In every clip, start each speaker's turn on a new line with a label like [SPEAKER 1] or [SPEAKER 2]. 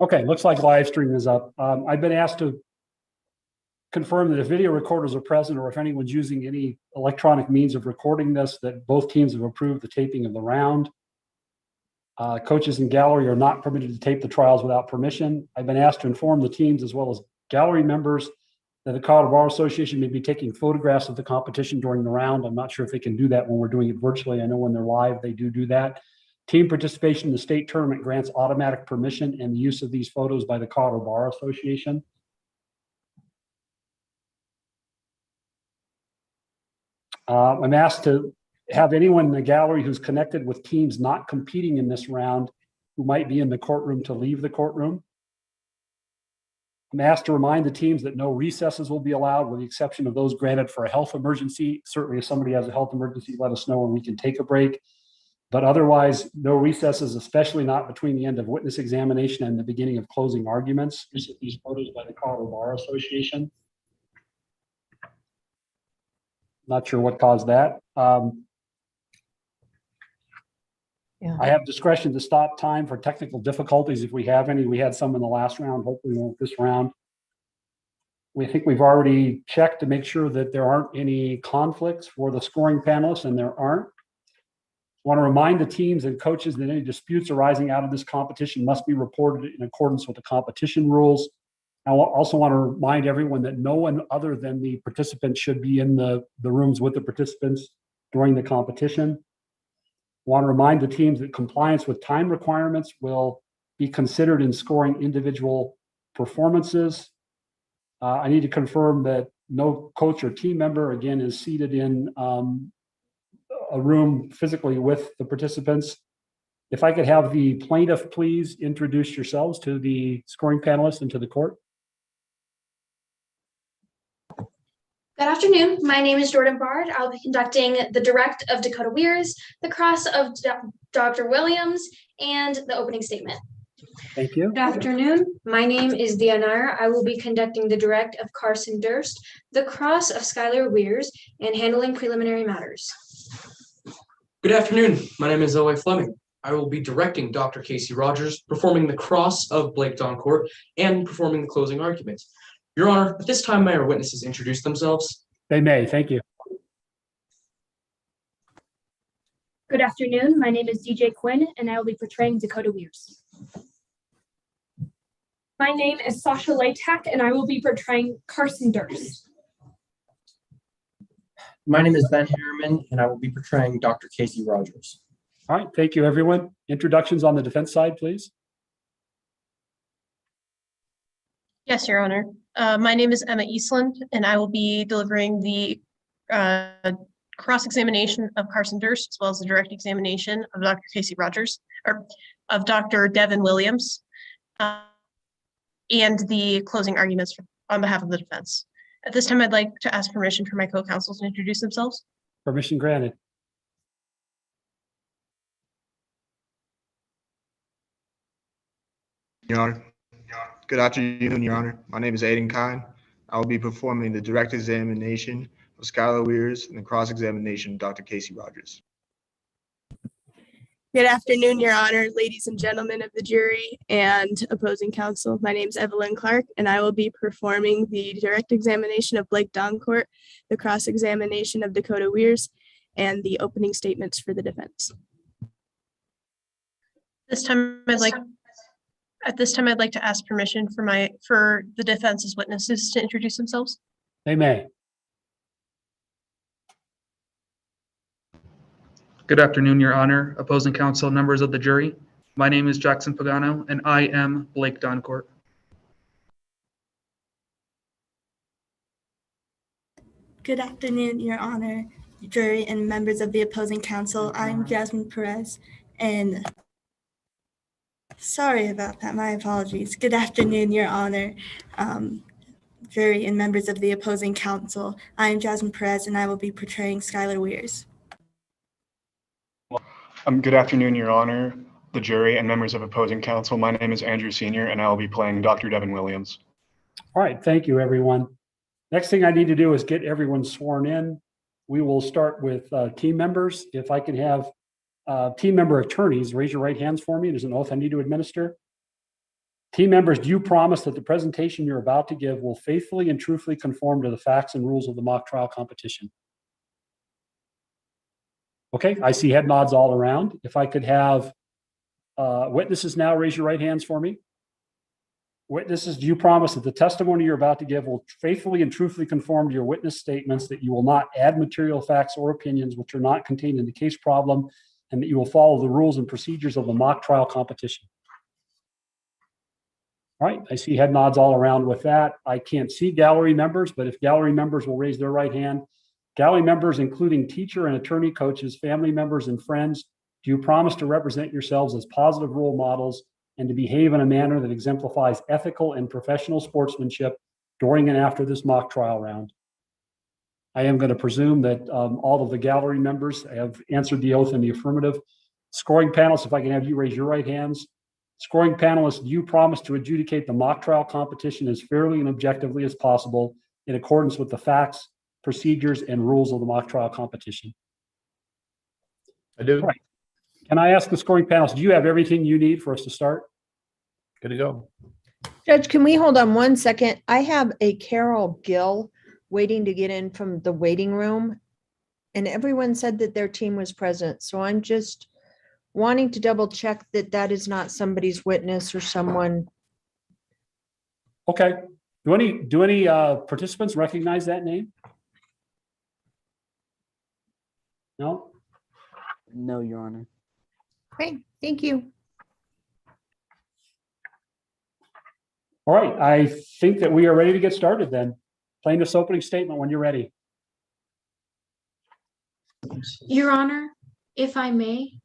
[SPEAKER 1] Okay, looks like live stream is up. I've been asked to confirm that if video recorders are present or if anyone's using any electronic means of recording this, that both teams have approved the taping of the round. Coaches in gallery are not permitted to tape the trials without permission. I've been asked to inform the teams as well as gallery members that the Colorado Bar Association may be taking photographs of the competition during the round. I'm not sure if they can do that when we're doing it virtually. I know when they're live, they do that. Team participation in the state tournament grants automatic permission and the use of these photos by the Colorado Bar Association. I'm asked to have anyone in the gallery who's connected with teams not competing in this round who might be in the courtroom to leave the courtroom. I'm asked to remind the teams that no recesses will be allowed with the exception of those granted for a health emergency. Certainly if somebody has a health emergency, let us know and we can take a break. But otherwise, no recesses, especially not between the end of witness examination and the beginning of closing arguments. These photos by the Colorado Bar Association. Not sure what caused that. I have discretion to stop time for technical difficulties if we have any. We had some in the last round, hopefully won't this round. We think we've already checked to make sure that there aren't any conflicts for the scoring panelists, and there aren't. I want to remind the teams and coaches that any disputes arising out of this competition must be reported in accordance with the competition rules. I also want to remind everyone that no one other than the participants should be in the rooms with the participants during the competition. I want to remind the teams that compliance with time requirements will be considered in scoring individual performances. I need to confirm that no coach or team member, again, is seated in a room physically with the participants. If I could have the plaintiff please introduce yourselves to the scoring panelists and to the court.
[SPEAKER 2] Good afternoon. My name is Jordan Bard. I'll be conducting the direct of Dakota Weirs, the cross of Dr. Williams, and the opening statement.
[SPEAKER 1] Thank you.
[SPEAKER 3] Good afternoon. My name is Dianara. I will be conducting the direct of Carson Durst, the cross of Skylar Weirs, and handling preliminary matters.
[SPEAKER 4] Good afternoon. My name is Zoe Fleming. I will be directing Dr. Casey Rogers, performing the cross of Blake Doncourt, and performing the closing argument. Your Honor, at this time, may our witnesses introduce themselves?
[SPEAKER 1] They may. Thank you.
[SPEAKER 5] Good afternoon. My name is DJ Quinn, and I will be portraying Dakota Weirs. My name is Sasha Laytak, and I will be portraying Carson Durst.
[SPEAKER 6] My name is Ben Harriman, and I will be portraying Dr. Casey Rogers.
[SPEAKER 1] All right. Thank you, everyone. Introductions on the defense side, please.
[SPEAKER 7] Yes, Your Honor. My name is Emma Eastland, and I will be delivering the cross-examination of Carson Durst, as well as the direct examination of Dr. Casey Rogers, or of Dr. Devin Williams, and the closing arguments on behalf of the defense. At this time, I'd like to ask permission for my co-counsels to introduce themselves.
[SPEAKER 1] Permission granted.
[SPEAKER 8] Your Honor. Good afternoon, Your Honor. My name is Aiden Kine. I will be performing the direct examination of Skylar Weirs and the cross-examination of Dr. Casey Rogers.
[SPEAKER 9] Good afternoon, Your Honor, ladies and gentlemen of the jury and opposing counsel. My name is Evelyn Clark, and I will be performing the direct examination of Blake Doncourt, the cross-examination of Dakota Weirs, and the opening statements for the defense.
[SPEAKER 7] At this time, I'd like to ask permission for the defense's witnesses to introduce themselves.
[SPEAKER 1] They may.
[SPEAKER 10] Good afternoon, Your Honor, opposing counsel, members of the jury. My name is Jackson Pagano, and I am Blake Doncourt.
[SPEAKER 11] Good afternoon, Your Honor, jury, and members of the opposing counsel. I'm Jasmine Perez, and sorry about that, my apologies. Good afternoon, Your Honor, jury, and members of the opposing counsel. I'm Jasmine Perez, and I will be portraying Skylar Weirs.
[SPEAKER 12] Good afternoon, Your Honor, the jury, and members of opposing counsel. My name is Andrew Sr., and I will be playing Dr. Devin Williams.
[SPEAKER 1] All right. Thank you, everyone. Next thing I need to do is get everyone sworn in. We will start with team members. If I can have team member attorneys, raise your right hands for me. There's an oath I need to administer. Team members, do you promise that the presentation you're about to give will faithfully and truthfully conform to the facts and rules of the mock trial competition? Okay, I see head nods all around. If I could have witnesses now raise your right hands for me. Witnesses, do you promise that the testimony you're about to give will faithfully and truthfully conform to your witness statements, that you will not add material facts or opinions which are not contained in the case problem, and that you will follow the rules and procedures of the mock trial competition? All right, I see head nods all around with that. I can't see gallery members, but if gallery members will raise their right hand. Gallery members, including teacher and attorney coaches, family members, and friends, do you promise to represent yourselves as positive role models and to behave in a manner that exemplifies ethical and professional sportsmanship during and after this mock trial round? I am going to presume that all of the gallery members have answered the oath in the affirmative. Scoring panelists, if I can have you raise your right hands. Scoring panelists, do you promise to adjudicate the mock trial competition as fairly and objectively as possible in accordance with the facts, procedures, and rules of the mock trial competition?
[SPEAKER 13] I do.
[SPEAKER 1] All right. Can I ask the scoring panelists, do you have everything you need for us to start?
[SPEAKER 13] Good to go.
[SPEAKER 14] Judge, can we hold on 1 second? I have a Carol Gill waiting to get in from the waiting room, and everyone said that their team was present. So I'm just wanting to double check that that is not somebody's witness or someone.
[SPEAKER 1] Okay. Do any participants recognize that name? No?
[SPEAKER 15] No, Your Honor.
[SPEAKER 14] Okay, thank you.
[SPEAKER 1] All right, I think that we are ready to get started then. Plaintiff's opening statement when you're ready.
[SPEAKER 3] Your Honor, if I may,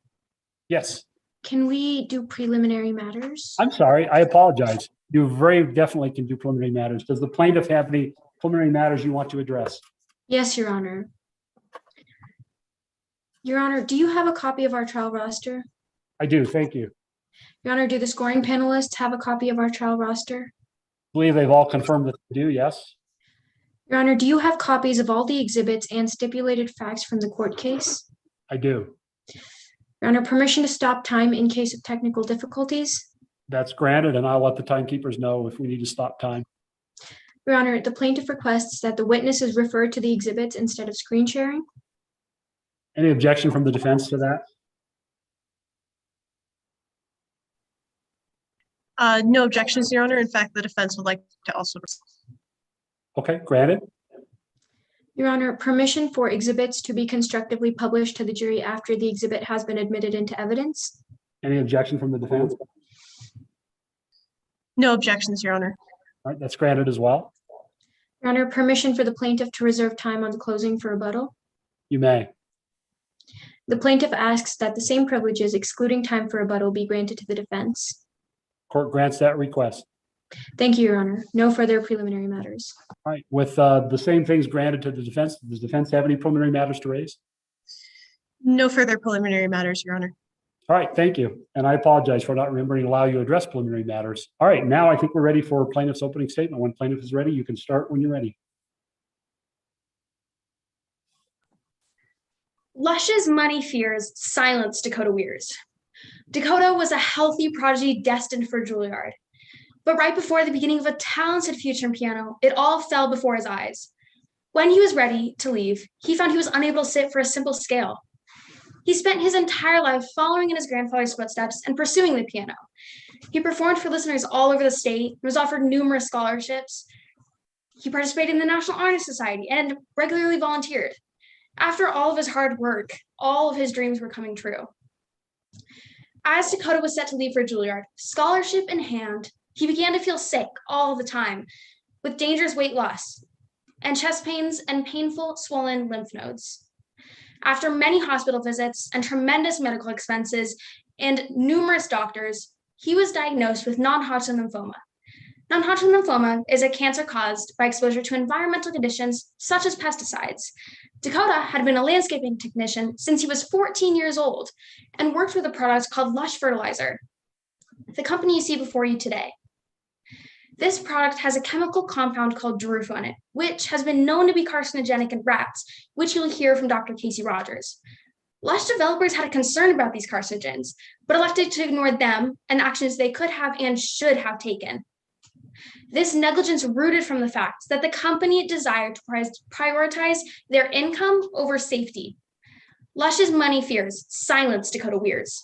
[SPEAKER 1] Yes.
[SPEAKER 3] can we do preliminary matters?
[SPEAKER 1] I'm sorry, I apologize. You very definitely can do preliminary matters. Does the plaintiff have any preliminary matters you want to address?
[SPEAKER 3] Yes, Your Honor. Your Honor, do you have a copy of our trial roster?
[SPEAKER 1] I do, thank you.
[SPEAKER 3] Your Honor, do the scoring panelists have a copy of our trial roster?
[SPEAKER 1] I believe they've all confirmed that they do, yes.
[SPEAKER 3] Your Honor, do you have copies of all the exhibits and stipulated facts from the court case?
[SPEAKER 1] I do.
[SPEAKER 3] Your Honor, permission to stop time in case of technical difficulties?
[SPEAKER 1] That's granted, and I'll let the timekeepers know if we need to stop time.
[SPEAKER 3] Your Honor, the plaintiff requests that the witnesses refer to the exhibits instead of screen sharing.
[SPEAKER 1] Any objection from the defense to that?
[SPEAKER 7] No objections, Your Honor. In fact, the defense would like to also.
[SPEAKER 1] Okay, granted.
[SPEAKER 3] Your Honor, permission for exhibits to be constructively published to the jury after the exhibit has been admitted into evidence.
[SPEAKER 1] Any objection from the defense?
[SPEAKER 7] No objections, Your Honor.
[SPEAKER 1] All right, that's granted as well.
[SPEAKER 3] Your Honor, permission for the plaintiff to reserve time on the closing for rebuttal.
[SPEAKER 1] You may.
[SPEAKER 3] The plaintiff asks that the same privileges excluding time for rebuttal be granted to the defense.
[SPEAKER 1] Court grants that request.
[SPEAKER 3] Thank you, Your Honor. No further preliminary matters.
[SPEAKER 1] All right, with the same things granted to the defense, does the defense have any preliminary matters to raise?
[SPEAKER 7] No further preliminary matters, Your Honor.
[SPEAKER 1] All right, thank you. And I apologize for not remembering to allow you to address preliminary matters. All right, now I think we're ready for plaintiff's opening statement. When plaintiff is ready, you can start when you're ready.
[SPEAKER 2] Lush's money fears silenced Dakota Weirs. Dakota was a healthy prodigy destined for Juilliard. But right before the beginning of a talented future in piano, it all fell before his eyes. When he was ready to leave, he found he was unable to sit for a simple scale. He spent his entire life following in his grandfather's footsteps and pursuing the piano. He performed for listeners all over the state and was offered numerous scholarships. He participated in the National Honor Society and regularly volunteered. After all of his hard work, all of his dreams were coming true. As Dakota was set to leave for Juilliard, scholarship in hand, he began to feel sick all the time, with dangerous weight loss and chest pains and painful swollen lymph nodes. After many hospital visits and tremendous medical expenses and numerous doctors, he was diagnosed with non-Hodgkin lymphoma. Non-Hodgkin lymphoma is a cancer caused by exposure to environmental conditions such as pesticides. Dakota had been a landscaping technician since he was 14 years old and worked with a product called Lush Fertilizer, the company you see before you today. This product has a chemical compound called Darufo in it, which has been known to be carcinogenic in rats, which you'll hear from Dr. Casey Rogers. Lush developers had a concern about these carcinogens, but elected to ignore them and actions they could have and should have taken. This negligence rooted from the fact that the company desired to prioritize their income over safety. Lush's money fears silenced Dakota Weirs.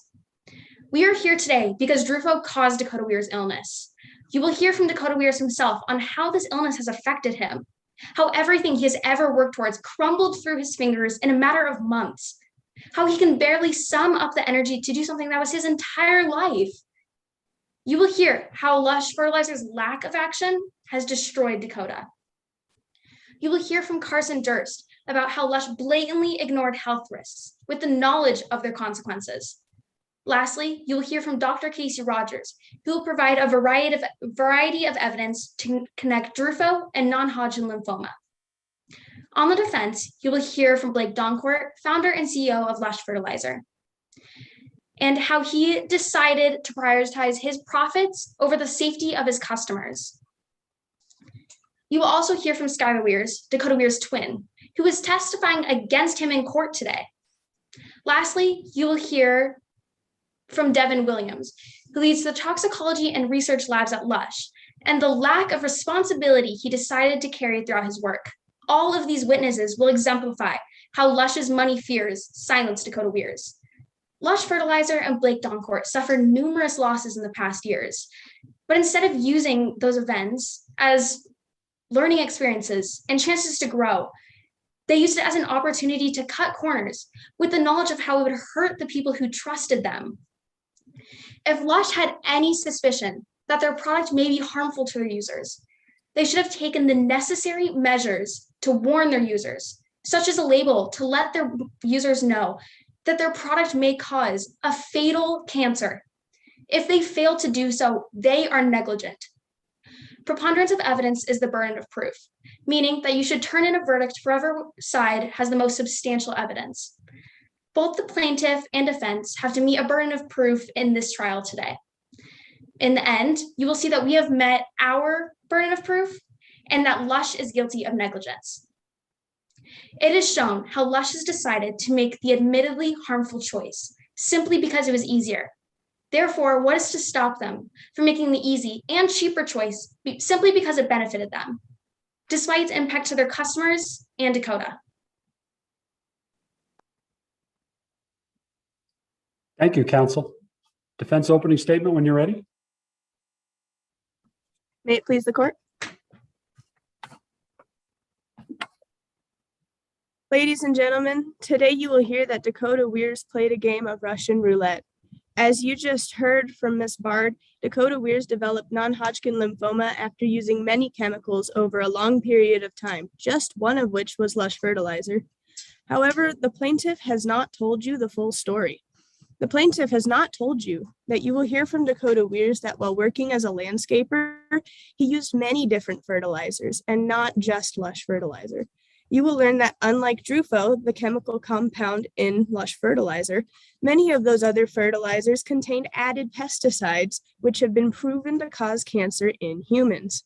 [SPEAKER 2] We are here today because Drufo caused Dakota Weir's illness. You will hear from Dakota Weirs himself on how this illness has affected him, how everything he has ever worked towards crumbled through his fingers in a matter of months, how he can barely sum up the energy to do something that was his entire life. You will hear how Lush Fertilizer's lack of action has destroyed Dakota. You will hear from Carson Durst about how Lush blatantly ignored health risks with the knowledge of their consequences. Lastly, you will hear from Dr. Casey Rogers, who will provide a variety of evidence to connect Drufo and non-Hodgkin lymphoma. On the defense, you will hear from Blake Doncourt, founder and CEO of Lush Fertilizer, and how he decided to prioritize his profits over the safety of his customers. You will also hear from Skylar Weirs, Dakota Weir's twin, who is testifying against him in court today. Lastly, you will hear from Devin Williams, who leads the toxicology and research labs at Lush, and the lack of responsibility he decided to carry throughout his work. All of these witnesses will exemplify how Lush's money fears silenced Dakota Weirs. Lush Fertilizer and Blake Doncourt suffered numerous losses in the past years, but instead of using those events as learning experiences and chances to grow, they used it as an opportunity to cut corners with the knowledge of how it would hurt the people who trusted them. If Lush had any suspicion that their product may be harmful to their users, they should have taken the necessary measures to warn their users, such as a label to let their users know that their product may cause a fatal cancer. If they fail to do so, they are negligent. Preponderance of evidence is the burden of proof, meaning that you should turn in a verdict for whoever side has the most substantial evidence. Both the plaintiff and defense have to meet a burden of proof in this trial today. In the end, you will see that we have met our burden of proof and that Lush is guilty of negligence. It is shown how Lush has decided to make the admittedly harmful choice simply because it was easier. Therefore, what is to stop them from making the easy and cheaper choice simply because it benefited them, despite its impact to their customers and Dakota?
[SPEAKER 1] Thank you, counsel. Defense opening statement when you're ready.
[SPEAKER 9] May it please the court. Ladies and gentlemen, today you will hear that Dakota Weirs played a game of Russian roulette. As you just heard from Ms. Bard, Dakota Weirs developed non-Hodgkin lymphoma after using many chemicals over a long period of time, just one of which was Lush Fertilizer. However, the plaintiff has not told you the full story. The plaintiff has not told you that you will hear from Dakota Weirs that while working as a landscaper, he used many different fertilizers and not just Lush Fertilizer. You will learn that unlike Drufo, the chemical compound in Lush Fertilizer, many of those other fertilizers contained added pesticides, which have been proven to cause cancer in humans.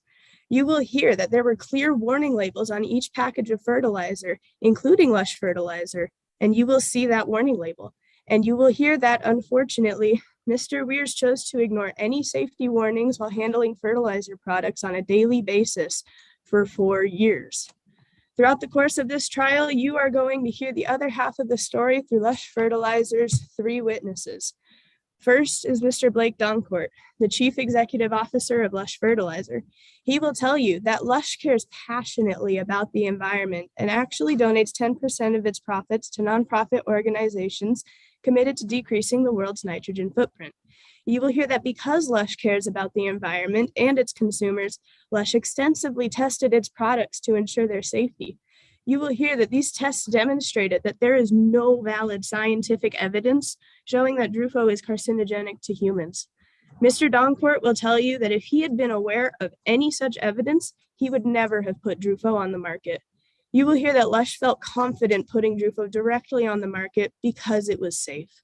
[SPEAKER 9] You will hear that there were clear warning labels on each package of fertilizer, including Lush Fertilizer, and you will see that warning label. And you will hear that, unfortunately, Mr. Weirs chose to ignore any safety warnings while handling fertilizer products on a daily basis for 4 years. Throughout the course of this trial, you are going to hear the other half of the story through Lush Fertilizer's 3 witnesses. First is Mr. Blake Doncourt, the Chief Executive Officer of Lush Fertilizer. He will tell you that Lush cares passionately about the environment and actually donates 10% of its profits to nonprofit organizations committed to decreasing the world's nitrogen footprint. You will hear that because Lush cares about the environment and its consumers, Lush extensively tested its products to ensure their safety. You will hear that these tests demonstrated that there is no valid scientific evidence showing that Drufo is carcinogenic to humans. Mr. Doncourt will tell you that if he had been aware of any such evidence, he would never have put Drufo on the market. You will hear that Lush felt confident putting Drufo directly on the market because it was safe.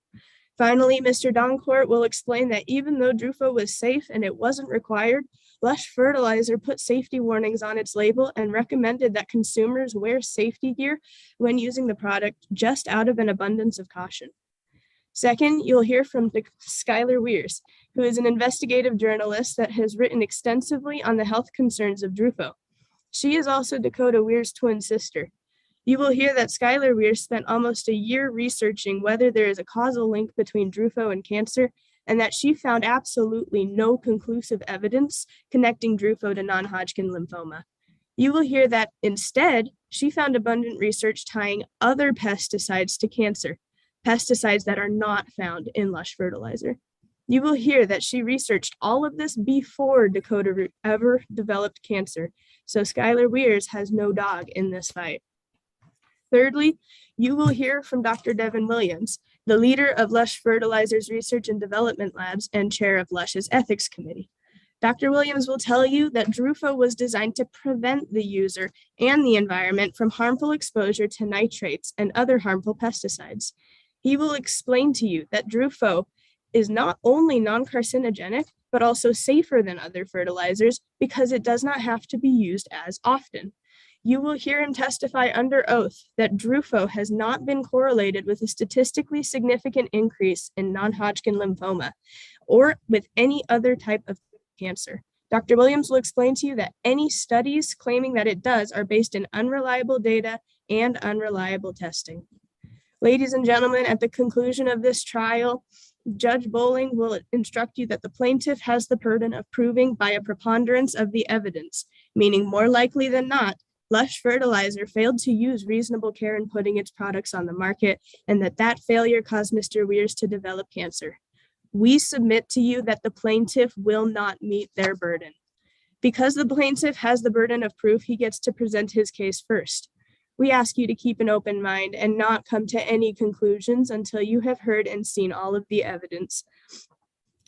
[SPEAKER 9] Finally, Mr. Doncourt will explain that even though Drufo was safe and it wasn't required, Lush Fertilizer put safety warnings on its label and recommended that consumers wear safety gear when using the product just out of an abundance of caution. Second, you'll hear from Skylar Weirs, who is an investigative journalist that has written extensively on the health concerns of Drufo. She is also Dakota Weir's twin sister. You will hear that Skylar Weir spent almost a year researching whether there is a causal link between Drufo and cancer, and that she found absolutely no conclusive evidence connecting Drufo to non-Hodgkin lymphoma. You will hear that instead, she found abundant research tying other pesticides to cancer, pesticides that are not found in Lush Fertilizer. You will hear that she researched all of this before Dakota ever developed cancer, so Skylar Weirs has no dog in this fight. Thirdly, you will hear from Dr. Devin Williams, the leader of Lush Fertilizer's Research and Development Labs and chair of Lush's Ethics Committee. Dr. Williams will tell you that Drufo was designed to prevent the user and the environment from harmful exposure to nitrates and other harmful pesticides. He will explain to you that Drufo is not only non-carcinogenic, but also safer than other fertilizers because it does not have to be used as often. You will hear him testify under oath that Drufo has not been correlated with a statistically significant increase in non-Hodgkin lymphoma or with any other type of cancer. Dr. Williams will explain to you that any studies claiming that it does are based in unreliable data and unreliable testing. Ladies and gentlemen, at the conclusion of this trial, Judge Bowling will instruct you that the plaintiff has the burden of proving by a preponderance of the evidence, meaning more likely than not, Lush Fertilizer failed to use reasonable care in putting its products on the market, and that failure caused Mr. Weirs to develop cancer. We submit to you that the plaintiff will not meet their burden. Because the plaintiff has the burden of proof, he gets to present his case first. We ask you to keep an open mind and not come to any conclusions until you have heard and seen all of the evidence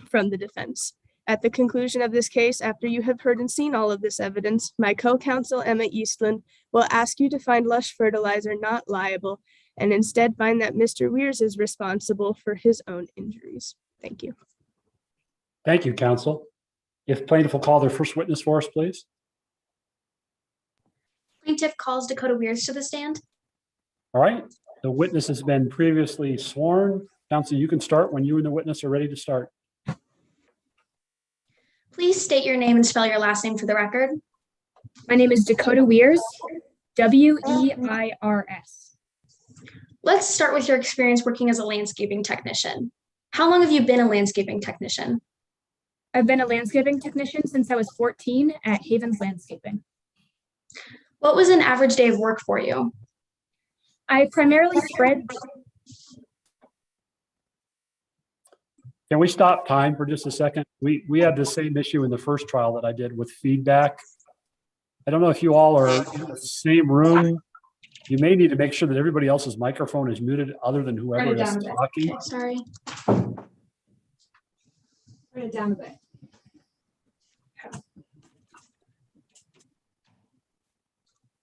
[SPEAKER 9] from the defense. At the conclusion of this case, after you have heard and seen all of this evidence, my co-counsel Emma Eastland will ask you to find Lush Fertilizer not liable and instead find that Mr. Weirs is responsible for his own injuries. Thank you.
[SPEAKER 1] Thank you, counsel. If plaintiff will call their first witness for us, please.
[SPEAKER 2] Plaintiff calls Dakota Weirs to the stand.
[SPEAKER 1] All right. The witness has been previously sworn. Counsel, you can start when you and the witness are ready to start.
[SPEAKER 2] Please state your name and spell your last name for the record.
[SPEAKER 5] My name is Dakota Weirs, W-E-I-R-S.
[SPEAKER 2] Let's start with your experience working as a landscaping technician. How long have you been a landscaping technician?
[SPEAKER 5] I've been a landscaping technician since I was 14 at Havens Landscaping.
[SPEAKER 2] What was an average day of work for you?
[SPEAKER 5] I primarily spread.
[SPEAKER 1] Can we stop time for just a second? We had the same issue in the first trial that I did with feedback. I don't know if you all are in the same room. You may need to make sure that everybody else's microphone is muted other than whoever is talking.
[SPEAKER 2] Okay, sorry.
[SPEAKER 5] Turn it down a bit.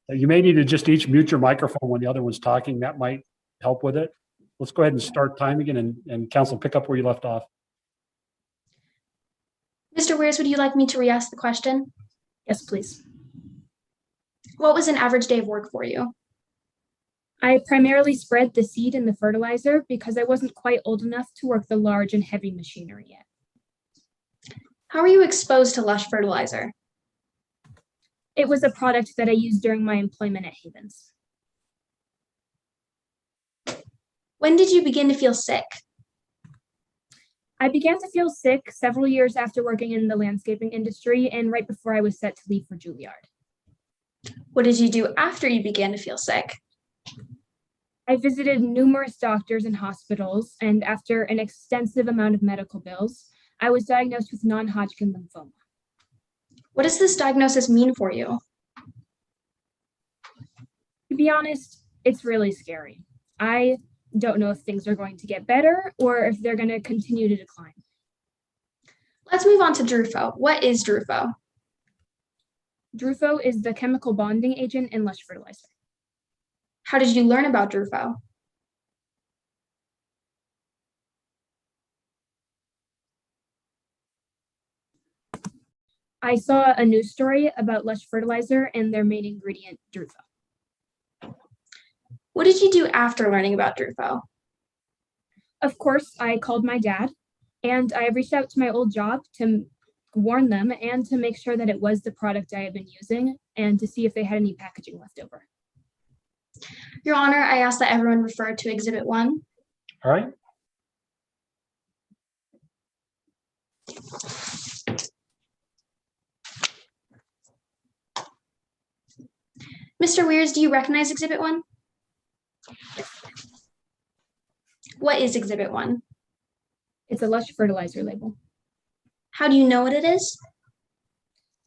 [SPEAKER 1] You may need to just each mute your microphone when the other one's talking. That might help with it. Let's go ahead and start time again and counsel pick up where you left off.
[SPEAKER 2] Mr. Weirs, would you like me to re-ask the question?
[SPEAKER 5] Yes, please.
[SPEAKER 2] What was an average day of work for you?
[SPEAKER 5] I primarily spread the seed and the fertilizer because I wasn't quite old enough to work the large and heavy machinery yet.
[SPEAKER 2] How were you exposed to Lush Fertilizer?
[SPEAKER 5] It was a product that I used during my employment at Havens.
[SPEAKER 2] When did you begin to feel sick?
[SPEAKER 5] I began to feel sick several years after working in the landscaping industry and right before I was set to leave for Juilliard.
[SPEAKER 2] What did you do after you began to feel sick?
[SPEAKER 5] I visited numerous doctors and hospitals, and after an extensive amount of medical bills, I was diagnosed with non-Hodgkin lymphoma.
[SPEAKER 2] What does this diagnosis mean for you?
[SPEAKER 5] To be honest, it's really scary. I don't know if things are going to get better or if they're going to continue to decline.
[SPEAKER 2] Let's move on to Drufo. What is Drufo?
[SPEAKER 5] Drufo is the chemical bonding agent in Lush Fertilizer.
[SPEAKER 2] How did you learn about Drufo?
[SPEAKER 5] I saw a news story about Lush fertilizer and their main ingredient, Drufo.
[SPEAKER 2] What did you do after learning about Drufo?
[SPEAKER 5] Of course, I called my dad and I reached out to my old job to warn them and to make sure that it was the product I had been using and to see if they had any packaging left over.
[SPEAKER 2] Your Honor, I ask that everyone refer to Exhibit 1.
[SPEAKER 1] All right.
[SPEAKER 2] Mr. Weirs, do you recognize Exhibit 1? What is Exhibit 1?
[SPEAKER 5] It's a Lush fertilizer label.
[SPEAKER 2] How do you know what it is?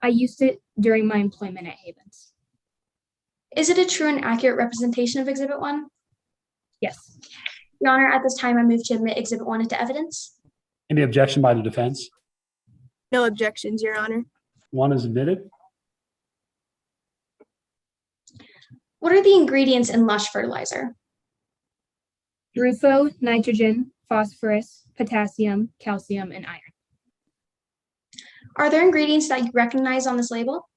[SPEAKER 5] I used it during my employment at Havens.
[SPEAKER 2] Is it a true and accurate representation of Exhibit 1?
[SPEAKER 5] Yes.
[SPEAKER 2] Your Honor, at this time, I move to admit Exhibit 1 into evidence.
[SPEAKER 1] Any objection by the defense?
[SPEAKER 9] No objections, Your Honor.
[SPEAKER 1] One is admitted.
[SPEAKER 2] What are the ingredients in Lush fertilizer?
[SPEAKER 5] Drufo, nitrogen, phosphorus, potassium, calcium, and iron.
[SPEAKER 2] Are there ingredients that you recognize on this label?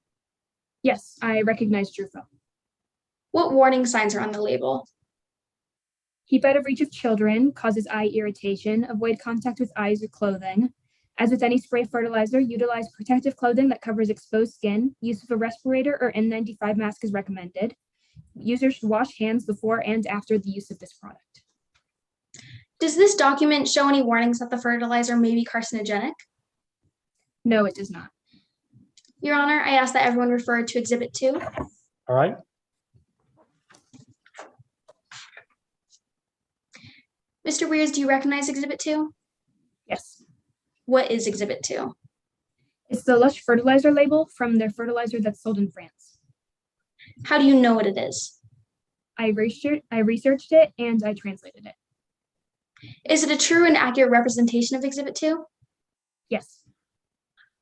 [SPEAKER 5] Yes, I recognize Drufo.
[SPEAKER 2] What warning signs are on the label?
[SPEAKER 5] Keep out of reach of children, causes eye irritation, avoid contact with eyes or clothing. As with any spray fertilizer, utilize protective clothing that covers exposed skin. Use of a respirator or N95 mask is recommended. Users should wash hands before and after the use of this product.
[SPEAKER 2] Does this document show any warnings that the fertilizer may be carcinogenic?
[SPEAKER 5] No, it does not.
[SPEAKER 2] Your Honor, I ask that everyone refer to Exhibit 2.
[SPEAKER 1] All right.
[SPEAKER 2] Mr. Weirs, do you recognize Exhibit 2?
[SPEAKER 5] Yes.
[SPEAKER 2] What is Exhibit 2?
[SPEAKER 5] It's the Lush fertilizer label from their fertilizer that's sold in France.
[SPEAKER 2] How do you know what it is?
[SPEAKER 5] I researched it and I translated it.
[SPEAKER 2] Is it a true and accurate representation of Exhibit 2?
[SPEAKER 5] Yes.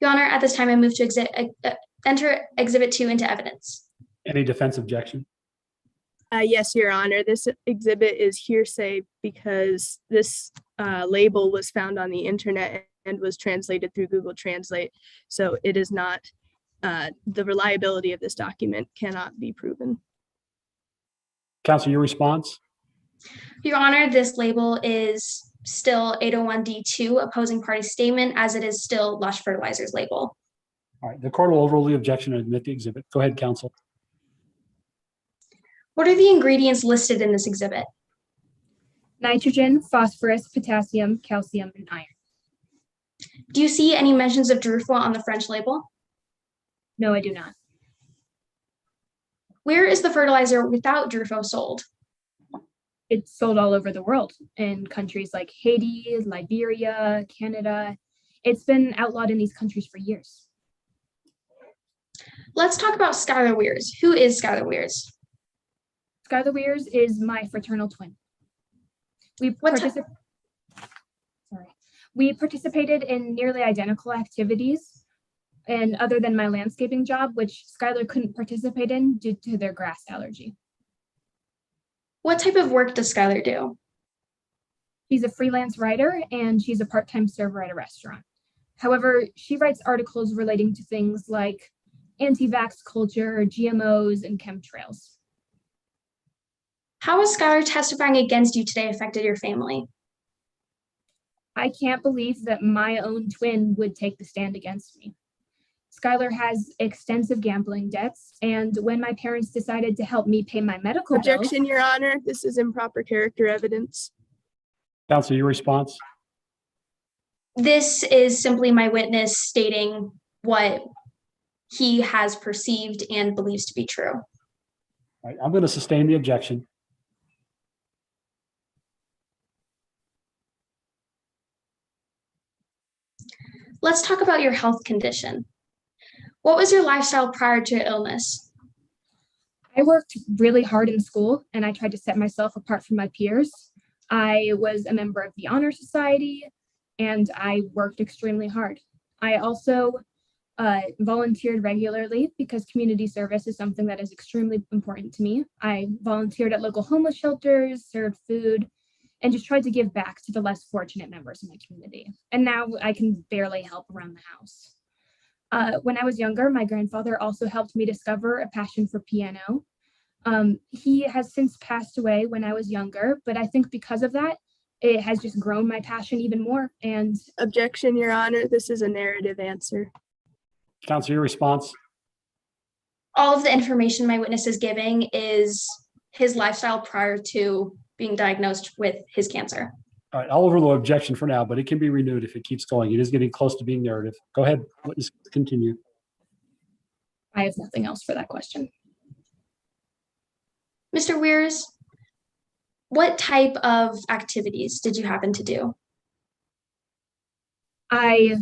[SPEAKER 2] Your Honor, at this time, I move to enter Exhibit 2 into evidence.
[SPEAKER 1] Any defense objection?
[SPEAKER 9] Yes, Your Honor. This exhibit is hearsay because this label was found on the internet and was translated through Google Translate. So it is not, the reliability of this document cannot be proven.
[SPEAKER 1] Counsel, your response?
[SPEAKER 2] Your Honor, this label is still 801D2 opposing party statement as it is still Lush Fertilizer's label.
[SPEAKER 1] All right, the court will overrule the objection and admit the exhibit. Go ahead, counsel.
[SPEAKER 2] What are the ingredients listed in this exhibit?
[SPEAKER 5] Nitrogen, phosphorus, potassium, calcium, and iron.
[SPEAKER 2] Do you see any mentions of Drufo on the French label?
[SPEAKER 5] No, I do not.
[SPEAKER 2] Where is the fertilizer without Drufo sold?
[SPEAKER 5] It's sold all over the world in countries like Haiti, Liberia, Canada. It's been outlawed in these countries for years.
[SPEAKER 2] Let's talk about Skylar Weirs. Who is Skylar Weirs?
[SPEAKER 5] Skylar Weirs is my fraternal twin. We participated in nearly identical activities, and other than my landscaping job, which Skylar couldn't participate in due to their grass allergy.
[SPEAKER 2] What type of work does Skylar do?
[SPEAKER 5] She's a freelance writer and she's a part-time server at a restaurant. However, she writes articles relating to things like anti-vax culture, GMOs, and chemtrails.
[SPEAKER 2] How has Skylar testifying against you today affected your family?
[SPEAKER 5] I can't believe that my own twin would take the stand against me. Skylar has extensive gambling debts, and when my parents decided to help me pay my medical bills—
[SPEAKER 9] Objection, Your Honor. This is improper character evidence.
[SPEAKER 1] Counsel, your response?
[SPEAKER 2] This is simply my witness stating what he has perceived and believes to be true.
[SPEAKER 1] All right, I'm going to sustain the objection.
[SPEAKER 2] Let's talk about your health condition. What was your lifestyle prior to illness?
[SPEAKER 5] I worked really hard in school and I tried to set myself apart from my peers. I was a member of the Honor Society and I worked extremely hard. I also volunteered regularly because community service is something that is extremely important to me. I volunteered at local homeless shelters, served food, and just tried to give back to the less fortunate members of my community. And now I can barely help around the house. When I was younger, my grandfather also helped me discover a passion for piano. He has since passed away when I was younger, but I think because of that, it has just grown my passion even more. And
[SPEAKER 9] Objection, Your Honor. This is a narrative answer.
[SPEAKER 1] Counsel, your response?
[SPEAKER 2] All of the information my witness is giving is his lifestyle prior to being diagnosed with his cancer.
[SPEAKER 1] All right, I'll overrule objection for now, but it can be renewed if it keeps going. It is getting close to being narrative. Go ahead, witness, continue.
[SPEAKER 5] I have nothing else for that question.
[SPEAKER 2] Mr. Weirs, what type of activities did you happen to do?
[SPEAKER 5] I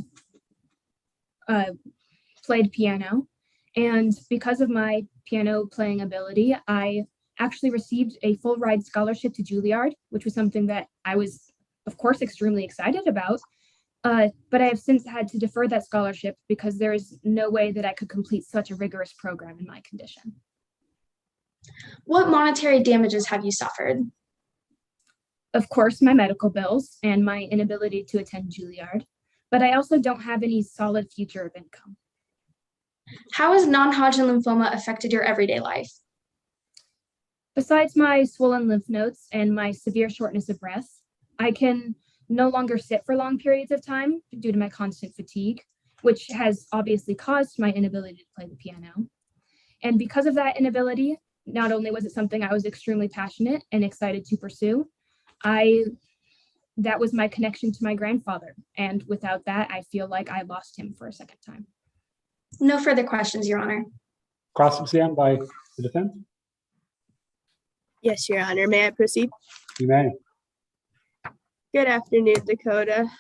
[SPEAKER 5] played piano, and because of my piano playing ability, I actually received a full ride scholarship to Juilliard, which was something that I was, of course, extremely excited about. But I have since had to defer that scholarship because there is no way that I could complete such a rigorous program in my condition.
[SPEAKER 2] What monetary damages have you suffered?
[SPEAKER 5] Of course, my medical bills and my inability to attend Juilliard, but I also don't have any solid future of income.
[SPEAKER 2] How has non-Hodgkin lymphoma affected your everyday life?
[SPEAKER 5] Besides my swollen lymph nodes and my severe shortness of breath, I can no longer sit for long periods of time due to my constant fatigue, which has obviously caused my inability to play the piano. And because of that inability, not only was it something I was extremely passionate and excited to pursue, that was my connection to my grandfather. And without that, I feel like I lost him for a second time.
[SPEAKER 2] No further questions, Your Honor.
[SPEAKER 1] Cross-exam by the defense?
[SPEAKER 9] Yes, Your Honor. May I proceed?
[SPEAKER 1] You may.
[SPEAKER 9] Good afternoon, Dakota,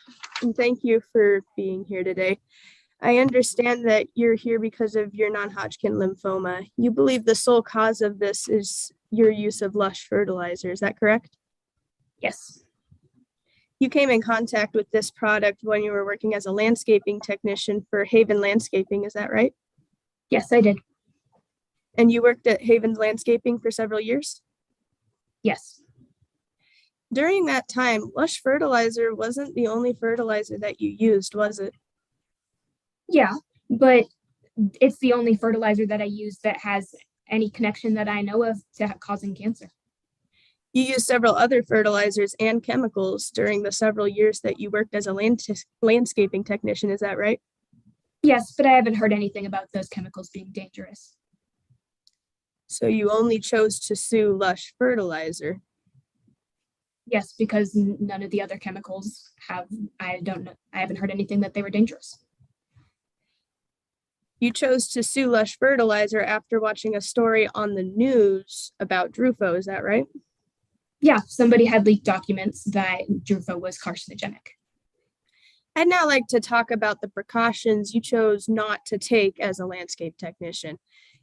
[SPEAKER 9] and thank you for being here today. I understand that you're here because of your non-Hodgkin lymphoma. You believe the sole cause of this is your use of lush fertilizer, is that correct?
[SPEAKER 5] Yes.
[SPEAKER 9] You came in contact with this product when you were working as a landscaping technician for Haven Landscaping, is that right?
[SPEAKER 5] Yes, I did.
[SPEAKER 9] And you worked at Haven Landscaping for several years?
[SPEAKER 5] Yes.
[SPEAKER 9] During that time, lush fertilizer wasn't the only fertilizer that you used, was it?
[SPEAKER 5] Yeah, but it's the only fertilizer that I use that has any connection that I know of to causing cancer.
[SPEAKER 9] You used several other fertilizers and chemicals during the several years that you worked as a landscaping technician, is that right?
[SPEAKER 5] Yes, but I haven't heard anything about those chemicals being dangerous.
[SPEAKER 9] So you only chose to sue lush fertilizer?
[SPEAKER 5] Yes, because none of the other chemicals have, I haven't heard anything that they were dangerous.
[SPEAKER 9] You chose to sue lush fertilizer after watching a story on the news about Drufo, is that right?
[SPEAKER 5] Yeah, somebody had leaked documents that Drufo was carcinogenic.
[SPEAKER 9] I'd now like to talk about the precautions you chose not to take as a landscape technician.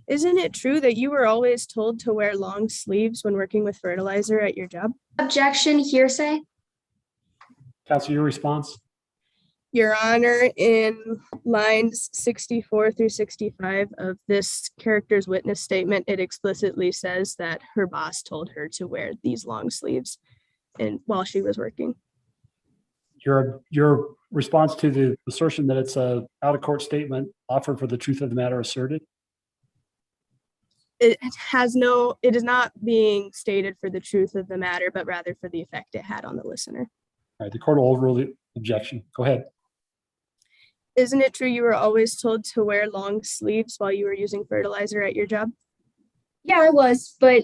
[SPEAKER 9] Isn't it true that you were always told to wear long sleeves when working with fertilizer at your job?
[SPEAKER 2] Objection, hearsay.
[SPEAKER 1] Counsel, your response?
[SPEAKER 9] Your Honor, in lines 64 through 65 of this character's witness statement, it explicitly says that her boss told her to wear these long sleeves while she was working.
[SPEAKER 1] Your response to the assertion that it's a out-of-court statement offered for the truth of the matter asserted?
[SPEAKER 9] It is not being stated for the truth of the matter, but rather for the effect it had on the listener.
[SPEAKER 1] All right, the court will overrule the objection. Go ahead.
[SPEAKER 9] Isn't it true you were always told to wear long sleeves while you were using fertilizer at your job?
[SPEAKER 5] Yeah, I was, but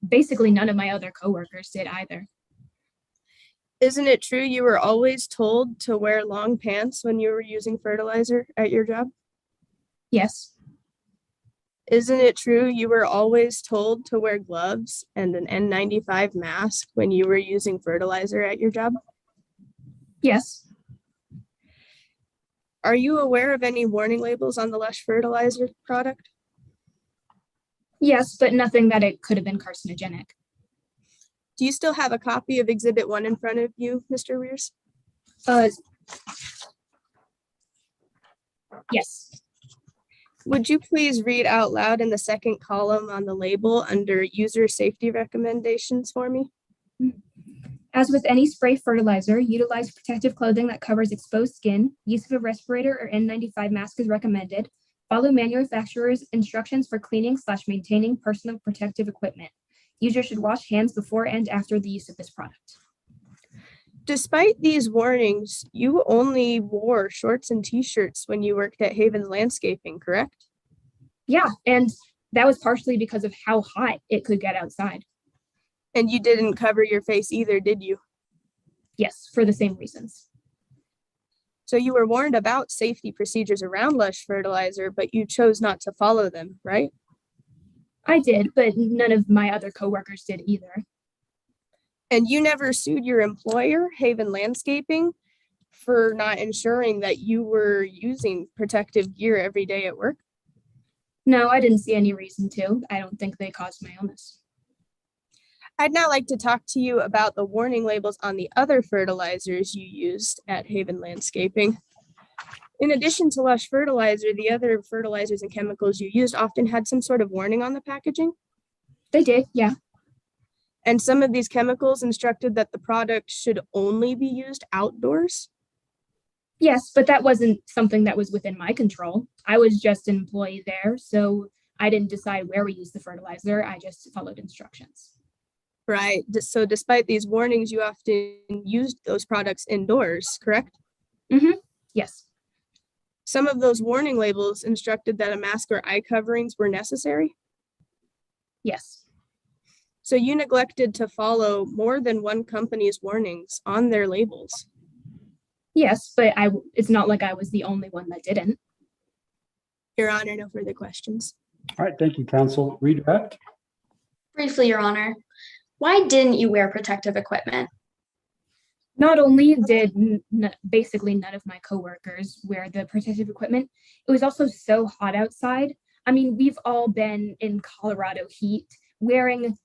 [SPEAKER 5] basically none of my other coworkers did either.
[SPEAKER 9] Isn't it true you were always told to wear long pants when you were using fertilizer at your job?
[SPEAKER 5] Yes.
[SPEAKER 9] Isn't it true you were always told to wear gloves and an N95 mask when you were using fertilizer at your job?
[SPEAKER 5] Yes.
[SPEAKER 9] Are you aware of any warning labels on the Lush fertilizer product?
[SPEAKER 5] Yes, but nothing that it could have been carcinogenic.
[SPEAKER 9] Do you still have a copy of Exhibit 1 in front of you, Mr. Weirs?
[SPEAKER 5] Yes.
[SPEAKER 9] Would you please read out loud in the second column on the label under user safety recommendations for me?
[SPEAKER 5] As with any spray fertilizer, utilize protective clothing that covers exposed skin. Use of a respirator or N95 mask is recommended. Follow manufacturer's instructions for cleaning/maintaining personal protective equipment. Users should wash hands before and after the use of this product.
[SPEAKER 9] Despite these warnings, you only wore shorts and t-shirts when you worked at Haven's Landscaping, correct?
[SPEAKER 5] Yeah, and that was partially because of how hot it could get outside.
[SPEAKER 9] And you didn't cover your face either, did you?
[SPEAKER 5] Yes, for the same reasons.
[SPEAKER 9] So you were warned about safety procedures around Lush fertilizer, but you chose not to follow them, right?
[SPEAKER 5] I did, but none of my other coworkers did either.
[SPEAKER 9] And you never sued your employer, Haven Landscaping, for not ensuring that you were using protective gear every day at work?
[SPEAKER 5] No, I didn't see any reason to. I don't think they caused my illness.
[SPEAKER 9] I'd now like to talk to you about the warning labels on the other fertilizers you used at Haven Landscaping. In addition to Lush fertilizer, the other fertilizers and chemicals you used often had some sort of warning on the packaging?
[SPEAKER 5] They did, yeah.
[SPEAKER 9] And some of these chemicals instructed that the product should only be used outdoors?
[SPEAKER 5] Yes, but that wasn't something that was within my control. I was just an employee there, so I didn't decide where we used the fertilizer. I just followed instructions.
[SPEAKER 9] Right. So despite these warnings, you often used those products indoors, correct?
[SPEAKER 5] Mm-hmm. Yes.
[SPEAKER 9] Some of those warning labels instructed that a mask or eye coverings were necessary?
[SPEAKER 5] Yes.
[SPEAKER 9] So you neglected to follow more than one company's warnings on their labels?
[SPEAKER 5] Yes, but it's not like I was the only one that didn't.
[SPEAKER 9] Your Honor, no further questions.
[SPEAKER 1] All right, thank you, counsel. Redirect.
[SPEAKER 2] Briefly, Your Honor, why didn't you wear protective equipment?
[SPEAKER 5] Not only did basically none of my coworkers wear the protective equipment, it was also so hot outside. I mean, we've all been in Colorado heat, wearing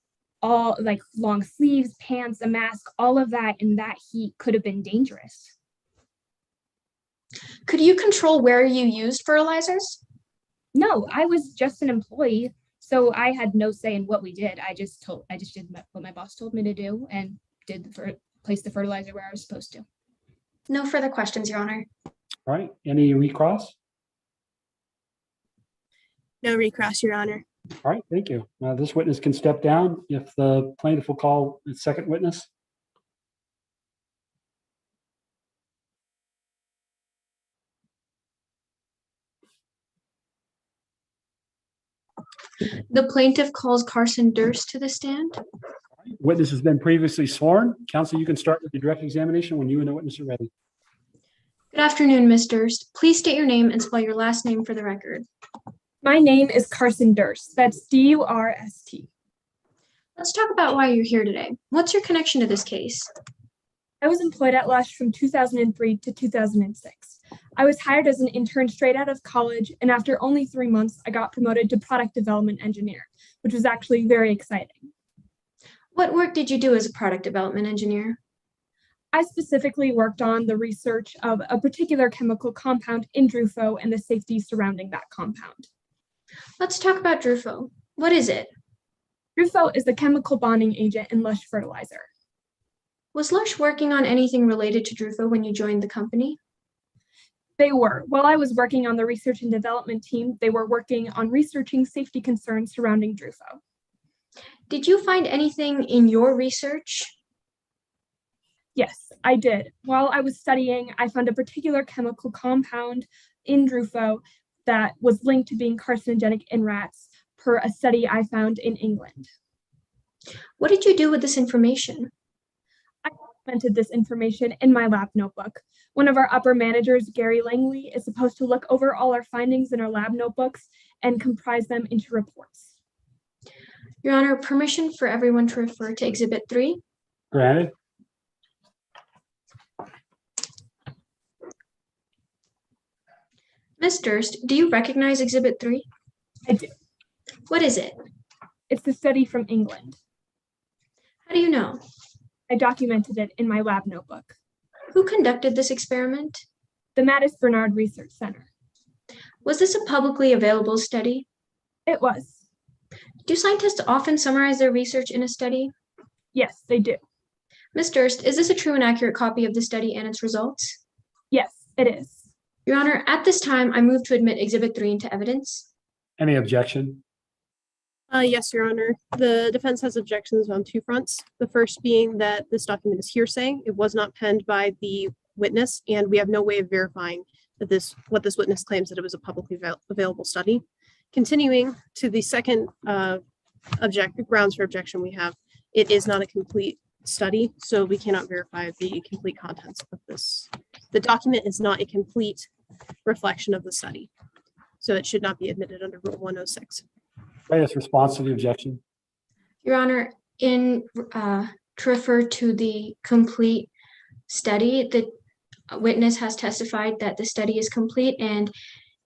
[SPEAKER 5] all like long sleeves, pants, a mask, all of that in that heat could have been dangerous.
[SPEAKER 2] Could you control where you used fertilizers?
[SPEAKER 5] No, I was just an employee, so I had no say in what we did. I just did what my boss told me to do and place the fertilizer where I was supposed to.
[SPEAKER 2] No further questions, Your Honor.
[SPEAKER 1] All right, any recross?
[SPEAKER 9] No recross, Your Honor.
[SPEAKER 1] All right, thank you. Now this witness can step down if the plaintiff will call the second witness.
[SPEAKER 2] The plaintiff calls Carson Durst to the stand.
[SPEAKER 1] Witness has been previously sworn. Counsel, you can start with the direct examination when you and the witness are ready.
[SPEAKER 2] Good afternoon, Ms. Durst. Please state your name and spell your last name for the record.
[SPEAKER 5] My name is Carson Durst. That's D-U-R-S-T.
[SPEAKER 2] Let's talk about why you're here today. What's your connection to this case?
[SPEAKER 5] I was employed at Lush from 2003 to 2006. I was hired as an intern straight out of college, and after only 3 months, I got promoted to product development engineer, which was actually very exciting.
[SPEAKER 2] What work did you do as a product development engineer?
[SPEAKER 5] I specifically worked on the research of a particular chemical compound in Drufo and the safety surrounding that compound.
[SPEAKER 2] Let's talk about Drufo. What is it?
[SPEAKER 5] Drufo is the chemical bonding agent in Lush fertilizer.
[SPEAKER 2] Was Lush working on anything related to Drufo when you joined the company?
[SPEAKER 5] They were. While I was working on the research and development team, they were working on researching safety concerns surrounding Drufo.
[SPEAKER 2] Did you find anything in your research?
[SPEAKER 5] Yes, I did. While I was studying, I found a particular chemical compound in Drufo that was linked to being carcinogenic in rats per a study I found in England.
[SPEAKER 2] What did you do with this information?
[SPEAKER 5] I documented this information in my lab notebook. One of our upper managers, Gary Langley, is supposed to look over all our findings in our lab notebooks and comprise them into reports.
[SPEAKER 2] Your Honor, permission for everyone to refer to Exhibit 3?
[SPEAKER 1] Granted.
[SPEAKER 2] Ms. Durst, do you recognize Exhibit 3?
[SPEAKER 5] I do.
[SPEAKER 2] What is it?
[SPEAKER 5] It's the study from England.
[SPEAKER 2] How do you know?
[SPEAKER 5] I documented it in my lab notebook.
[SPEAKER 2] Who conducted this experiment?
[SPEAKER 5] The Mattis Bernard Research Center.
[SPEAKER 2] Was this a publicly available study?
[SPEAKER 5] It was.
[SPEAKER 2] Do scientists often summarize their research in a study?
[SPEAKER 5] Yes, they do.
[SPEAKER 2] Ms. Durst, is this a true and accurate copy of the study and its results?
[SPEAKER 5] Yes, it is.
[SPEAKER 2] Your Honor, at this time, I move to admit Exhibit 3 into evidence.
[SPEAKER 1] Any objection?
[SPEAKER 7] Yes, Your Honor. The defense has objections on two fronts. The first being that this document is hearsay. It was not penned by the witness, and we have no way of verifying that what this witness claims that it was a publicly available study. Continuing to the second grounds for objection we have, it is not a complete study, so we cannot verify the complete contents of this. The document is not a complete reflection of the study, so it should not be admitted under Rule 106.
[SPEAKER 1] Latest response to the objection.
[SPEAKER 2] Your Honor, to refer to the complete study, the witness has testified that the study is complete, and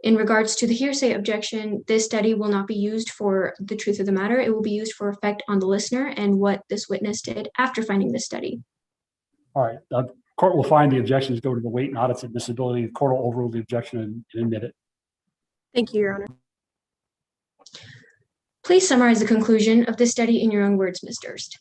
[SPEAKER 2] in regards to the hearsay objection, this study will not be used for the truth of the matter. It will be used for effect on the listener and what this witness did after finding the study.
[SPEAKER 1] All right. The court will find the objections go to the weight, not its admissibility. The court will overrule the objection and admit it.
[SPEAKER 7] Thank you, Your Honor.
[SPEAKER 2] Please summarize the conclusion of this study in your own words, Ms. Durst.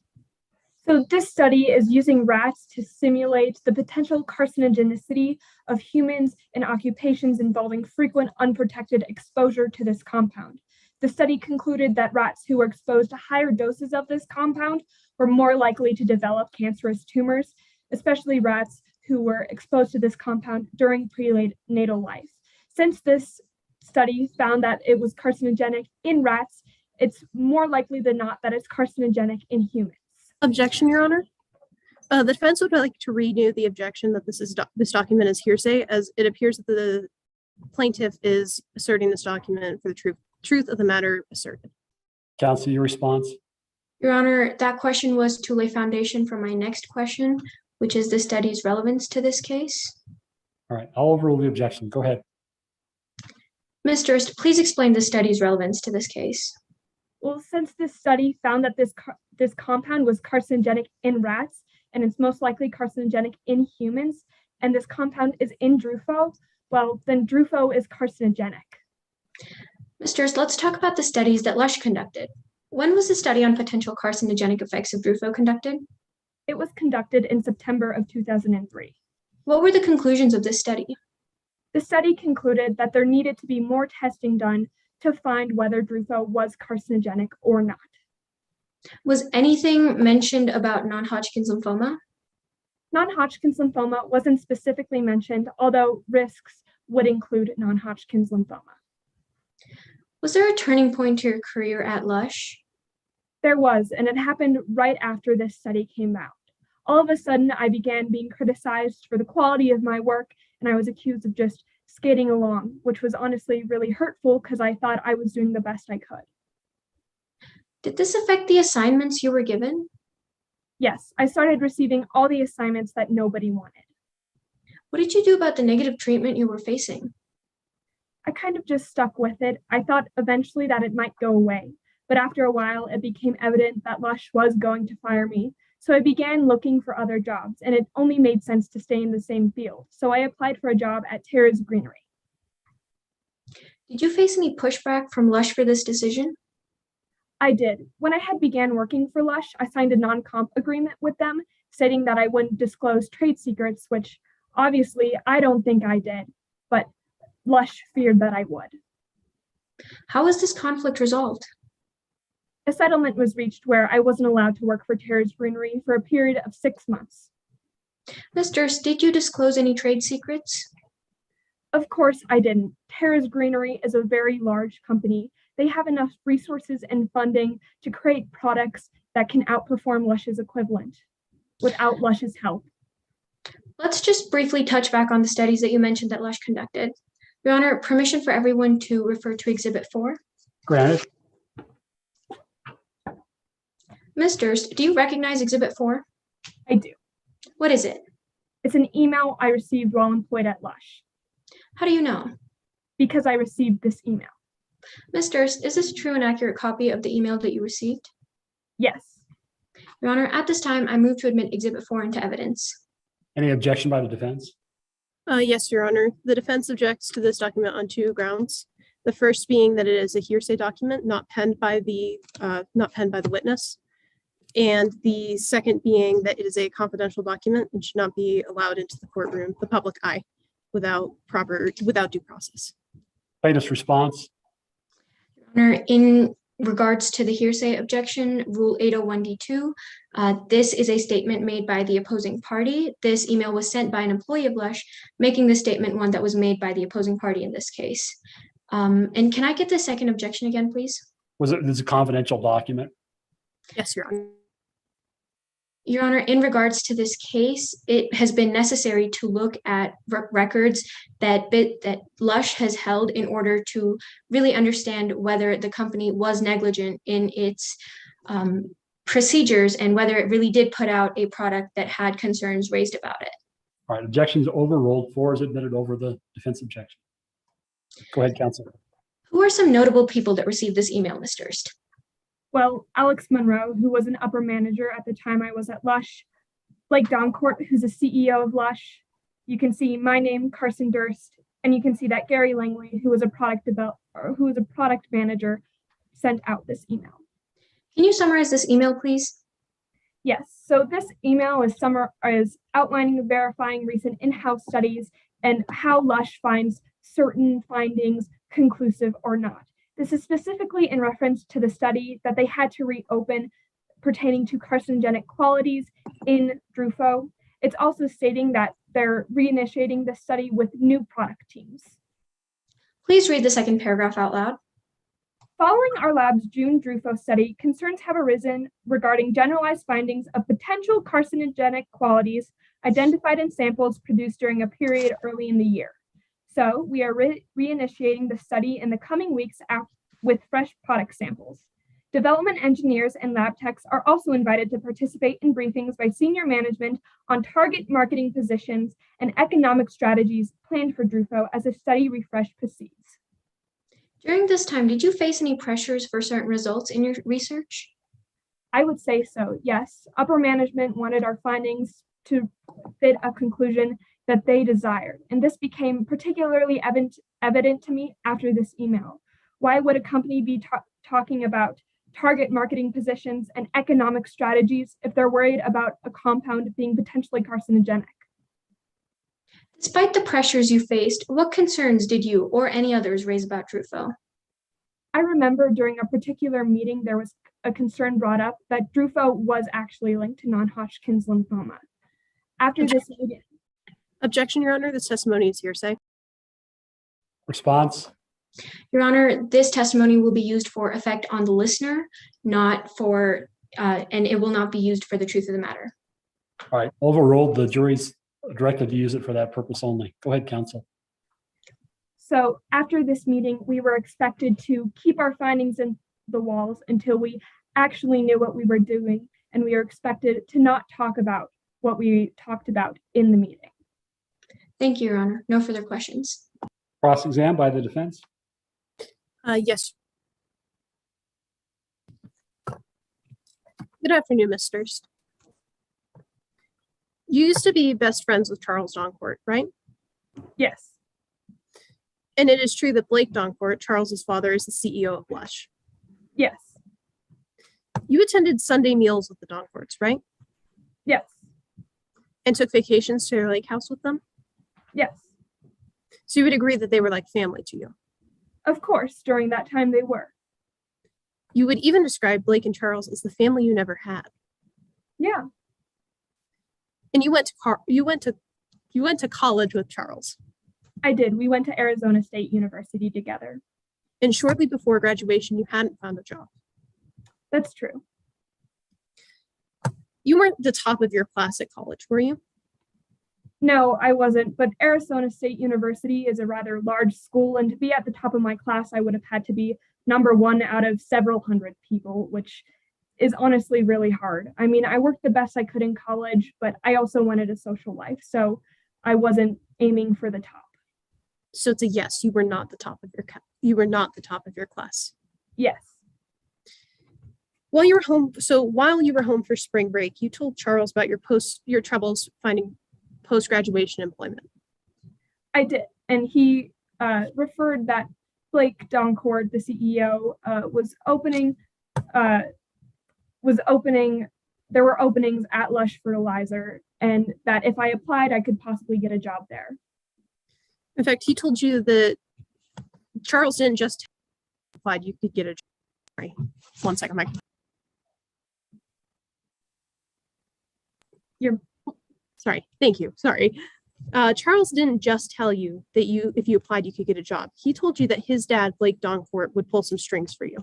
[SPEAKER 5] So this study is using rats to simulate the potential carcinogenicity of humans in occupations involving frequent unprotected exposure to this compound. The study concluded that rats who were exposed to higher doses of this compound were more likely to develop cancerous tumors, especially rats who were exposed to this compound during prenatal life. Since this study found that it was carcinogenic in rats, it's more likely than not that it's carcinogenic in humans.
[SPEAKER 7] Objection, Your Honor. The defense would like to renew the objection that this document is hearsay, as it appears that the plaintiff is asserting this document for the truth of the matter asserted.
[SPEAKER 1] Counsel, your response.
[SPEAKER 2] Your Honor, that question was to lay foundation for my next question, which is the study's relevance to this case.
[SPEAKER 1] All right, I'll overrule the objection. Go ahead.
[SPEAKER 2] Ms. Durst, please explain the study's relevance to this case.
[SPEAKER 5] Well, since this study found that this compound was carcinogenic in rats, and it's most likely carcinogenic in humans, and this compound is in Drufo, well, then Drufo is carcinogenic.
[SPEAKER 2] Ms. Durst, let's talk about the studies that Lush conducted. When was the study on potential carcinogenic effects of Drufo conducted?
[SPEAKER 5] It was conducted in September of 2003.
[SPEAKER 2] What were the conclusions of this study?
[SPEAKER 5] The study concluded that there needed to be more testing done to find whether Drufo was carcinogenic or not.
[SPEAKER 2] Was anything mentioned about non-Hodgkin's lymphoma?
[SPEAKER 5] Non-Hodgkin's lymphoma wasn't specifically mentioned, although risks would include non-Hodgkin's lymphoma.
[SPEAKER 2] Was there a turning point to your career at Lush?
[SPEAKER 5] There was, and it happened right after this study came out. All of a sudden, I began being criticized for the quality of my work, and I was accused of just skating along, which was honestly really hurtful because I thought I was doing the best I could.
[SPEAKER 2] Did this affect the assignments you were given?
[SPEAKER 5] Yes, I started receiving all the assignments that nobody wanted.
[SPEAKER 2] What did you do about the negative treatment you were facing?
[SPEAKER 5] I kind of just stuck with it. I thought eventually that it might go away, but after a while, it became evident that Lush was going to fire me. So I began looking for other jobs, and it only made sense to stay in the same field. So I applied for a job at Terra's Greenery.
[SPEAKER 2] Did you face any pushback from Lush for this decision?
[SPEAKER 5] I did. When I had began working for Lush, I signed a non-comp agreement with them, stating that I wouldn't disclose trade secrets, which obviously I don't think I did, but Lush feared that I would.
[SPEAKER 2] How was this conflict resolved?
[SPEAKER 5] A settlement was reached where I wasn't allowed to work for Terra's Greenery for a period of 6 months.
[SPEAKER 2] Ms. Durst, did you disclose any trade secrets?
[SPEAKER 5] Of course I didn't. Terra's Greenery is a very large company. They have enough resources and funding to create products that can outperform Lush's equivalent without Lush's help.
[SPEAKER 2] Let's just briefly touch back on the studies that you mentioned that Lush conducted. Your Honor, permission for everyone to refer to Exhibit 4.
[SPEAKER 1] Granted.
[SPEAKER 2] Ms. Durst, do you recognize Exhibit 4?
[SPEAKER 5] I do.
[SPEAKER 2] What is it?
[SPEAKER 5] It's an email I received while employed at Lush.
[SPEAKER 2] How do you know?
[SPEAKER 5] Because I received this email.
[SPEAKER 2] Ms. Durst, is this a true and accurate copy of the email that you received?
[SPEAKER 5] Yes.
[SPEAKER 2] Your Honor, at this time, I move to admit Exhibit 4 into evidence.
[SPEAKER 1] Any objection by the defense?
[SPEAKER 7] Yes, Your Honor. The defense objects to this document on two grounds. The first being that it is a hearsay document, not penned by the witness. And the second being that it is a confidential document and should not be allowed into the courtroom, the public eye, without due process.
[SPEAKER 1] Plaintiff's response.
[SPEAKER 2] Your Honor, in regards to the hearsay objection, Rule 801D2, this is a statement made by the opposing party. This email was sent by an employee of Lush, making the statement one that was made by the opposing party in this case. And can I get the second objection again, please?
[SPEAKER 1] It's a confidential document?
[SPEAKER 7] Yes, Your Honor.
[SPEAKER 2] Your Honor, in regards to this case, it has been necessary to look at records that Lush has held in order to really understand whether the company was negligent in its procedures and whether it really did put out a product that had concerns raised about it.
[SPEAKER 1] All right, objections overruled. 4 is admitted over the defense objection. Go ahead, counsel.
[SPEAKER 2] Who are some notable people that received this email, Ms. Durst?
[SPEAKER 5] Well, Alex Monroe, who was an upper manager at the time I was at Lush, Blake Doncourt, who's a CEO of Lush. You can see my name, Carson Durst, and you can see that Gary Langley, who was a product manager, sent out this email.
[SPEAKER 2] Can you summarize this email, please?
[SPEAKER 5] Yes. So this email is outlining and verifying recent in-house studies and how Lush finds certain findings conclusive or not. This is specifically in reference to the study that they had to reopen pertaining to carcinogenic qualities in Drufo. It's also stating that they're reinitiating the study with new product teams.
[SPEAKER 2] Please read the second paragraph out loud.
[SPEAKER 5] Following our lab's June Drufo study, concerns have arisen regarding generalized findings of potential carcinogenic qualities identified in samples produced during a period early in the year. So we are reinitiating the study in the coming weeks with fresh product samples. Development engineers and lab techs are also invited to participate in briefings by senior management on target marketing positions and economic strategies planned for Drufo as the study refresh proceeds.
[SPEAKER 2] During this time, did you face any pressures for certain results in your research?
[SPEAKER 5] I would say so, yes. Upper management wanted our findings to fit a conclusion that they desired, and this became particularly evident to me after this email. Why would a company be talking about target marketing positions and economic strategies if they're worried about a compound being potentially carcinogenic?
[SPEAKER 2] Despite the pressures you faced, what concerns did you or any others raise about Drufo?
[SPEAKER 5] I remember during a particular meeting, there was a concern brought up that Drufo was actually linked to non-Hodgkin's lymphoma. After this meeting,
[SPEAKER 7] Objection, Your Honor. This testimony is hearsay.
[SPEAKER 1] Response.
[SPEAKER 2] Your Honor, this testimony will be used for effect on the listener, not for, and it will not be used for the truth of the matter.
[SPEAKER 1] All right, overruled. The jury's directed to use it for that purpose only. Go ahead, counsel.
[SPEAKER 5] So after this meeting, we were expected to keep our findings in the walls until we actually knew what we were doing, and we were expected to not talk about what we talked about in the meeting.
[SPEAKER 2] Thank you, Your Honor. No further questions.
[SPEAKER 1] Cross-exam by the defense.
[SPEAKER 7] Yes. Good afternoon, Ms. Durst. You used to be best friends with Charles Doncourt, right?
[SPEAKER 5] Yes.
[SPEAKER 7] And it is true that Blake Doncourt, Charles's father, is the CEO of Lush.
[SPEAKER 5] Yes.
[SPEAKER 7] You attended Sunday meals with the Doncourts, right?
[SPEAKER 5] Yes.
[SPEAKER 7] And took vacations to their lake house with them?
[SPEAKER 5] Yes.
[SPEAKER 7] So you would agree that they were like family to you?
[SPEAKER 5] Of course, during that time they were.
[SPEAKER 7] You would even describe Blake and Charles as the family you never had.
[SPEAKER 5] Yeah.
[SPEAKER 7] And you went to college with Charles.
[SPEAKER 5] I did. We went to Arizona State University together.
[SPEAKER 7] And shortly before graduation, you hadn't found a job.
[SPEAKER 5] That's true.
[SPEAKER 7] You weren't the top of your class at college, were you?
[SPEAKER 5] No, I wasn't, but Arizona State University is a rather large school, and to be at the top of my class, I would have had to be number one out of several hundred people, which is honestly really hard. I mean, I worked the best I could in college, but I also wanted a social life, so I wasn't aiming for the top.
[SPEAKER 7] So it's a yes, you were not the top of your class.
[SPEAKER 5] Yes.
[SPEAKER 7] While you were home for spring break, you told Charles about your troubles finding post-graduation employment.
[SPEAKER 5] I did, and he referred that Blake Doncourt, the CEO, was opening there were openings at Lush Fertilizer, and that if I applied, I could possibly get a job there.
[SPEAKER 7] In fact, he told you that Charles didn't just applied, you could get a job. Sorry, 1 second, Mike. Sorry, thank you. Sorry. Charles didn't just tell you that if you applied, you could get a job. He told you that his dad, Blake Doncourt, would pull some strings for you.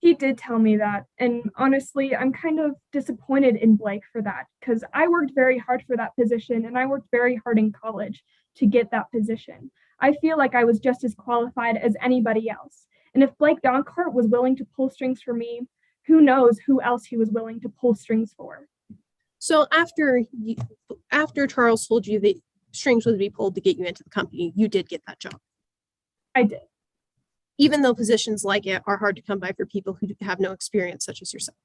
[SPEAKER 5] He did tell me that. And honestly, I'm kind of disappointed in Blake for that, because I worked very hard for that position and I worked very hard in college to get that position. I feel like I was just as qualified as anybody else. And if Blake Doncourt was willing to pull strings for me, who knows who else he was willing to pull strings for.
[SPEAKER 7] So after Charles told you that strings would be pulled to get you into the company, you did get that job.
[SPEAKER 5] I did.
[SPEAKER 7] Even though positions like it are hard to come by for people who have no experience, such as yourself.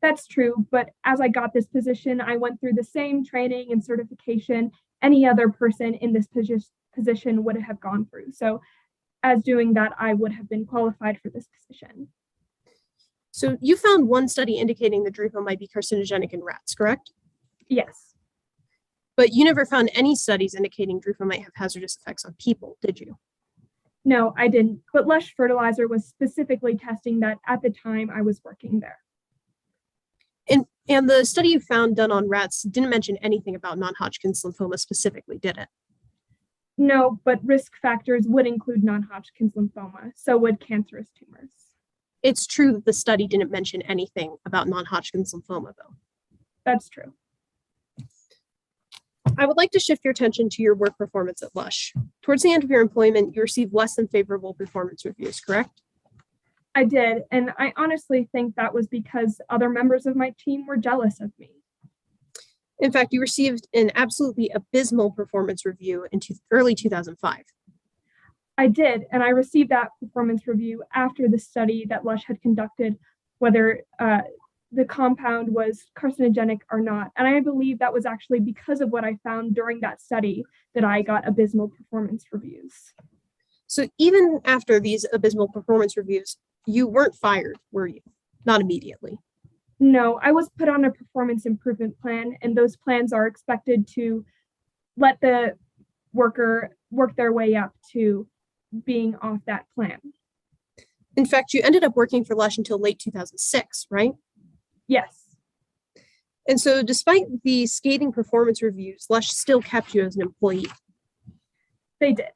[SPEAKER 5] That's true, but as I got this position, I went through the same training and certification any other person in this position would have gone through. So as doing that, I would have been qualified for this position.
[SPEAKER 7] So you found one study indicating that Drupal might be carcinogenic in rats, correct?
[SPEAKER 5] Yes.
[SPEAKER 7] But you never found any studies indicating Drupal might have hazardous effects on people, did you?
[SPEAKER 5] No, I didn't. But Lush Fertilizer was specifically testing that at the time I was working there.
[SPEAKER 7] And the study you found done on rats didn't mention anything about non-Hodgkin's lymphoma specifically, did it?
[SPEAKER 5] No, but risk factors would include non-Hodgkin's lymphoma, so would cancerous tumors.
[SPEAKER 7] It's true that the study didn't mention anything about non-Hodgkin's lymphoma, though.
[SPEAKER 5] That's true.
[SPEAKER 7] I would like to shift your attention to your work performance at Lush. Towards the end of your employment, you received less than favorable performance reviews, correct?
[SPEAKER 5] I did, and I honestly think that was because other members of my team were jealous of me.
[SPEAKER 7] In fact, you received an absolutely abysmal performance review in early 2005.
[SPEAKER 5] I did, and I received that performance review after the study that Lush had conducted, whether the compound was carcinogenic or not. And I believe that was actually because of what I found during that study that I got abysmal performance reviews.
[SPEAKER 7] So even after these abysmal performance reviews, you weren't fired, were you? Not immediately.
[SPEAKER 5] No, I was put on a performance improvement plan, and those plans are expected to let the worker work their way up to being off that plan.
[SPEAKER 7] In fact, you ended up working for Lush until late 2006, right?
[SPEAKER 5] Yes.
[SPEAKER 7] And so despite the scathing performance reviews, Lush still kept you as an employee.
[SPEAKER 5] They did.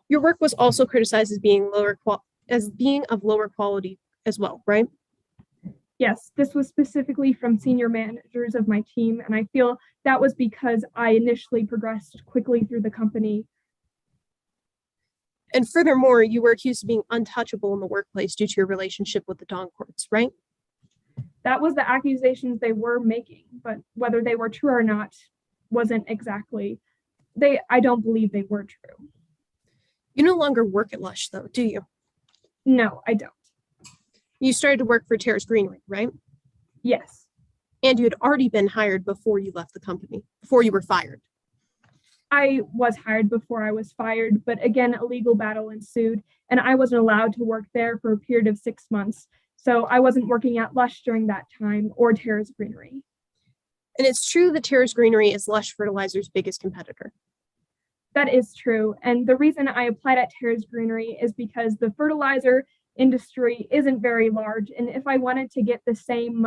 [SPEAKER 7] Your work was also criticized as being of lower quality as well, right?
[SPEAKER 5] Yes, this was specifically from senior managers of my team, and I feel that was because I initially progressed quickly through the company.
[SPEAKER 7] And furthermore, you were accused of being untouchable in the workplace due to your relationship with the Doncourts, right?
[SPEAKER 5] That was the accusations they were making, but whether they were true or not wasn't exactly, I don't believe they were true.
[SPEAKER 7] You no longer work at Lush, though, do you?
[SPEAKER 5] No, I don't.
[SPEAKER 7] You started to work for Terrace Greenery, right?
[SPEAKER 5] Yes.
[SPEAKER 7] And you had already been hired before you left the company, before you were fired.
[SPEAKER 5] I was hired before I was fired, but again, a legal battle ensued, and I wasn't allowed to work there for a period of 6 months. So I wasn't working at Lush during that time, or Terrace Greenery.
[SPEAKER 7] And it's true that Terrace Greenery is Lush Fertilizer's biggest competitor.
[SPEAKER 5] That is true. And the reason I applied at Terrace Greenery is because the fertilizer industry isn't very large. And if I wanted to get the same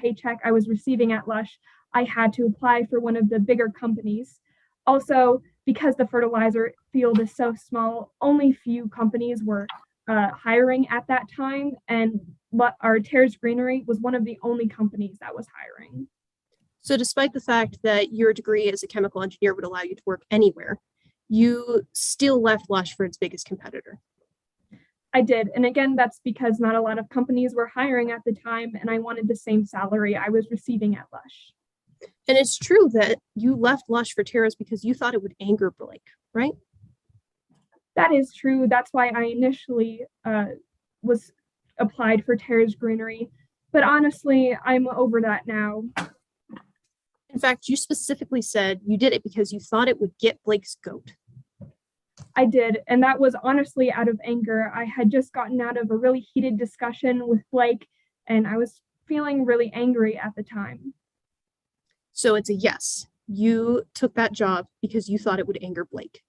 [SPEAKER 5] paycheck I was receiving at Lush, I had to apply for one of the bigger companies. Also, because the fertilizer field is so small, only few companies were hiring at that time, and our Terrace Greenery was one of the only companies that was hiring.
[SPEAKER 7] So despite the fact that your degree as a chemical engineer would allow you to work anywhere, you still left Lush for its biggest competitor.
[SPEAKER 5] I did, and again, that's because not a lot of companies were hiring at the time, and I wanted the same salary I was receiving at Lush.
[SPEAKER 7] And it's true that you left Lush for Terrace because you thought it would anger Blake, right?
[SPEAKER 5] That is true. That's why I initially was applied for Terrace Greenery. But honestly, I'm over that now.
[SPEAKER 7] In fact, you specifically said you did it because you thought it would get Blake's goat.
[SPEAKER 5] I did, and that was honestly out of anger. I had just gotten out of a really heated discussion with Blake, and I was feeling really angry at the time.
[SPEAKER 7] So it's a yes. You took that job because you thought it would anger Blake.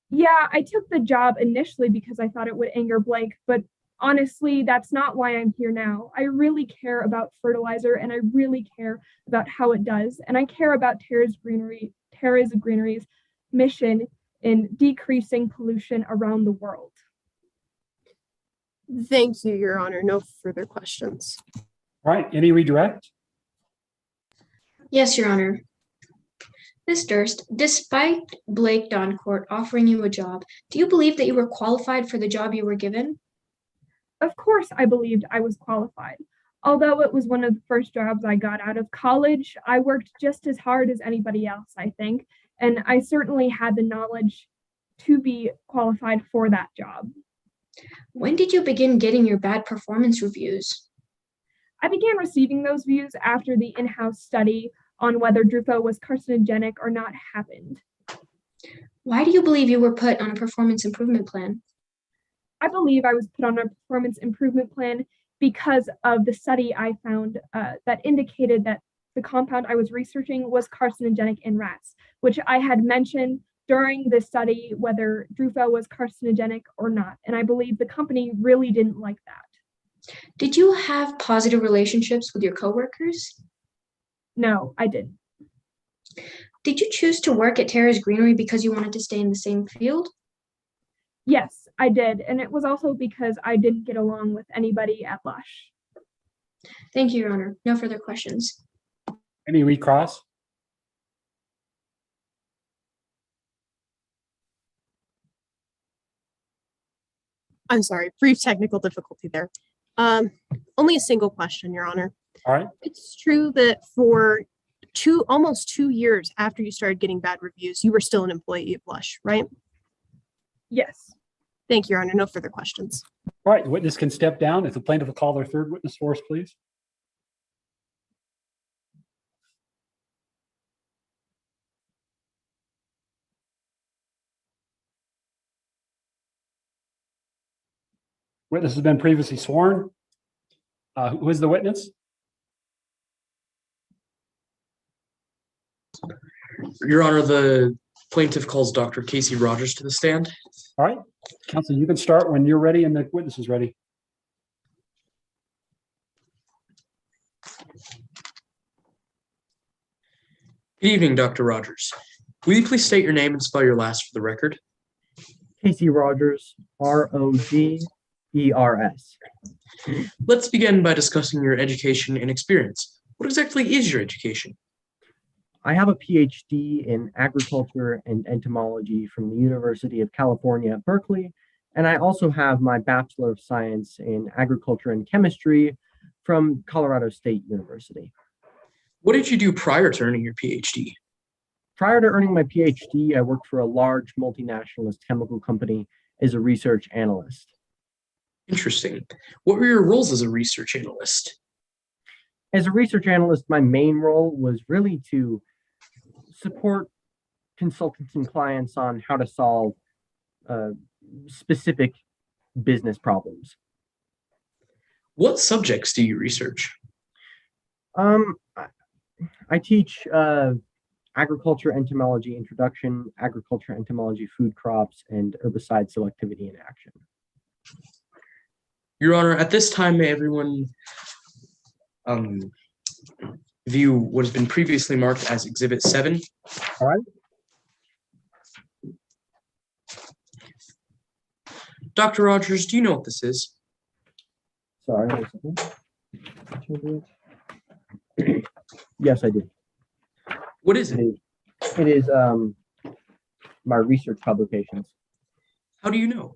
[SPEAKER 5] Yeah, I took the job initially because I thought it would anger Blake, but honestly, that's not why I'm here now. I really care about fertilizer and I really care about how it does. And I care about Terra's Greenery's mission in decreasing pollution around the world.
[SPEAKER 7] Thank you, Your Honor. No further questions.
[SPEAKER 1] All right, any redirect?
[SPEAKER 2] Yes, Your Honor. Ms. Durst, despite Blake Doncourt offering you a job, do you believe that you were qualified for the job you were given?
[SPEAKER 5] Of course, I believed I was qualified. Although it was one of the first jobs I got out of college, I worked just as hard as anybody else, I think, and I certainly had the knowledge to be qualified for that job.
[SPEAKER 2] When did you begin getting your bad performance reviews?
[SPEAKER 5] I began receiving those views after the in-house study on whether Drufo was carcinogenic or not happened.
[SPEAKER 2] Why do you believe you were put on a performance improvement plan?
[SPEAKER 5] I believe I was put on a performance improvement plan because of the study I found that indicated that the compound I was researching was carcinogenic in rats, which I had mentioned during the study whether Drufo was carcinogenic or not. And I believe the company really didn't like that.
[SPEAKER 2] Did you have positive relationships with your coworkers?
[SPEAKER 5] No, I didn't.
[SPEAKER 2] Did you choose to work at Terra's Greenery because you wanted to stay in the same field?
[SPEAKER 5] Yes, I did. And it was also because I didn't get along with anybody at Lush.
[SPEAKER 2] Thank you, Your Honor. No further questions.
[SPEAKER 1] Any recross?
[SPEAKER 7] I'm sorry, brief technical difficulty there. Only a single question, Your Honor.
[SPEAKER 1] All right.
[SPEAKER 7] It's true that for almost 2 years after you started getting bad reviews, you were still an employee of Lush, right?
[SPEAKER 5] Yes.
[SPEAKER 7] Thank you, Your Honor. No further questions.
[SPEAKER 1] All right, the witness can step down. If the plaintiff will call their third witness for us, please. Witness has been previously sworn. Who is the witness?
[SPEAKER 4] Your Honor, the plaintiff calls Dr. Casey Rogers to the stand.
[SPEAKER 1] All right, counsel, you can start when you're ready and the witness is ready.
[SPEAKER 4] Good evening, Dr. Rogers. Will you please state your name and spell your last for the record?
[SPEAKER 6] Casey Rogers, Rogers.
[SPEAKER 4] Let's begin by discussing your education and experience. What exactly is your education?
[SPEAKER 6] I have a PhD in agriculture and entomology from the University of California at Berkeley, and I also have my Bachelor of Science in agriculture and chemistry from Colorado State University.
[SPEAKER 4] What did you do prior to earning your PhD?
[SPEAKER 6] Prior to earning my PhD, I worked for a large multinationalist chemical company as a research analyst.
[SPEAKER 4] Interesting. What were your roles as a research analyst?
[SPEAKER 6] As a research analyst, my main role was really to support consultants and clients on how to solve specific business problems.
[SPEAKER 4] What subjects do you research?
[SPEAKER 6] I teach agriculture entomology introduction, agriculture entomology food crops, and herbicide selectivity in action.
[SPEAKER 4] Your Honor, at this time, may everyone view what has been previously marked as Exhibit 7.
[SPEAKER 1] All right.
[SPEAKER 4] Dr. Rogers, do you know what this is?
[SPEAKER 6] Sorry. Yes, I do.
[SPEAKER 4] What is it?
[SPEAKER 6] It is my research publications.
[SPEAKER 4] How do you know?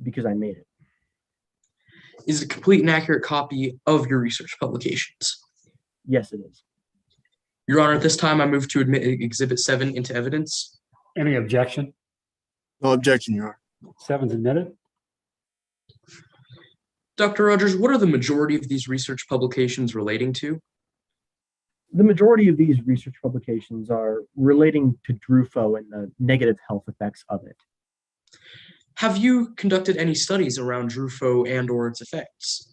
[SPEAKER 6] Because I made it.
[SPEAKER 4] Is it a complete and accurate copy of your research publications?
[SPEAKER 6] Yes, it is.
[SPEAKER 4] Your Honor, at this time, I move to admit Exhibit 7 into evidence.
[SPEAKER 1] Any objection?
[SPEAKER 8] No objection, Your Honor.
[SPEAKER 1] 7's admitted.
[SPEAKER 4] Dr. Rogers, what are the majority of these research publications relating to?
[SPEAKER 6] The majority of these research publications are relating to Drufo and the negative health effects of it.
[SPEAKER 4] Have you conducted any studies around Drufo and/or its effects?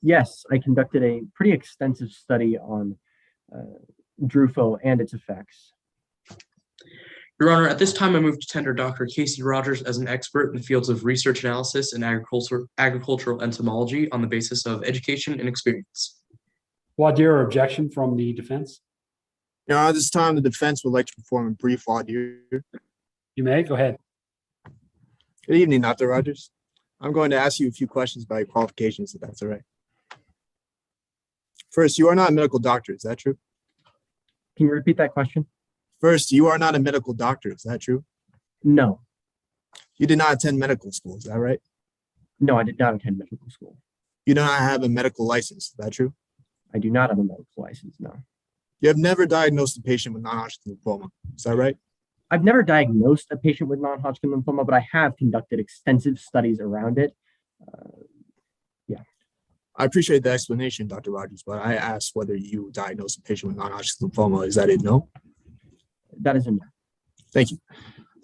[SPEAKER 6] Yes, I conducted a pretty extensive study on Drufo and its effects.
[SPEAKER 4] Your Honor, at this time, I move to tender Dr. Casey Rogers as an expert in the fields of research analysis and agricultural entomology on the basis of education and experience.
[SPEAKER 1] Voir dire or objection from the defense?
[SPEAKER 8] Your Honor, at this time, the defense would like to perform a brief voir dire.
[SPEAKER 1] You may, go ahead.
[SPEAKER 8] Good evening, Dr. Rogers. I'm going to ask you a few questions about your qualifications, if that's all right. First, you are not a medical doctor, is that true?
[SPEAKER 6] Can you repeat that question?
[SPEAKER 8] First, you are not a medical doctor, is that true?
[SPEAKER 6] No.
[SPEAKER 8] You did not attend medical school, is that right?
[SPEAKER 6] No, I did not attend medical school.
[SPEAKER 8] You do not have a medical license, is that true?
[SPEAKER 6] I do not have a medical license, no.
[SPEAKER 8] You have never diagnosed a patient with non-Hodgkin lymphoma, is that right?
[SPEAKER 6] I've never diagnosed a patient with non-Hodgkin lymphoma, but I have conducted extensive studies around it.
[SPEAKER 8] I appreciate the explanation, Dr. Rogers, but I asked whether you diagnosed a patient with non-Hodgkin lymphoma. Is that a no?
[SPEAKER 6] That is a no.
[SPEAKER 8] Thank you.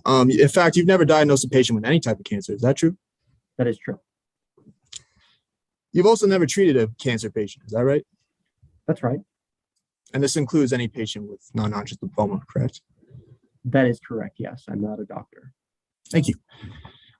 [SPEAKER 8] In fact, you've never diagnosed a patient with any type of cancer. Is that true?
[SPEAKER 6] That is true.
[SPEAKER 8] You've also never treated a cancer patient. Is that right?
[SPEAKER 6] That's right.
[SPEAKER 8] And this includes any patient with non-Hodgkin lymphoma, correct?
[SPEAKER 6] That is correct. Yes, I'm not a doctor.
[SPEAKER 8] Thank you.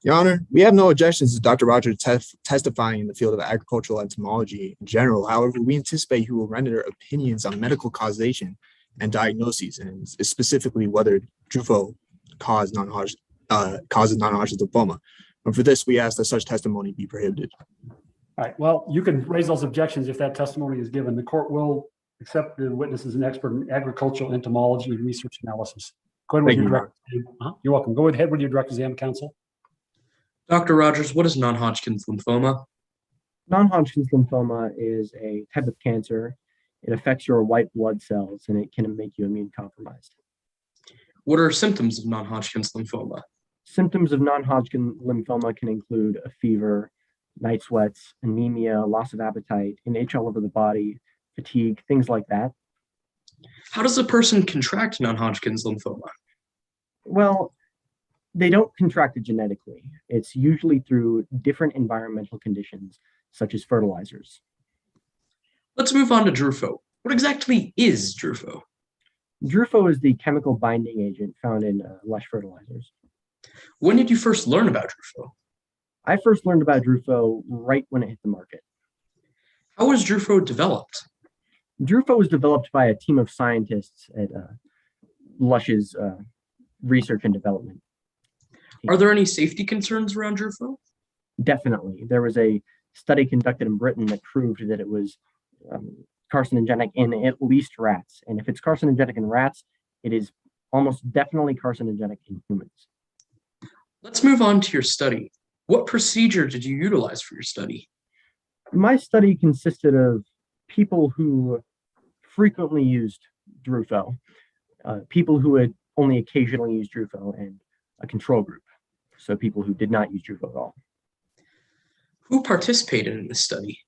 [SPEAKER 8] Your Honor, we have no objections to Dr. Rogers testifying in the field of agricultural entomology in general. However, we anticipate he will render opinions on medical causation and diagnoses, and specifically whether Drufo causes non-Hodgkin lymphoma. And for this, we ask that such testimony be prohibited.
[SPEAKER 1] All right, well, you can raise those objections if that testimony is given. The court will accept the witness as an expert in agricultural entomology and research analysis. Go ahead with your direct exam. You're welcome. Go ahead with your direct exam, counsel.
[SPEAKER 4] Dr. Rogers, what is non-Hodgkin's lymphoma?
[SPEAKER 6] Non-Hodgkin's lymphoma is a type of cancer. It affects your white blood cells and it can make you immune compromised.
[SPEAKER 4] What are symptoms of non-Hodgkin's lymphoma?
[SPEAKER 6] Symptoms of non-Hodgkin lymphoma can include a fever, night sweats, anemia, loss of appetite, an itch all over the body, fatigue, things like that.
[SPEAKER 4] How does a person contract non-Hodgkin's lymphoma?
[SPEAKER 6] Well, they don't contract it genetically. It's usually through different environmental conditions, such as fertilizers.
[SPEAKER 4] Let's move on to Drufo. What exactly is Drufo?
[SPEAKER 6] Drufo is the chemical binding agent found in lush fertilizers.
[SPEAKER 4] When did you first learn about Drufo?
[SPEAKER 6] I first learned about Drufo right when it hit the market.
[SPEAKER 4] How was Drufo developed?
[SPEAKER 6] Drufo was developed by a team of scientists at Lush's research and development.
[SPEAKER 4] Are there any safety concerns around Drufo?
[SPEAKER 6] Definitely. There was a study conducted in Britain that proved that it was carcinogenic in at least rats. And if it's carcinogenic in rats, it is almost definitely carcinogenic in humans.
[SPEAKER 4] Let's move on to your study. What procedure did you utilize for your study?
[SPEAKER 6] My study consisted of people who frequently used Drufo, people who had only occasionally used Drufo, and a control group. So people who did not use Drufo at all.
[SPEAKER 4] Who participated in this study?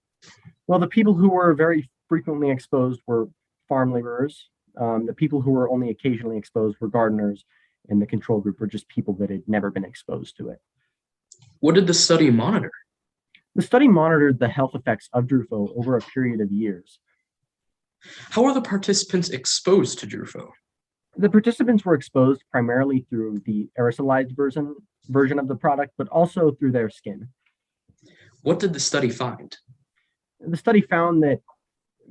[SPEAKER 6] Well, the people who were very frequently exposed were farm laborers. The people who were only occasionally exposed were gardeners, and the control group were just people that had never been exposed to it.
[SPEAKER 4] What did the study monitor?
[SPEAKER 6] The study monitored the health effects of Drufo over a period of years.
[SPEAKER 4] How were the participants exposed to Drufo?
[SPEAKER 6] The participants were exposed primarily through the aerosolized version of the product, but also through their skin.
[SPEAKER 4] What did the study find?
[SPEAKER 6] The study found that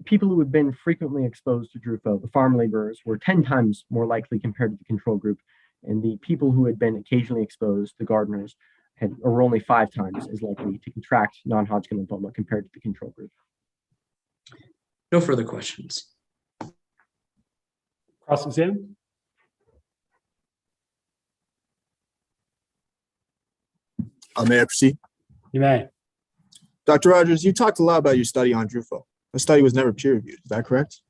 [SPEAKER 6] people who had been frequently exposed to Drufo, the farm laborers, were 10 times more likely compared to the control group, and the people who had been occasionally exposed, the gardeners, were only 5 times as likely to contract non-Hodgkin lymphoma compared to the control group.
[SPEAKER 4] No further questions.
[SPEAKER 1] Cross-exam?
[SPEAKER 8] May I proceed?
[SPEAKER 1] You may.
[SPEAKER 8] Dr. Rogers, you talked a lot about your study on Drufo. The study was never peer-reviewed. Is that correct?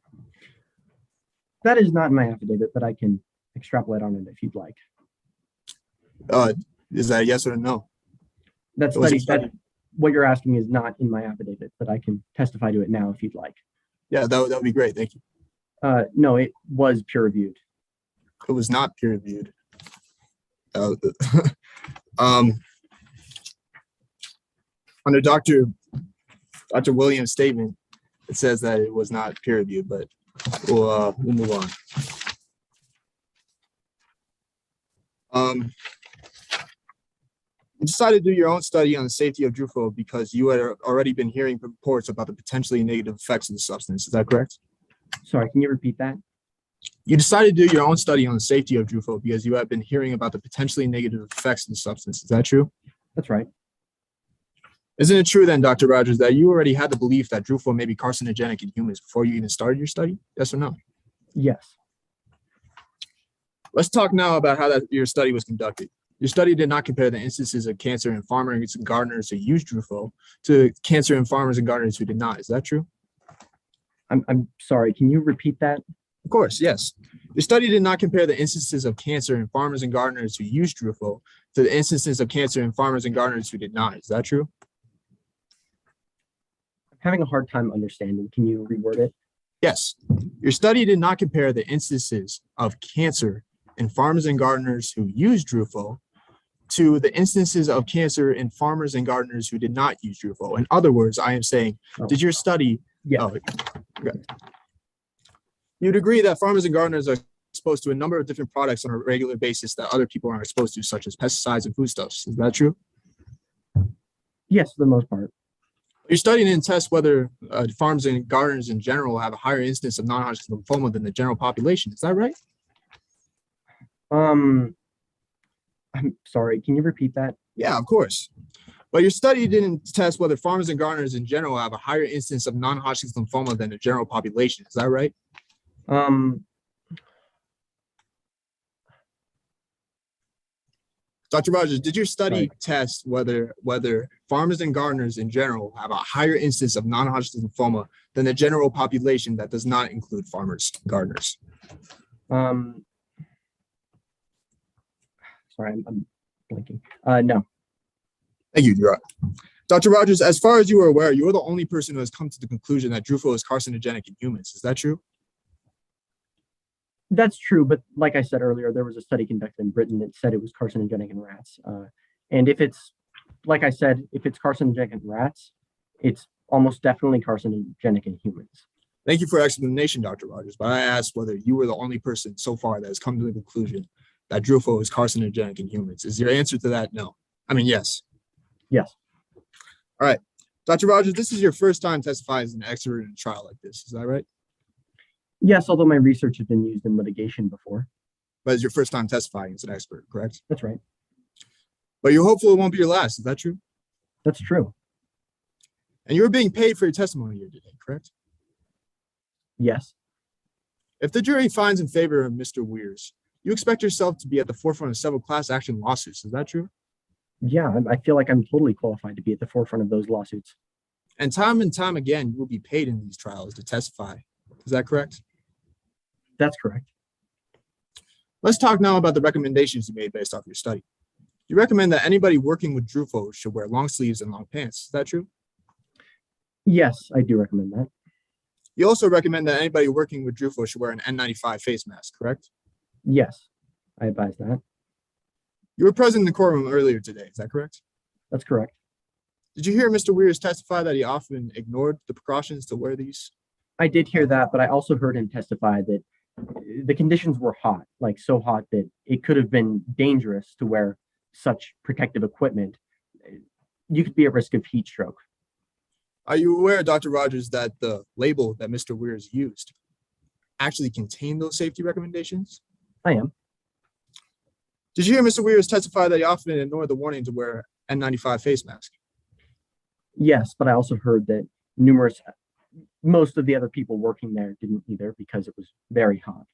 [SPEAKER 6] That is not in my affidavit, but I can extrapolate on it if you'd like.
[SPEAKER 8] Is that a yes or a no?
[SPEAKER 6] That what you're asking is not in my affidavit, but I can testify to it now if you'd like.
[SPEAKER 8] Yeah, that would be great. Thank you.
[SPEAKER 6] No, it was peer-reviewed.
[SPEAKER 8] It was not peer-reviewed. Under Dr. Williams' statement, it says that it was not peer reviewed, but we'll move on. You decided to do your own study on the safety of Drufo because you had already been hearing reports about the potentially negative effects of the substance. Is that correct?
[SPEAKER 6] Sorry, can you repeat that?
[SPEAKER 8] You decided to do your own study on the safety of Drufo because you have been hearing about the potentially negative effects of the substance. Is that true?
[SPEAKER 6] That's right.
[SPEAKER 8] Isn't it true then, Dr. Rogers, that you already had the belief that Drufo may be carcinogenic in humans before you even started your study? Yes or no?
[SPEAKER 6] Yes.
[SPEAKER 8] Let's talk now about how your study was conducted. Your study did not compare the instances of cancer in farmers and gardeners who used Drufo to cancer in farmers and gardeners who did not. Is that true?
[SPEAKER 6] I'm sorry, can you repeat that?
[SPEAKER 8] Of course, yes. Your study did not compare the instances of cancer in farmers and gardeners who used Drufo to the instances of cancer in farmers and gardeners who did not. Is that true?
[SPEAKER 6] I'm having a hard time understanding. Can you reword it?
[SPEAKER 8] Yes. Your study did not compare the instances of cancer in farmers and gardeners who used Drufo to the instances of cancer in farmers and gardeners who did not use Drufo. In other words, I am saying, did your study...
[SPEAKER 6] Yeah.
[SPEAKER 8] Okay. You'd agree that farmers and gardeners are exposed to a number of different products on a regular basis that other people aren't exposed to, such as pesticides and foodstuffs. Is that true?
[SPEAKER 6] Yes, for the most part.
[SPEAKER 8] Your study didn't test whether farmers and gardeners in general have a higher incidence of non-Hodgkin's lymphoma than the general population. Is that right?
[SPEAKER 6] I'm sorry, can you repeat that?
[SPEAKER 8] Yeah, of course. But your study didn't test whether farmers and gardeners in general have a higher incidence of non-Hodgkin's lymphoma than the general population. Is that right? Dr. Rogers, did your study test whether farmers and gardeners in general have a higher incidence of non-Hodgkin's lymphoma than the general population that does not include farmers and gardeners?
[SPEAKER 6] Sorry, I'm blinking. No.
[SPEAKER 8] Thank you, Dr. Rogers. As far as you are aware, you are the only person who has come to the conclusion that Drufo is carcinogenic in humans. Is that true?
[SPEAKER 6] That's true, but like I said earlier, there was a study conducted in Britain that said it was carcinogenic in rats. And if it's, like I said, if it's carcinogenic in rats, it's almost definitely carcinogenic in humans.
[SPEAKER 8] Thank you for your explanation, Dr. Rogers, but I asked whether you were the only person so far that has come to the conclusion that Drufo is carcinogenic in humans. Is your answer to that no? I mean, yes.
[SPEAKER 6] Yes.
[SPEAKER 8] All right. Dr. Rogers, this is your first time testifying as an expert in a trial like this. Is that right?
[SPEAKER 6] Yes, although my research has been used in litigation before.
[SPEAKER 8] But it's your first time testifying as an expert, correct?
[SPEAKER 6] That's right.
[SPEAKER 8] But you're hopeful it won't be your last. Is that true?
[SPEAKER 6] That's true.
[SPEAKER 8] And you're being paid for your testimony here today, correct?
[SPEAKER 6] Yes.
[SPEAKER 8] If the jury finds in favor of Mr. Weirs, you expect yourself to be at the forefront of several class action lawsuits. Is that true?
[SPEAKER 6] Yeah, I feel like I'm totally qualified to be at the forefront of those lawsuits.
[SPEAKER 8] And time again, you will be paid in these trials to testify. Is that correct?
[SPEAKER 6] That's correct.
[SPEAKER 8] Let's talk now about the recommendations you made based off your study. You recommend that anybody working with Drufo should wear long sleeves and long pants. Is that true?
[SPEAKER 6] Yes, I do recommend that.
[SPEAKER 8] You also recommend that anybody working with Drufo should wear an N95 face mask, correct?
[SPEAKER 6] Yes, I advise that.
[SPEAKER 8] You were present in the courtroom earlier today. Is that correct?
[SPEAKER 6] That's correct.
[SPEAKER 8] Did you hear Mr. Weirs testify that he often ignored the precautions to wear these?
[SPEAKER 6] I did hear that, but I also heard him testify that the conditions were hot, like so hot that it could have been dangerous to wear such protective equipment. You could be at risk of heat stroke.
[SPEAKER 8] Are you aware, Dr. Rogers, that the label that Mr. Weirs used actually contained those safety recommendations?
[SPEAKER 6] I am.
[SPEAKER 8] Did you hear Mr. Weirs testify that he often ignored the warning to wear N95 face mask?
[SPEAKER 6] Yes, but I also heard that most of the other people working there didn't either because it was very hot.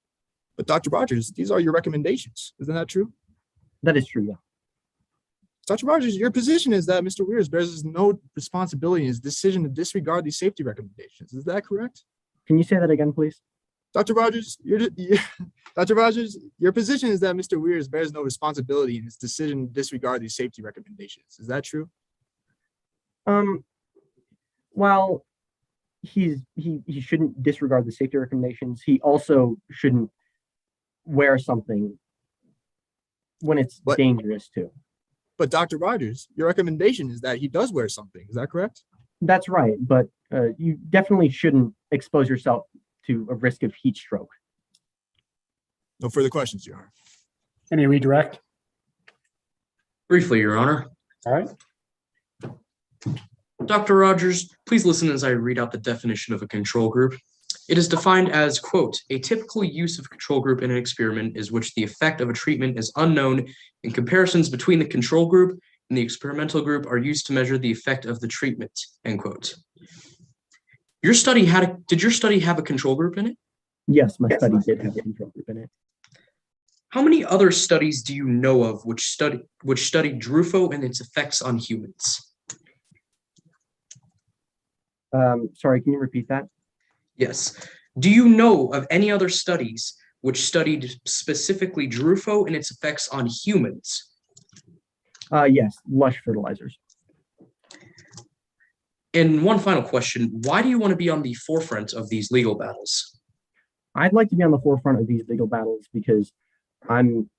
[SPEAKER 8] But Dr. Rogers, these are your recommendations. Isn't that true?
[SPEAKER 6] That is true, yeah.
[SPEAKER 8] Dr. Rogers, your position is that Mr. Weirs bears no responsibility in his decision to disregard these safety recommendations. Is that correct?
[SPEAKER 6] Can you say that again, please?
[SPEAKER 8] Dr. Rogers, your position is that Mr. Weirs bears no responsibility in his decision to disregard these safety recommendations. Is that true?
[SPEAKER 6] Well, he shouldn't disregard the safety recommendations. He also shouldn't wear something when it's dangerous too.
[SPEAKER 8] But Dr. Rogers, your recommendation is that he does wear something. Is that correct?
[SPEAKER 6] That's right, but you definitely shouldn't expose yourself to a risk of heat stroke.
[SPEAKER 8] No further questions, Your Honor.
[SPEAKER 1] Any redirect?
[SPEAKER 4] Briefly, Your Honor.
[SPEAKER 1] All right.
[SPEAKER 4] Dr. Rogers, please listen as I read out the definition of a control group. It is defined as, quote, a typical use of control group in an experiment is which the effect of a treatment is unknown and comparisons between the control group and the experimental group are used to measure the effect of the treatment, end quote. Did your study have a control group in it?
[SPEAKER 6] Yes, my study did have a control group in it.
[SPEAKER 4] How many other studies do you know of which studied Drufo and its effects on humans?
[SPEAKER 6] Sorry, can you repeat that?
[SPEAKER 4] Yes. Do you know of any other studies which studied specifically Drufo and its effects on humans?
[SPEAKER 6] Yes, lush fertilizers.
[SPEAKER 4] And one final question, why do you want to be on the forefront of these legal battles?
[SPEAKER 6] I'd like to be on the forefront of these legal battles because I'm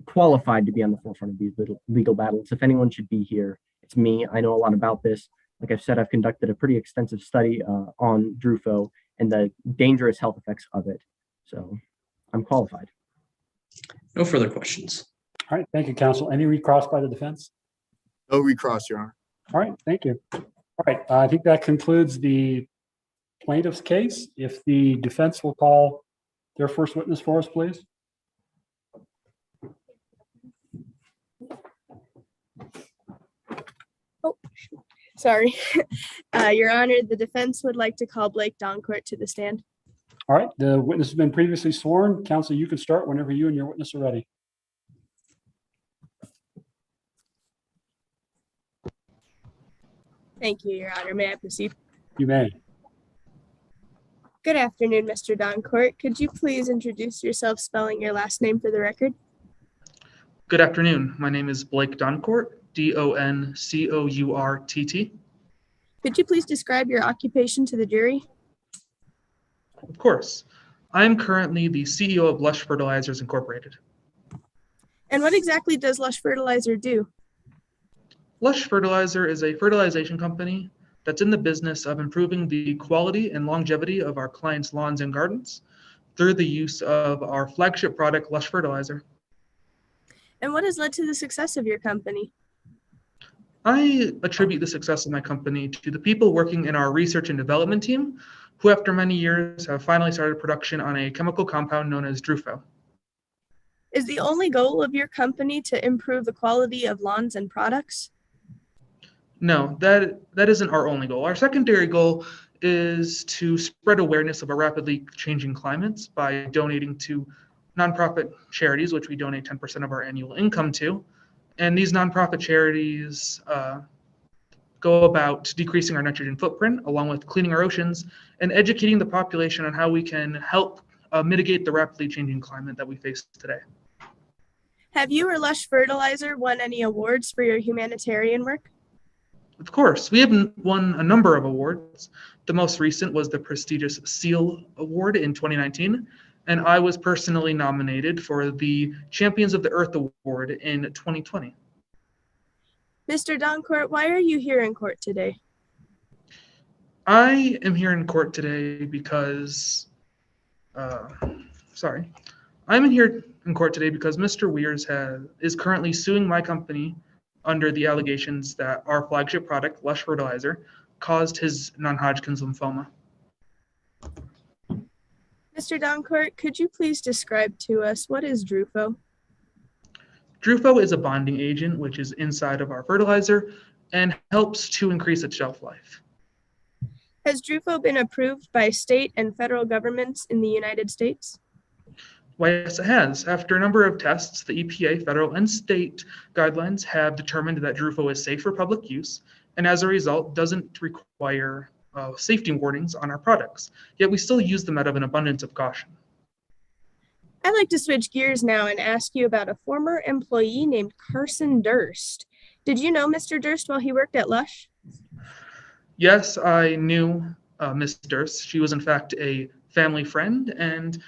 [SPEAKER 6] qualified to be on the forefront of these legal battles. If anyone should be here, it's me. I know a lot about this. Like I've said, I've conducted a pretty extensive study on Drufo and the dangerous health effects of it. So I'm qualified.
[SPEAKER 4] No further questions.
[SPEAKER 1] All right, thank you, counsel. Any recross by the defense?
[SPEAKER 8] No recross, Your Honor.
[SPEAKER 1] All right, thank you. All right, I think that concludes the plaintiff's case. If the defense will call their first witness for us, please.
[SPEAKER 9] Oh, sorry. Your Honor, the defense would like to call Blake Doncourt to the stand.
[SPEAKER 1] All right, the witness has been previously sworn. Counsel, you can start whenever you and your witness are ready.
[SPEAKER 9] Thank you, Your Honor. May I proceed?
[SPEAKER 1] You may.
[SPEAKER 9] Good afternoon, Mr. Doncourt. Could you please introduce yourself, spelling your last name for the record?
[SPEAKER 10] Good afternoon. My name is Blake Doncourt, Doncourt.
[SPEAKER 9] Could you please describe your occupation to the jury?
[SPEAKER 10] Of course. I am currently the CEO of Lush Fertilizers Incorporated.
[SPEAKER 9] And what exactly does Lush Fertilizer do?
[SPEAKER 10] Lush Fertilizer is a fertilization company that's in the business of improving the quality and longevity of our clients' lawns and gardens through the use of our flagship product, Lush Fertilizer.
[SPEAKER 9] And what has led to the success of your company?
[SPEAKER 10] I attribute the success of my company to the people working in our research and development team, who after many years have finally started production on a chemical compound known as Drufo.
[SPEAKER 9] Is the only goal of your company to improve the quality of lawns and products?
[SPEAKER 10] No, that isn't our only goal. Our secondary goal is to spread awareness of our rapidly changing climates by donating to nonprofit charities, which we donate 10% of our annual income to. And these nonprofit charities go about decreasing our nitrogen footprint, along with cleaning our oceans and educating the population on how we can help mitigate the rapidly changing climate that we face today.
[SPEAKER 9] Have you or Lush Fertilizer won any awards for your humanitarian work?
[SPEAKER 10] Of course, we have won a number of awards. The most recent was the prestigious SEAL Award in 2019, and I was personally nominated for the Champions of the Earth Award in 2020.
[SPEAKER 9] Mr. Doncourt, why are you here in court today?
[SPEAKER 10] I am here in court today because, I'm here in court today because Mr. Weirs is currently suing my company under the allegations that our flagship product, Lush Fertilizer, caused his non-Hodgkin's lymphoma.
[SPEAKER 9] Mr. Doncourt, could you please describe to us what is Drufo?
[SPEAKER 10] Drufo is a bonding agent which is inside of our fertilizer and helps to increase its shelf life.
[SPEAKER 9] Has Drufo been approved by state and federal governments in the United States?
[SPEAKER 10] Why, yes, it has. After a number of tests, the EPA, federal and state guidelines have determined that Drufo is safe for public use, and as a result, doesn't require safety warnings on our products. Yet we still use them out of an abundance of caution.
[SPEAKER 9] I'd like to switch gears now and ask you about a former employee named Carson Durst. Did you know Mr. Durst while he worked at Lush?
[SPEAKER 10] Yes, I knew Ms. Durst. She was in fact a family friend, and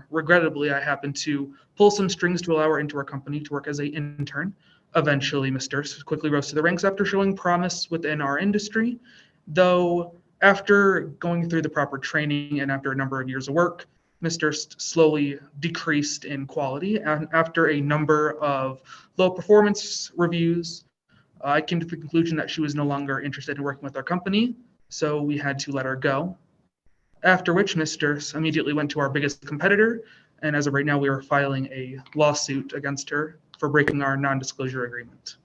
[SPEAKER 10] regrettably, I happened to pull some strings to allow her into our company to work as an intern. Eventually, Ms. Durst quickly rose to the ranks after showing promise within our industry, though after going through the proper training and after a number of years of work, Ms. Durst slowly decreased in quality, and after a number of low performance reviews, I came to the conclusion that she was no longer interested in working with our company, so we had to let her go. After which, Ms. Durst immediately went to our biggest competitor, and as of right now, we are filing a lawsuit against her for breaking our non-disclosure agreement.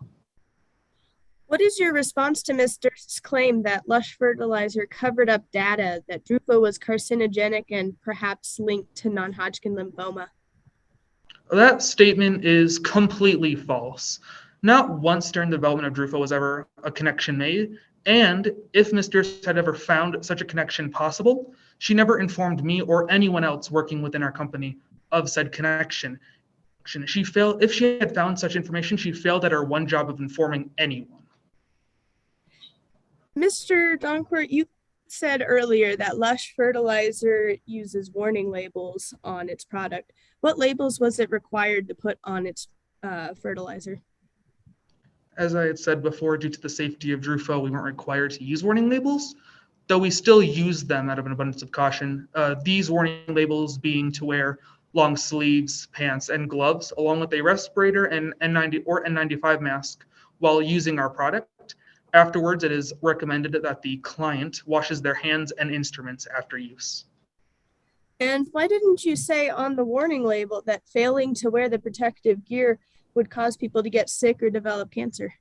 [SPEAKER 9] What is your response to Ms. Durst's claim that Lush Fertilizer covered up data that Drupa was carcinogenic and perhaps linked to non-Hodgkin lymphoma?
[SPEAKER 10] That statement is completely false. Not once during the development of Drupa was ever a connection made, and if Ms. Durst had ever found such a connection possible, she never informed me or anyone else working within our company of said connection. If she had found such information, she failed at her one job of informing anyone.
[SPEAKER 9] Mr. Doncourt, you said earlier that Lush Fertilizer uses warning labels on its product. What labels was it required to put on its fertilizer?
[SPEAKER 10] As I had said before, due to the safety of Drupa, we weren't required to use warning labels, though we still use them out of an abundance of caution. These warning labels being to wear long sleeves, pants, and gloves, along with a respirator and N90 or N95 mask while using our product. Afterwards, it is recommended that the client washes their hands and instruments after use.
[SPEAKER 9] And why didn't you say on the warning label that failing to wear the protective gear would cause people to get sick or develop cancer?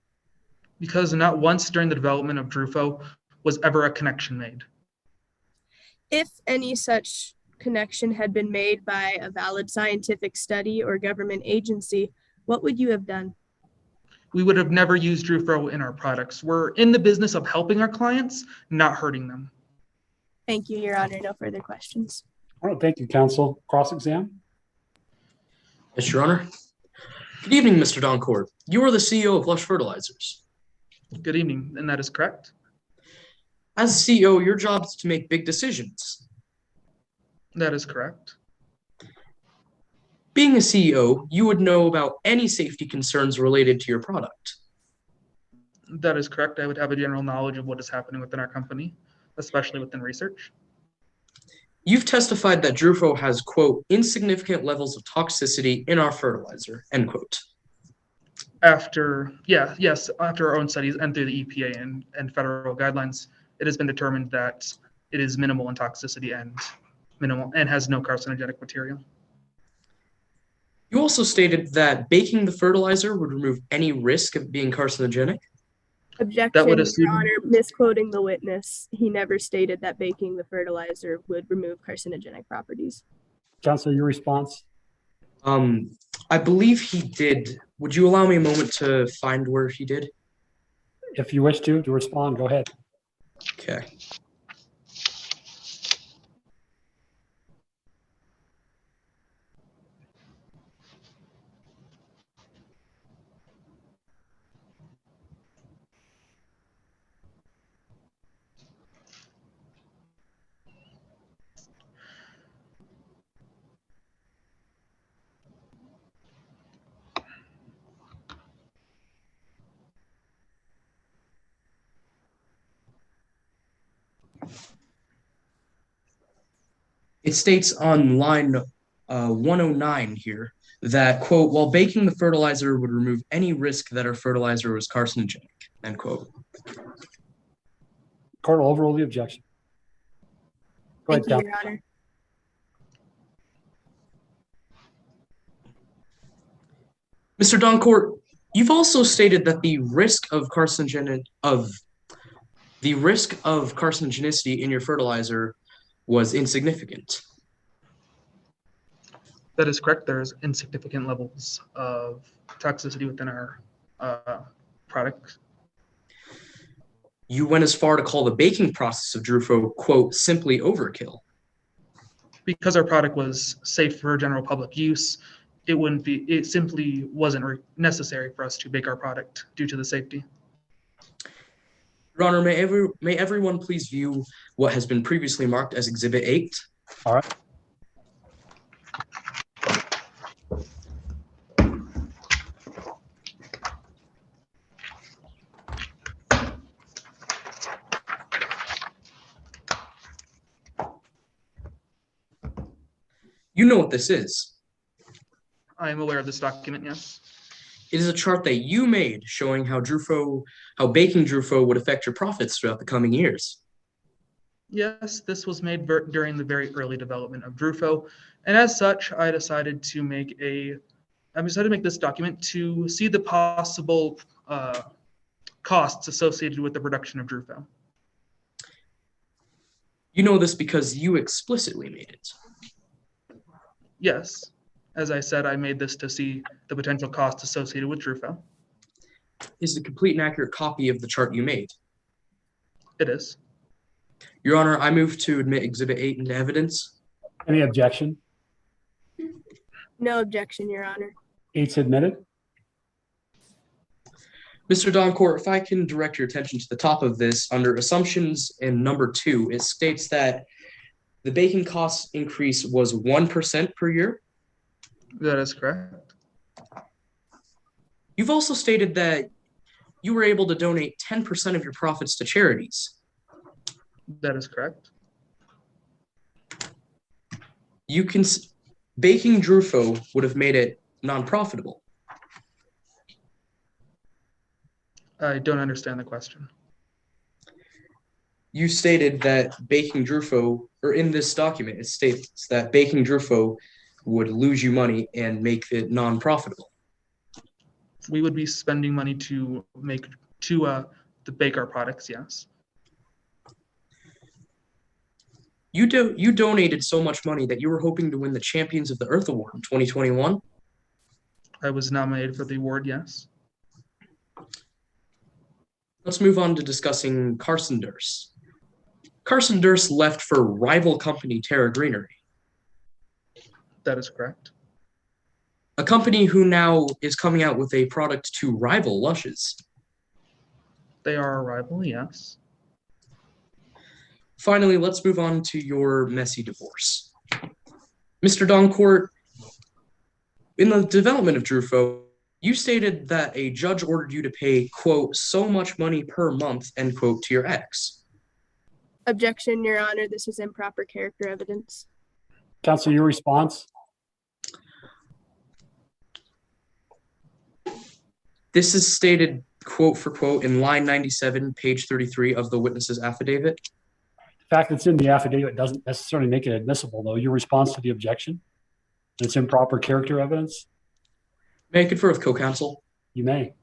[SPEAKER 10] Because not once during the development of Drupa was ever a connection made.
[SPEAKER 9] If any such connection had been made by a valid scientific study or government agency, what would you have done?
[SPEAKER 10] We would have never used Drupa in our products. We're in the business of helping our clients, not hurting them.
[SPEAKER 9] Thank you, Your Honor. No further questions.
[SPEAKER 1] All right, thank you, counsel. Cross-exam?
[SPEAKER 4] Yes, Your Honor. Good evening, Mr. Doncourt. You are the CEO of Lush Fertilizers.
[SPEAKER 10] Good evening, and that is correct.
[SPEAKER 4] As CEO, your job is to make big decisions.
[SPEAKER 10] That is correct.
[SPEAKER 4] Being a CEO, you would know about any safety concerns related to your product.
[SPEAKER 10] That is correct. I would have a general knowledge of what is happening within our company, especially within research.
[SPEAKER 4] You've testified that Drupa has, quote, insignificant levels of toxicity in our fertilizer, end quote.
[SPEAKER 10] After our own studies and through the EPA and federal guidelines, it has been determined that it is minimal in toxicity and has no carcinogenic material.
[SPEAKER 4] You also stated that baking the fertilizer would remove any risk of being carcinogenic.
[SPEAKER 9] Objection, Your Honor, misquoting the witness. He never stated that baking the fertilizer would remove carcinogenic properties.
[SPEAKER 1] Counsel, your response?
[SPEAKER 4] I believe he did. Would you allow me a moment to find where he did?
[SPEAKER 1] If you wish to respond, go ahead.
[SPEAKER 4] Okay. It states on line 109 here that, quote, while baking the fertilizer would remove any risk that our fertilizer was carcinogenic, end quote.
[SPEAKER 1] Court will overrule the objection. Go ahead,
[SPEAKER 9] Thank you, Your Honor.
[SPEAKER 4] Mr. Doncourt, you've also stated that the risk of carcinogenicity in your fertilizer was insignificant.
[SPEAKER 10] That is correct. There's insignificant levels of toxicity within our product.
[SPEAKER 4] You went as far to call the baking process of Drupa, quote, simply overkill.
[SPEAKER 10] Because our product was safe for general public use, it simply wasn't necessary for us to bake our product due to the safety.
[SPEAKER 4] Your Honor, may everyone please view what has been previously marked as Exhibit 8.
[SPEAKER 1] All right.
[SPEAKER 4] You know what this is.
[SPEAKER 10] I am aware of this document, yes.
[SPEAKER 4] It is a chart that you made showing how baking Drufo would affect your profits throughout the coming years.
[SPEAKER 10] Yes, this was made during the very early development of Drufo, and as such, I decided to make this document to see the possible costs associated with the production of Drufo.
[SPEAKER 4] You know this because you explicitly made it.
[SPEAKER 10] Yes, as I said, I made this to see the potential costs associated with Drufo.
[SPEAKER 4] Is it a complete and accurate copy of the chart you made?
[SPEAKER 10] It is.
[SPEAKER 4] Your Honor, I move to admit Exhibit 8 into evidence.
[SPEAKER 1] Any objection?
[SPEAKER 9] No objection, Your Honor.
[SPEAKER 1] 8's admitted.
[SPEAKER 4] Mr. Doncourt, if I can direct your attention to the top of this, under assumptions in number 2, it states that the baking cost increase was 1% per year.
[SPEAKER 10] That is correct.
[SPEAKER 4] You've also stated that you were able to donate 10% of your profits to charities.
[SPEAKER 10] That is correct.
[SPEAKER 4] Baking Drufo would have made it non-profitable.
[SPEAKER 10] I don't understand the question.
[SPEAKER 4] You stated that baking Drufo, or in this document, it states that baking Drufo would lose you money and make it non-profitable.
[SPEAKER 10] We would be spending money to bake our products, yes.
[SPEAKER 4] You donated so much money that you were hoping to win the Champions of the Earth Award in 2021.
[SPEAKER 10] I was nominated for the award, yes.
[SPEAKER 4] Let's move on to discussing Carson Durst. Carson Durst left for rival company Terra Greenery.
[SPEAKER 10] That is correct.
[SPEAKER 4] A company who now is coming out with a product to rival Lush's.
[SPEAKER 10] They are a rival, yes.
[SPEAKER 4] Finally, let's move on to your messy divorce. Mr. Doncourt, in the development of Drufo, you stated that a judge ordered you to pay, quote, so much money per month, end quote, to your ex.
[SPEAKER 9] Objection, Your Honor. This is improper character evidence.
[SPEAKER 1] Counsel, your response?
[SPEAKER 4] This is stated quote for quote in line 97, page 33 of the witness's affidavit.
[SPEAKER 1] The fact that it's in the affidavit doesn't necessarily make it admissible, though. Your response to the objection? It's improper character evidence?
[SPEAKER 4] May I confer with co-counsel?
[SPEAKER 1] You may.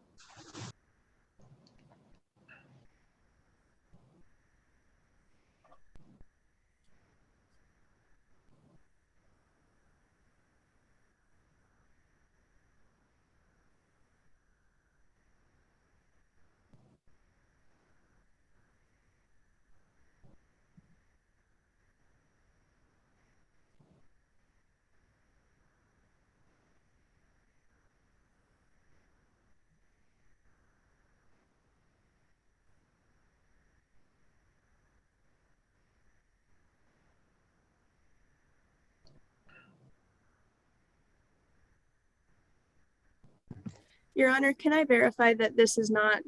[SPEAKER 9] Your Honor, can I verify that this is not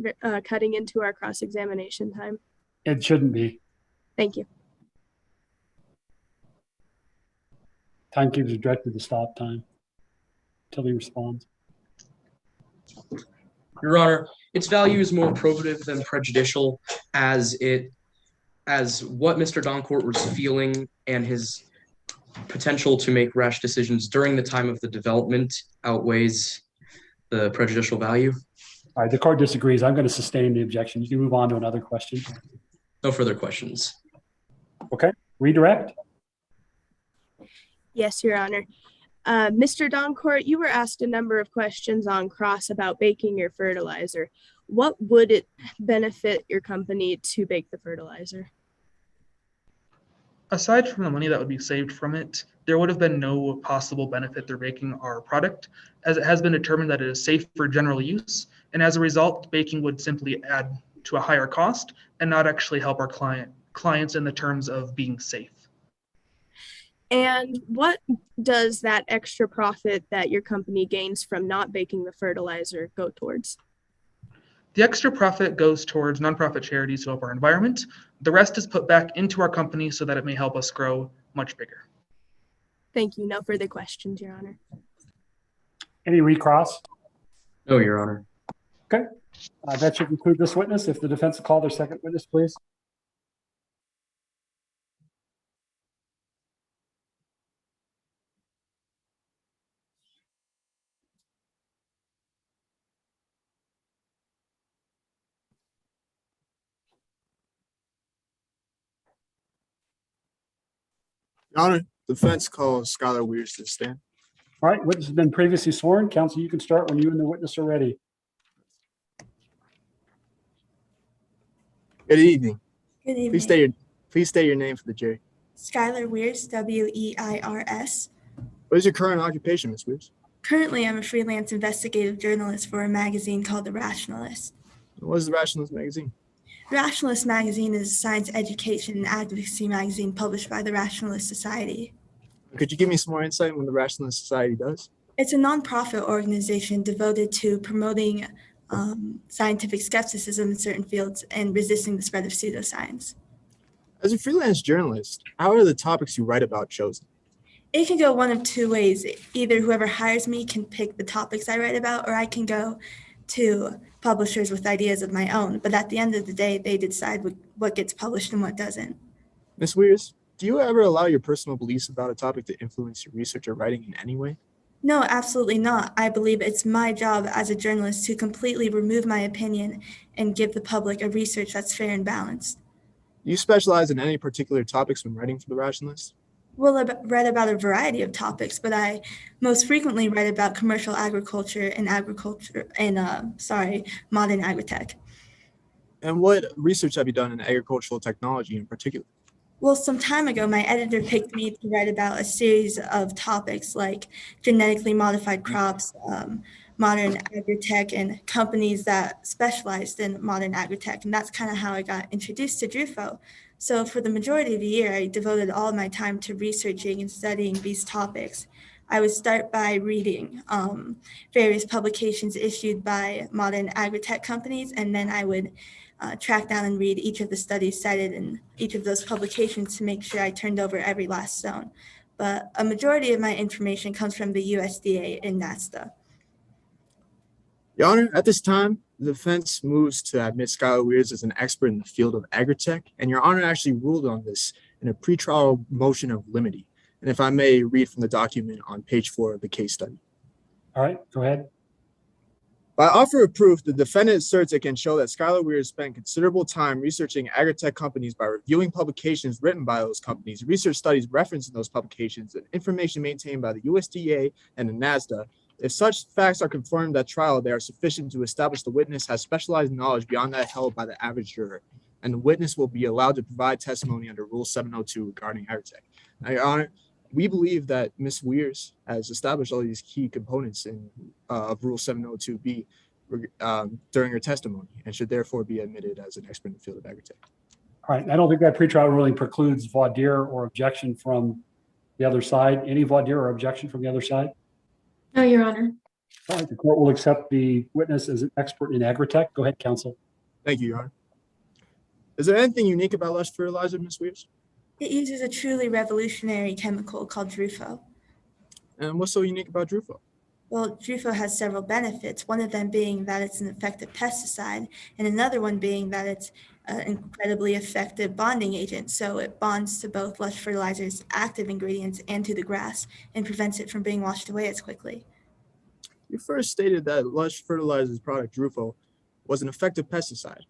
[SPEAKER 9] cutting into our cross-examination time?
[SPEAKER 1] It shouldn't be.
[SPEAKER 9] Thank you.
[SPEAKER 1] Timekeeper is directed to stop time until he responds.
[SPEAKER 4] Your Honor, its value is more probative than prejudicial, as what Mr. Doncourt was feeling and his potential to make rash decisions during the time of the development outweighs the prejudicial value.
[SPEAKER 1] All right, the court disagrees. I'm going to sustain the objection. You can move on to another question.
[SPEAKER 4] No further questions.
[SPEAKER 1] Okay, redirect.
[SPEAKER 9] Yes, Your Honor. Mr. Doncourt, you were asked a number of questions on cross about baking your fertilizer. What would it benefit your company to bake the fertilizer?
[SPEAKER 10] Aside from the money that would be saved from it, there would have been no possible benefit through baking our product, as it has been determined that it is safe for general use, and as a result, baking would simply add to a higher cost and not actually help our clients in the terms of being safe.
[SPEAKER 9] And what does that extra profit that your company gains from not baking the fertilizer go towards?
[SPEAKER 10] The extra profit goes towards nonprofit charities to help our environment. The rest is put back into our company so that it may help us grow much bigger.
[SPEAKER 9] Thank you. No further questions, Your Honor.
[SPEAKER 1] Any recross?
[SPEAKER 4] No, Your Honor.
[SPEAKER 1] Okay. That should conclude this witness. If the defense will call their second witness, please.
[SPEAKER 8] Your Honor, defense calls Skylar Weirs to the stand.
[SPEAKER 1] All right, witness has been previously sworn. Counsel, you can start when you and the witness are ready.
[SPEAKER 8] Good evening.
[SPEAKER 11] Good evening.
[SPEAKER 8] Please state your name for the jury.
[SPEAKER 11] Skylar Weirs, Weirs.
[SPEAKER 8] What is your current occupation, Ms. Weirs?
[SPEAKER 11] Currently, I'm a freelance investigative journalist for a magazine called The Rationalist.
[SPEAKER 8] What is the Rationalist magazine?
[SPEAKER 11] The Rationalist magazine is a science education and advocacy magazine published by the Rationalist Society.
[SPEAKER 8] Could you give me some more insight on what the Rationalist Society does?
[SPEAKER 11] It's a nonprofit organization devoted to promoting scientific skepticism in certain fields and resisting the spread of pseudoscience.
[SPEAKER 8] As a freelance journalist, how are the topics you write about chosen?
[SPEAKER 11] It can go one of two ways. Either whoever hires me can pick the topics I write about, or I can go to publishers with ideas of my own. But at the end of the day, they decide what gets published and what doesn't.
[SPEAKER 8] Ms. Weirs, do you ever allow your personal beliefs about a topic to influence your research or writing in any way?
[SPEAKER 11] No, absolutely not. I believe it's my job as a journalist to completely remove my opinion and give the public a research that's fair and balanced.
[SPEAKER 8] Do you specialize in any particular topics when writing for the Rationalist?
[SPEAKER 11] Well, I've read about a variety of topics, but I most frequently write about commercial agriculture and modern agritech.
[SPEAKER 8] And what research have you done in agricultural technology in particular?
[SPEAKER 11] Well, some time ago, my editor picked me to write about a series of topics like genetically modified crops, modern agritech, and companies that specialized in modern agritech. And that's kind of how I got introduced to DRUFO. So for the majority of the year, I devoted all my time to researching and studying these topics. I would start by reading various publications issued by modern agritech companies, and then I would track down and read each of the studies cited in each of those publications to make sure I turned over every last stone. But a majority of my information comes from the USDA and NASDA.
[SPEAKER 8] Your Honor, at this time, the defense moves to admit Skylar Weirs as an expert in the field of agritech, and Your Honor actually ruled on this in a pretrial motion of limity. And if I may read from the document on page 4 of the case study.
[SPEAKER 1] All right, go ahead.
[SPEAKER 8] By offer of proof, the defendant asserts it can show that Skylar Weirs spent considerable time researching agritech companies by reviewing publications written by those companies, research studies referenced in those publications, and information maintained by the USDA and the NASDA. If such facts are confirmed at trial, they are sufficient to establish the witness has specialized knowledge beyond that held by the average juror, and the witness will be allowed to provide testimony under Rule 702 regarding agritech. Now, Your Honor, we believe that Ms. Weirs has established all these key components of Rule 702B during her testimony and should therefore be admitted as an expert in the field of agritech.
[SPEAKER 1] All right, I don't think that pretrial ruling precludes voir dire or objection from the other side. Any voir dire or objection from the other side?
[SPEAKER 2] No, Your Honor.
[SPEAKER 1] All right, the court will accept the witness as an expert in agritech. Go ahead, counsel.
[SPEAKER 8] Thank you, Your Honor. Is there anything unique about Lush fertilizer, Ms. Weirs?
[SPEAKER 11] It uses a truly revolutionary chemical called DRUFO.
[SPEAKER 8] And what's so unique about DRUFO?
[SPEAKER 11] Well, DRUFO has several benefits, one of them being that it's an effective pesticide, and another one being that it's an incredibly effective bonding agent. So it bonds to both Lush fertilizer's active ingredients and to the grass and prevents it from being washed away as quickly.
[SPEAKER 8] You first stated that Lush fertilizer's product, DRUFO, was an effective pesticide.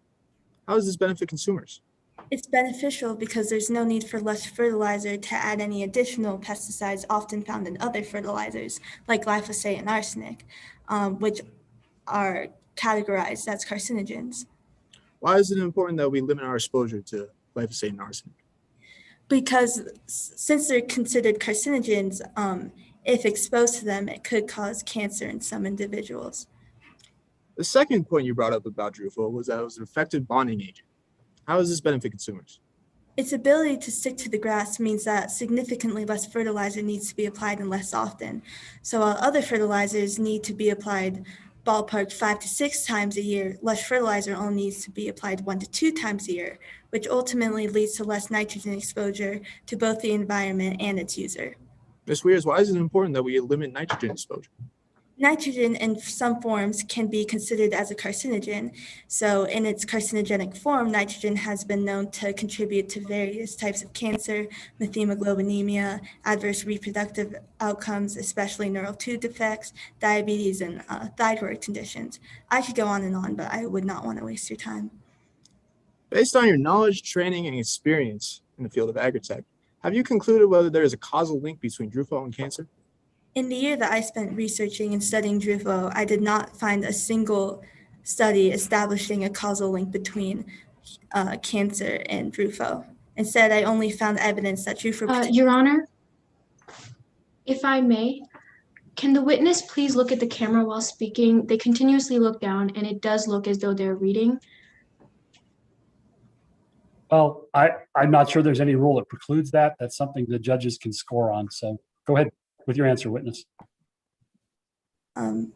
[SPEAKER 8] How does this benefit consumers?
[SPEAKER 11] It's beneficial because there's no need for Lush fertilizer to add any additional pesticides often found in other fertilizers, like glyphosate and arsenic, which are categorized as carcinogens.
[SPEAKER 8] Why is it important that we limit our exposure to glyphosate and arsenic?
[SPEAKER 11] Because since they're considered carcinogens, if exposed to them, it could cause cancer in some individuals.
[SPEAKER 8] The second point you brought up about DRUFO was that it was an effective bonding agent. How does this benefit consumers?
[SPEAKER 11] Its ability to stick to the grass means that significantly less fertilizer needs to be applied and less often. So while other fertilizers need to be applied ballpark 5 to 6 times a year, Lush fertilizer only needs to be applied 1 to 2 times a year, which ultimately leads to less nitrogen exposure to both the environment and its user.
[SPEAKER 8] Ms. Weirs, why is it important that we limit nitrogen exposure?
[SPEAKER 11] Nitrogen in some forms can be considered as a carcinogen. So in its carcinogenic form, nitrogen has been known to contribute to various types of cancer, methemoglobinemia, adverse reproductive outcomes, especially neural tube defects, diabetes, and thyroid conditions. I could go on, but I would not want to waste your time.
[SPEAKER 8] Based on your knowledge, training, and experience in the field of agritech, have you concluded whether there is a causal link between DRUFO and cancer?
[SPEAKER 11] In the year that I spent researching and studying DRUFO, I did not find a single study establishing a causal link between cancer and DRUFO. Instead, I only found evidence that DRUFO.
[SPEAKER 2] Your Honor, if I may, can the witness please look at the camera while speaking? They continuously look down, and it does look as though they're reading.
[SPEAKER 1] Well, I'm not sure there's any rule that precludes that. That's something the judges can score on. So go ahead with your answer, witness.
[SPEAKER 11] In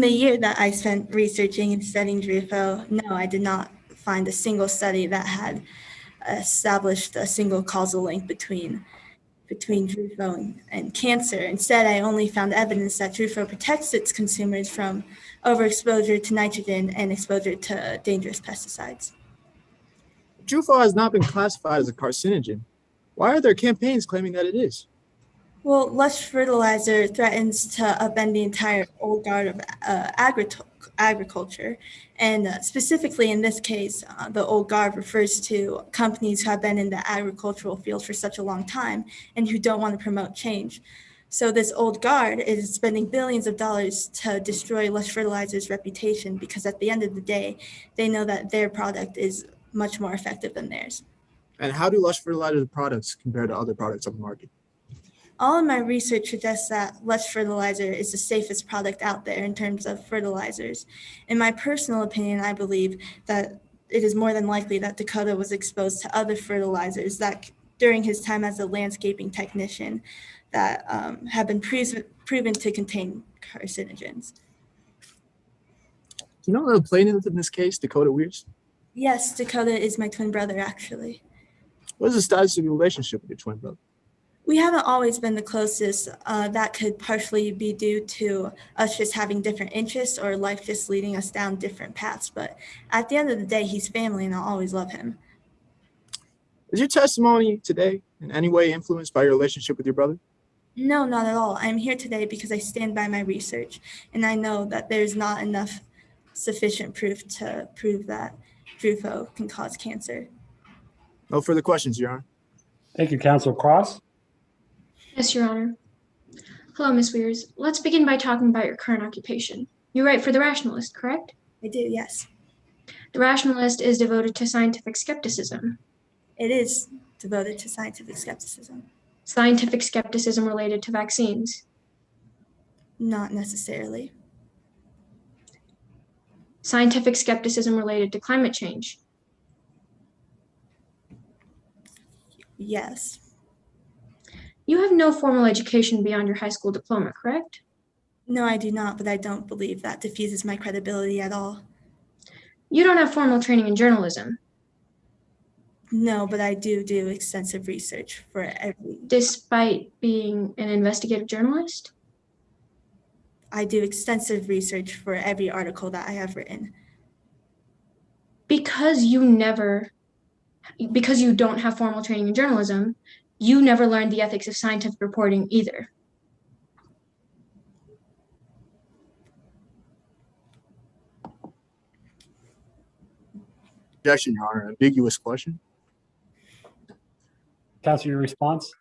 [SPEAKER 11] the year that I spent researching and studying DRUFO, no, I did not find a single study that had established a single causal link between DRUFO and cancer. Instead, I only found evidence that DRUFO protects its consumers from overexposure to nitrogen and exposure to dangerous pesticides.
[SPEAKER 8] DRUFO has not been classified as a carcinogen. Why are there campaigns claiming that it is?
[SPEAKER 11] Well, Lush fertilizer threatens to upend the entire old guard of agriculture. And specifically in this case, the old guard refers to companies who have been in the agricultural field for such a long time and who don't want to promote change. So this old guard is spending billions of dollars to destroy Lush Fertilizer's reputation because at the end of the day, they know that their product is much more effective than theirs.
[SPEAKER 8] And how do Lush Fertilizer products compare to other products on the market?
[SPEAKER 11] All of my research suggests that Lush Fertilizer is the safest product out there in terms of fertilizers. In my personal opinion, I believe that it is more than likely that Dakota was exposed to other fertilizers that during his time as a landscaping technician that have been proven to contain carcinogens.
[SPEAKER 8] Do you know the plaintiff in this case, Dakota Weirs?
[SPEAKER 11] Yes, Dakota is my twin brother, actually.
[SPEAKER 8] What is the status of your relationship with your twin brother?
[SPEAKER 11] We haven't always been the closest. That could partially be due to us just having different interests or life just leading us down different paths. But at the end of the day, he's family and I'll always love him.
[SPEAKER 8] Is your testimony today in any way influenced by your relationship with your brother?
[SPEAKER 11] No, not at all. I'm here today because I stand by my research and I know that there's not enough sufficient proof to prove that DRUFO can cause cancer.
[SPEAKER 8] No further questions, Your Honor.
[SPEAKER 1] Thank you, Counsel Cross.
[SPEAKER 2] Yes, Your Honor. Hello, Ms. Weirs. Let's begin by talking about your current occupation. You write for The Rationalist, correct?
[SPEAKER 11] I do, yes.
[SPEAKER 2] The Rationalist is devoted to scientific skepticism.
[SPEAKER 11] It is devoted to scientific skepticism.
[SPEAKER 2] Scientific skepticism related to vaccines?
[SPEAKER 11] Not necessarily.
[SPEAKER 2] Scientific skepticism related to climate change?
[SPEAKER 11] Yes.
[SPEAKER 2] You have no formal education beyond your high school diploma, correct?
[SPEAKER 11] No, I do not, but I don't believe that diffuses my credibility at all.
[SPEAKER 2] You don't have formal training in journalism?
[SPEAKER 11] No, but I do extensive research for every...
[SPEAKER 2] Despite being an investigative journalist?
[SPEAKER 11] I do extensive research for every article that I have written.
[SPEAKER 2] Because you don't have formal training in journalism, you never learned the ethics of scientific reporting either.
[SPEAKER 8] Objection, Your Honor. Ambiguous question.
[SPEAKER 1] Counsel, your response?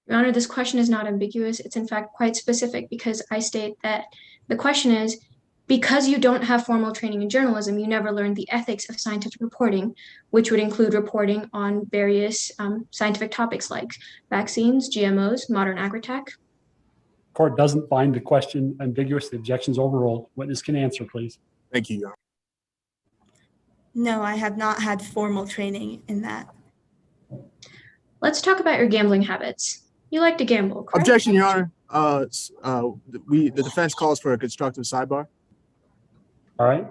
[SPEAKER 2] Your Honor, this question is not ambiguous. It's in fact quite specific because I state that the question is, because you don't have formal training in journalism, you never learned the ethics of scientific reporting, which would include reporting on various scientific topics like vaccines, GMOs, modern agritech.
[SPEAKER 1] Court doesn't find the question ambiguous. The objection's overruled. Witness can answer, please.
[SPEAKER 8] Thank you, Your Honor.
[SPEAKER 11] No, I have not had formal training in that.
[SPEAKER 2] Let's talk about your gambling habits. You like to gamble, correct?
[SPEAKER 8] Objection, Your Honor. The defense calls for a constructive sidebar.
[SPEAKER 1] All right.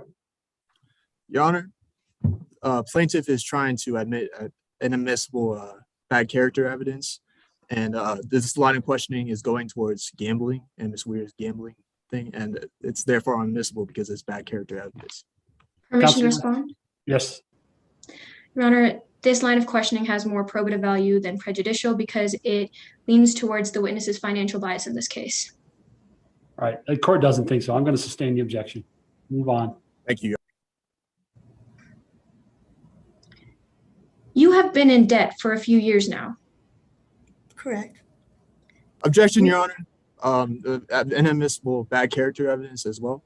[SPEAKER 8] Your Honor, plaintiff is trying to admit inadmissible bad character evidence And this line of questioning is going towards gambling and Ms. Weir's gambling thing, and it's therefore unadmissible because it's bad character evidence.
[SPEAKER 2] Permission to
[SPEAKER 1] Counselor?
[SPEAKER 2] respond?
[SPEAKER 1] Yes.
[SPEAKER 2] Your Honor, this line of questioning has more probative value than prejudicial because it leans towards the witness's financial bias in this case.
[SPEAKER 1] All right. The court doesn't think so. I'm going to sustain the objection. Move on.
[SPEAKER 8] Thank you.
[SPEAKER 2] You have been in debt for a few years now.
[SPEAKER 11] Correct.
[SPEAKER 8] Objection, Your Honor. Inadmissible bad character evidence as well.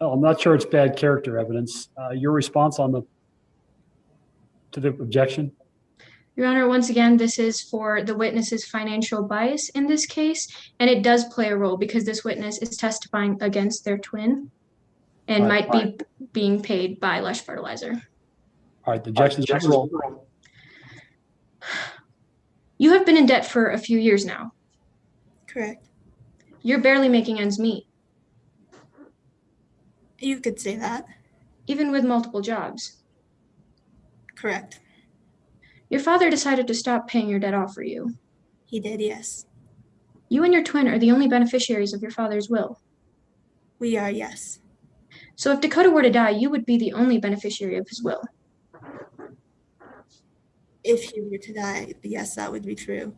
[SPEAKER 1] Oh, I'm not sure it's bad character evidence. Your response to the objection?
[SPEAKER 2] Your Honor, once again, this is for the witness's financial bias in this case, and it does play a role because this witness is testifying against their twin and might be being paid by Lush Fertilizer.
[SPEAKER 1] All right, the objection is overruled.
[SPEAKER 2] You have been in debt for a few years now.
[SPEAKER 11] Correct.
[SPEAKER 2] You're barely making ends meet,
[SPEAKER 11] You could say that.
[SPEAKER 2] even with multiple jobs.
[SPEAKER 11] Correct.
[SPEAKER 2] Your father decided to stop paying your debt off for you.
[SPEAKER 11] He did, yes.
[SPEAKER 2] You and your twin are the only beneficiaries of your father's will.
[SPEAKER 11] We are, yes.
[SPEAKER 2] So if Dakota were to die, you would be the only beneficiary of his will.
[SPEAKER 11] If he were to die, yes, that would be true.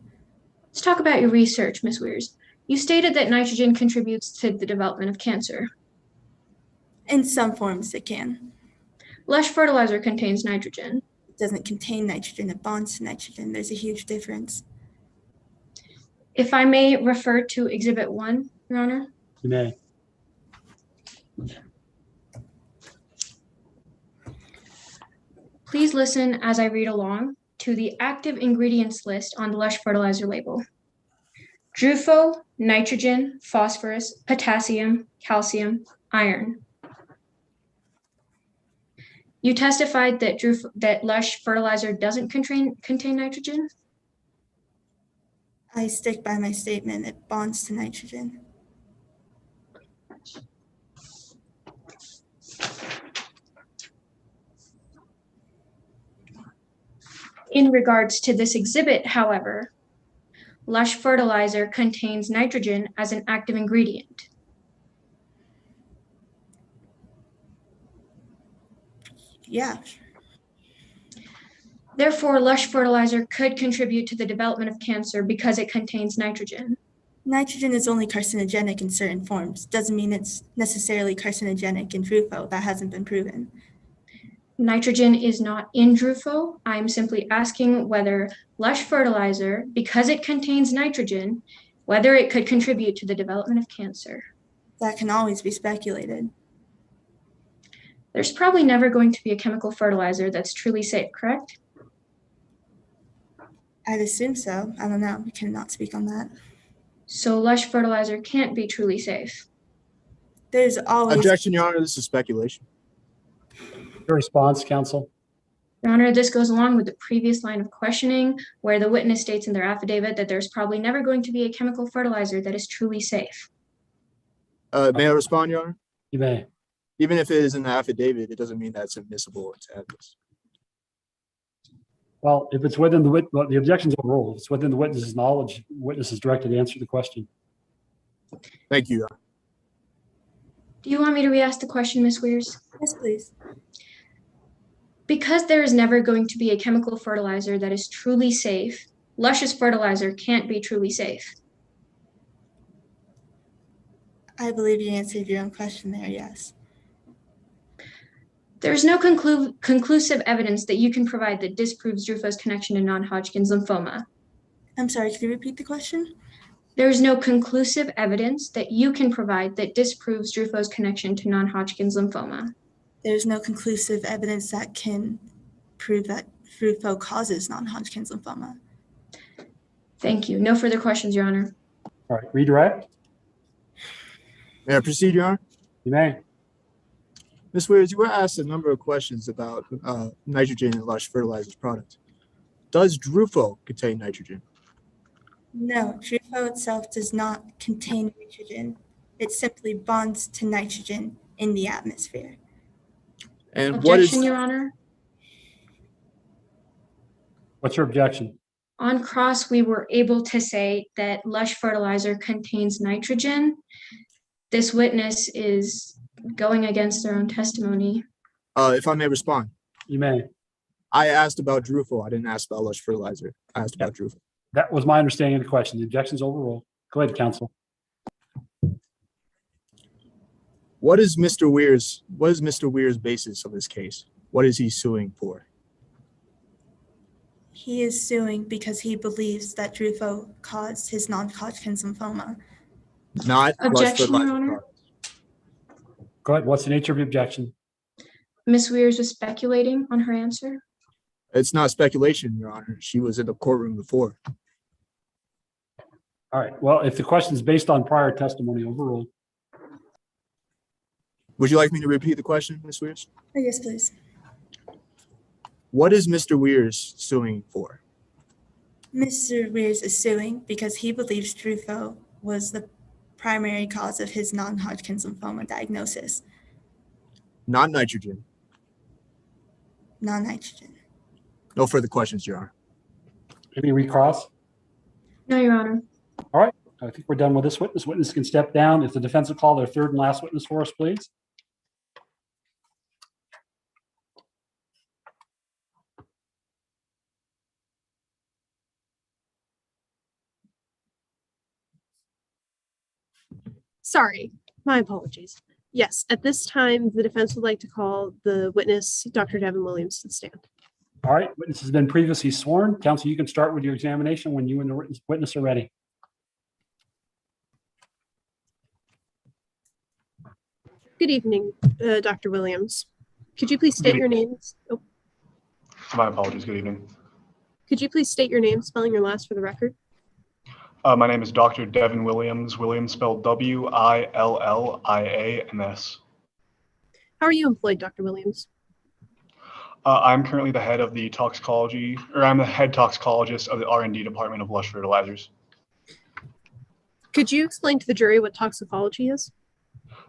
[SPEAKER 2] Let's talk about your research, Ms. Weirs. You stated that nitrogen contributes to the development of cancer.
[SPEAKER 11] In some forms, it can.
[SPEAKER 2] Lush Fertilizer contains nitrogen.
[SPEAKER 11] It doesn't contain nitrogen, it bonds to nitrogen. There's a huge difference.
[SPEAKER 2] If I may refer to Exhibit 1, Your Honor.
[SPEAKER 1] You may.
[SPEAKER 2] Please listen as I read along to the active ingredients list on the Lush Fertilizer label. Drufo, nitrogen, phosphorus, potassium, calcium, iron. You testified that Lush Fertilizer doesn't contain nitrogen?
[SPEAKER 11] I stick by my statement. It bonds to nitrogen.
[SPEAKER 2] In regards to this exhibit, however, Lush Fertilizer contains nitrogen as an active ingredient.
[SPEAKER 11] Yeah.
[SPEAKER 2] Therefore, Lush Fertilizer could contribute to the development of cancer because it contains nitrogen.
[SPEAKER 11] Nitrogen is only carcinogenic in certain forms. Doesn't mean it's necessarily carcinogenic in Drufo. That hasn't been proven.
[SPEAKER 2] Nitrogen is not in Drufo. I'm simply asking whether Lush Fertilizer, because it contains nitrogen, whether it could contribute to the development of cancer.
[SPEAKER 11] That can always be speculated.
[SPEAKER 2] There's probably never going to be a chemical fertilizer that's truly safe, correct?
[SPEAKER 11] I'd assume so. I don't know. I cannot speak on that.
[SPEAKER 2] So Lush Fertilizer can't be truly safe.
[SPEAKER 11] There's always...
[SPEAKER 8] Objection, Your Honor. This is speculation.
[SPEAKER 1] Your response, counsel.
[SPEAKER 2] Your Honor, this goes along with the previous line of questioning where the witness states in their affidavit that there's probably never going to be a chemical fertilizer that is truly safe.
[SPEAKER 8] May I respond, Your Honor?
[SPEAKER 1] You may.
[SPEAKER 8] Even if it is in the affidavit, it doesn't mean that's admissible into evidence.
[SPEAKER 1] Well, if it's within the objection's overruled. If it's within the witness's knowledge, the witness is directed to answer the question.
[SPEAKER 8] Thank you, Your Honor.
[SPEAKER 2] Do you want me to re-ask the question, Ms. Weirs?
[SPEAKER 11] Yes, please.
[SPEAKER 2] Because there is never going to be a chemical fertilizer that is truly safe, Lush's fertilizer can't be truly safe.
[SPEAKER 11] I believe you answered your own question there, yes.
[SPEAKER 2] There is no conclusive evidence that you can provide that disproves Drufo's connection to non-Hodgkin's lymphoma.
[SPEAKER 11] I'm sorry, could you repeat the question?
[SPEAKER 2] There is no conclusive evidence that you can provide that disproves Drufo's connection to non-Hodgkin's lymphoma.
[SPEAKER 11] There's no conclusive evidence that can prove that Drufo causes non-Hodgkin's lymphoma.
[SPEAKER 2] Thank you. No further questions, Your Honor.
[SPEAKER 1] All right, redirect.
[SPEAKER 8] May I proceed, Your Honor?
[SPEAKER 1] You may.
[SPEAKER 8] Ms. Weirs, you were asked a number of questions about nitrogen in Lush Fertilizer's product. Does Drufo contain nitrogen?
[SPEAKER 11] No, Drufo itself does not contain nitrogen. It simply bonds to nitrogen in the atmosphere.
[SPEAKER 8] And
[SPEAKER 2] Objection, Your Honor.
[SPEAKER 1] What's your objection?
[SPEAKER 2] On cross, we were able to say that Lush fertilizer contains nitrogen. This witness is going against their own testimony.
[SPEAKER 8] If I may respond.
[SPEAKER 1] You may.
[SPEAKER 8] I asked about Drufel. I didn't ask about Lush fertilizer. I asked about Drufel.
[SPEAKER 1] That was my understanding of the question. The objection's overruled. Go ahead, counsel.
[SPEAKER 8] What is Mr. Weir's basis of this case? What is he suing for?
[SPEAKER 11] He is suing because he believes that Drufel caused his non-Hodgkin's lymphoma.
[SPEAKER 8] Not Lush
[SPEAKER 2] Objection, Your
[SPEAKER 8] fertilizer
[SPEAKER 2] Honor.
[SPEAKER 8] products.
[SPEAKER 1] Go ahead. What's the nature of the objection?
[SPEAKER 2] Ms. Weirs was speculating on her answer.
[SPEAKER 8] It's not speculation, Your Honor. She was in the courtroom before.
[SPEAKER 1] All right. Well, if the question is based on prior testimony, overruled.
[SPEAKER 8] Would you like me to repeat the question, Ms. Weirs?
[SPEAKER 11] Yes, please.
[SPEAKER 8] What is Mr. Weirs suing for?
[SPEAKER 11] Mr. Weirs is suing because he believes Drufel was the primary cause of his non-Hodgkin's lymphoma diagnosis.
[SPEAKER 8] Not nitrogen.
[SPEAKER 11] Non-nitrogen.
[SPEAKER 8] No further questions, Your Honor.
[SPEAKER 1] Any recross?
[SPEAKER 2] No, Your Honor.
[SPEAKER 1] All right. I think we're done with this witness. Witness can step down. If the defense will call their third and last witness for us, please.
[SPEAKER 7] Sorry, my apologies. Yes, at this time, the defense would like to call the witness, Dr. Devin Williams, to the stand.
[SPEAKER 1] All right. Witness has been previously sworn. Counsel, you can start with your examination when you and the witness are ready.
[SPEAKER 7] Good evening, Dr. Williams. Could you please state your names? Oh,
[SPEAKER 12] My apologies. Good evening.
[SPEAKER 7] could you please state your name, spelling your last for the record?
[SPEAKER 12] My name is Dr. Devin Williams. Williams spelled Williams.
[SPEAKER 7] How are you employed, Dr. Williams?
[SPEAKER 12] I'm currently the head of the toxicology, or I'm the head toxicologist of the R&D department of Lush Fertilizers.
[SPEAKER 7] Could you explain to the jury what toxicology is?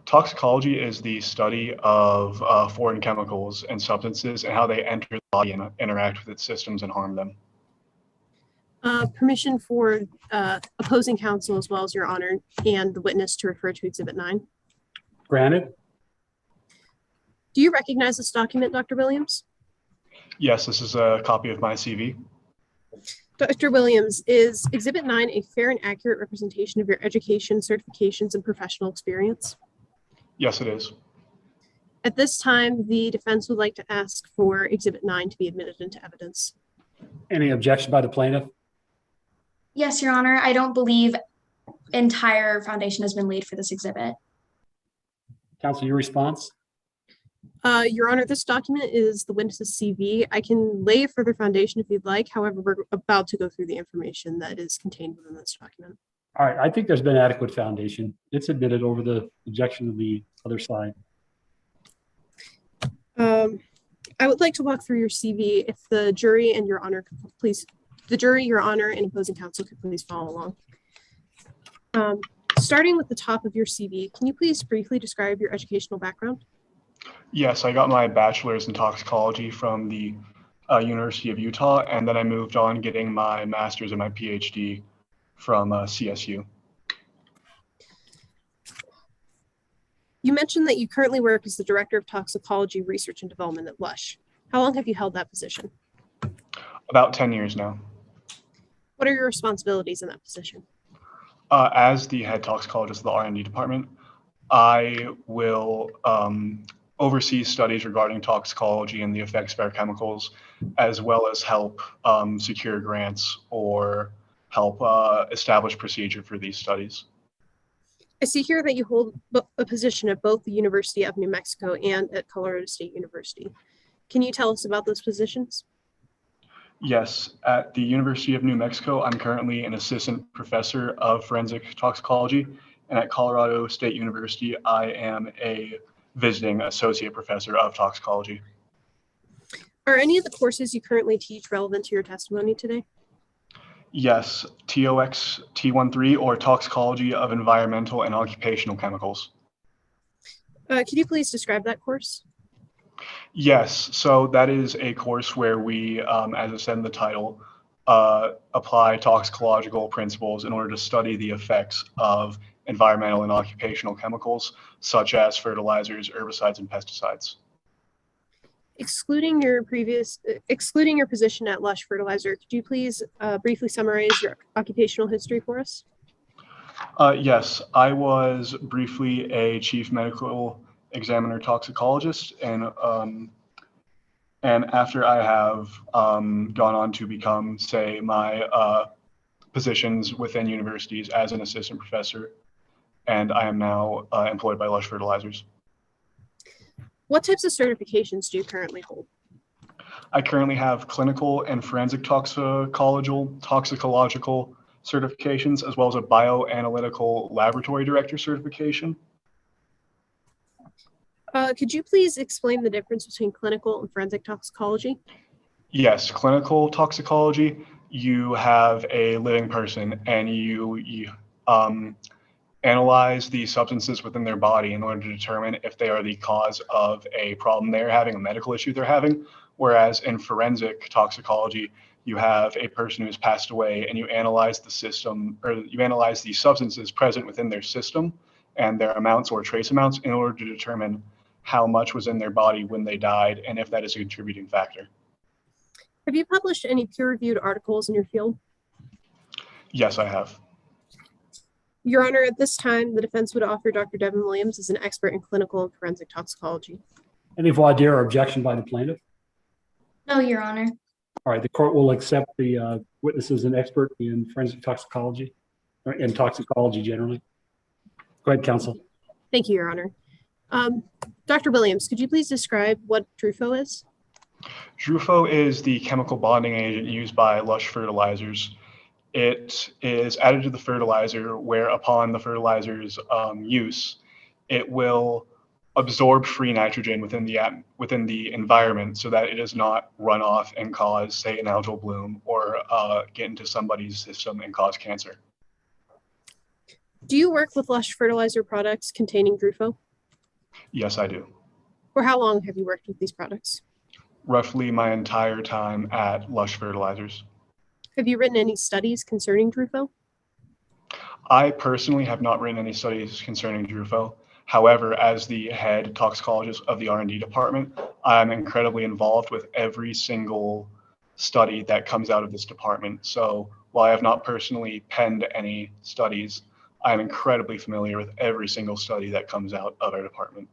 [SPEAKER 12] Toxicology is the study of foreign chemicals and substances and how they enter the body and interact with its systems and harm them.
[SPEAKER 7] Permission for opposing counsel as well as Your Honor and the witness to refer to Exhibit 9.
[SPEAKER 1] Granted.
[SPEAKER 7] Do you recognize this document, Dr. Williams?
[SPEAKER 12] Yes, this is a copy of my CV.
[SPEAKER 7] Dr. Williams, is Exhibit 9 a fair and accurate representation of your education, certifications, and professional experience?
[SPEAKER 12] Yes, it is.
[SPEAKER 7] At this time, the defense would like to ask for Exhibit 9 to be admitted into evidence.
[SPEAKER 1] Any objection by the plaintiff?
[SPEAKER 2] Yes, Your Honor. I don't believe entire foundation has been laid for this exhibit.
[SPEAKER 1] Counsel, your response?
[SPEAKER 7] Your Honor, this document is the witness's CV. I can lay a further foundation if you'd like. However, we're about to go through the information that is contained within this document.
[SPEAKER 1] All right. I think there's been adequate foundation. It's admitted over the objection of the other side.
[SPEAKER 7] I would like to walk through your CV. If the jury and Your Honor could please, the jury, Your Honor, and opposing counsel could please follow along. Starting with the top of your CV, can you please briefly describe your educational background?
[SPEAKER 12] Yes, I got my bachelor's in toxicology from the University of Utah, and then I moved on getting my master's and my PhD from CSU.
[SPEAKER 7] You mentioned that you currently work as the Director of Toxicology Research and Development at Lush. How long have you held that position?
[SPEAKER 12] About 10 years now.
[SPEAKER 7] What are your responsibilities in that position?
[SPEAKER 12] As the head toxicologist of the R&D department, I will oversee studies regarding toxicology and the effects of our chemicals, as well as help secure grants or help establish procedure for these studies.
[SPEAKER 7] I see here that you hold a position at both the University of New Mexico and at Colorado State University. Can you tell us about those positions?
[SPEAKER 12] Yes, at the University of New Mexico, I'm currently an assistant professor of forensic toxicology, and at Colorado State University, I am a visiting associate professor of toxicology.
[SPEAKER 7] Are any of the courses you currently teach relevant to your testimony today?
[SPEAKER 12] Yes, TOX T13, or Toxicology of Environmental and Occupational Chemicals.
[SPEAKER 7] Could you please describe that course?
[SPEAKER 12] Yes, so that is a course where we, as it said in the title, apply toxicological principles in order to study the effects of environmental and occupational chemicals, such as fertilizers, herbicides, and pesticides.
[SPEAKER 7] Excluding your position at Lush Fertilizer, could you please briefly summarize your occupational history for us?
[SPEAKER 12] Yes, I was briefly a chief medical examiner toxicologist, and after I have gone on to become, say, my positions within universities as an assistant professor, and I am now employed by Lush Fertilizers.
[SPEAKER 7] What types of certifications do you currently hold?
[SPEAKER 12] I currently have clinical and forensic toxicological certifications, as well as a bioanalytical laboratory director certification.
[SPEAKER 7] Could you please explain the difference between clinical and forensic toxicology?
[SPEAKER 12] Yes, clinical toxicology, you have a living person and you analyze the substances within their body in order to determine if they are the cause of a problem they're having, a medical issue they're having. Whereas in forensic toxicology, you have a person who's passed away and you analyze the system, or you analyze the substances present within their system and their amounts or trace amounts in order to determine how much was in their body when they died and if that is a contributing factor.
[SPEAKER 7] Have you published any peer-reviewed articles in your field?
[SPEAKER 12] Yes, I have.
[SPEAKER 7] Your Honor, at this time, the defense would offer Dr. Devin Williams as an expert in clinical and forensic toxicology.
[SPEAKER 1] Any voir dire or objection by the plaintiff?
[SPEAKER 2] No, Your Honor.
[SPEAKER 1] All right, the court will accept the witness as an expert in forensic toxicology, or in toxicology generally. Go ahead, counsel.
[SPEAKER 7] Thank you, Your Honor. Dr. Williams, could you please describe what DRUFO is?
[SPEAKER 12] DRUFO is the chemical bonding agent used by Lush Fertilizers. It is added to the fertilizer where upon the fertilizer's use, it will absorb free nitrogen within the environment so that it does not run off and cause, say, an algal bloom or get into somebody's system and cause cancer.
[SPEAKER 7] Do you work with Lush Fertilizer products containing DRUFO?
[SPEAKER 12] Yes, I do.
[SPEAKER 7] For how long have you worked with these products?
[SPEAKER 12] Roughly my entire time at Lush Fertilizers.
[SPEAKER 7] Have you written any studies concerning DRUFO?
[SPEAKER 12] I personally have not written any studies concerning DRUFO. However, as the head toxicologist of the R&D department, I'm incredibly involved with every single study that comes out of this department. So while I have not personally penned any studies, I'm incredibly familiar with every single study that comes out of our department.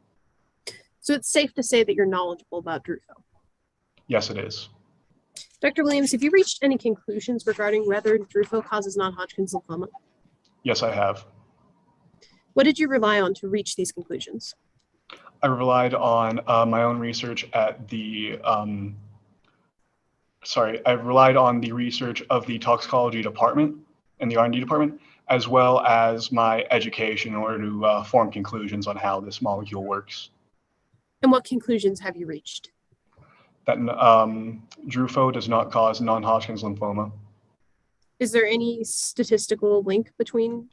[SPEAKER 7] So it's safe to say that you're knowledgeable about DRUFO?
[SPEAKER 12] Yes, it is.
[SPEAKER 7] Dr. Williams, have you reached any conclusions regarding whether DRUFO causes non-Hodgkin's lymphoma?
[SPEAKER 12] Yes, I have.
[SPEAKER 7] What did you rely on to reach these conclusions?
[SPEAKER 12] I relied on my own research at the, I relied on the research of the toxicology department and the R&D department, as well as my education in order to form conclusions on how this molecule works.
[SPEAKER 7] And what conclusions have you reached?
[SPEAKER 12] That DRUFO does not cause non-Hodgkin's lymphoma.
[SPEAKER 7] Is there any statistical link between,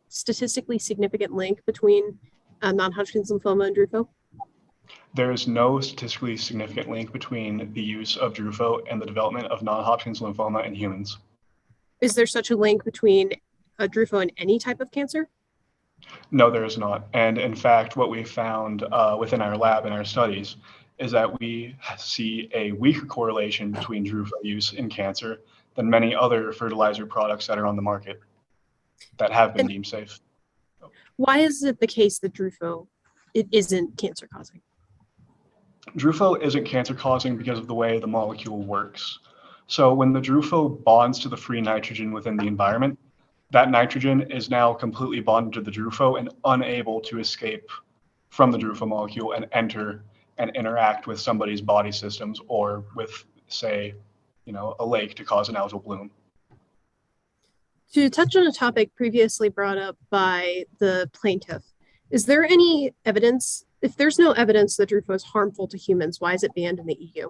[SPEAKER 7] statistically significant link between non-Hodgkin's lymphoma and DRUFO?
[SPEAKER 12] There is no statistically significant link between the use of DRUFO and the development of non-Hodgkin's lymphoma in humans.
[SPEAKER 7] Is there such a link between DRUFO and any type of cancer?
[SPEAKER 12] No, there is not. And in fact, what we found within our lab and our studies is that we see a weaker correlation between DRUFO use in cancer than many other fertilizer products that are on the market that have been deemed safe.
[SPEAKER 7] Why is it the case that DRUFO isn't cancer causing?
[SPEAKER 12] DRUFO isn't cancer causing because of the way the molecule works. So when the DRUFO bonds to the free nitrogen within the environment, that nitrogen is now completely bonded to the DRUFO and unable to escape from the DRUFO molecule and enter and interact with somebody's body systems or with, say, a lake to cause an algal bloom.
[SPEAKER 7] To touch on a topic previously brought up by the plaintiff, is there any evidence, if there's no evidence that DRUFO is harmful to humans, why is it banned in the EU?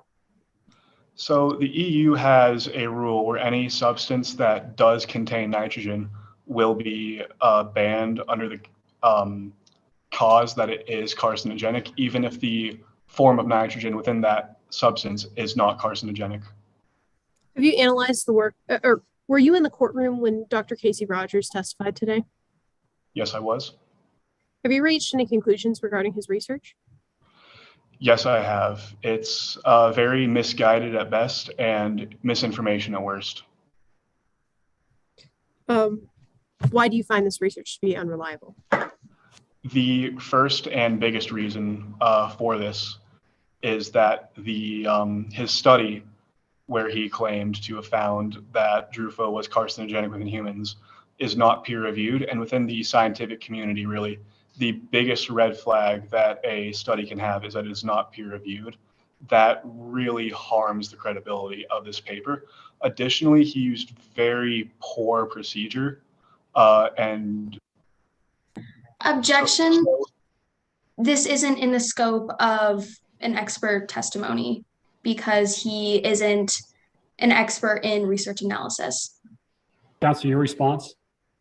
[SPEAKER 12] So the EU has a rule where any substance that does contain nitrogen will be banned under the cause that it is carcinogenic, even if the form of nitrogen within that substance is not carcinogenic.
[SPEAKER 7] Have you analyzed the work, or were you in the courtroom when Dr. Casey Rogers testified today?
[SPEAKER 12] Yes, I was.
[SPEAKER 7] Have you reached any conclusions regarding his research?
[SPEAKER 12] Yes, I have. It's very misguided at best and misinformation at worst.
[SPEAKER 7] Why do you find this research to be unreliable?
[SPEAKER 12] The first and biggest reason for this is that his study, where he claimed to have found that Drufo was carcinogenic within humans, is not peer-reviewed, and within the scientific community, really, the biggest red flag that a study can have is that it is not peer-reviewed. That really harms the credibility of this paper. Additionally, he used very poor procedure and
[SPEAKER 2] Objection. This isn't in the scope of an expert testimony because he isn't an expert in research analysis.
[SPEAKER 1] Counsel, your response?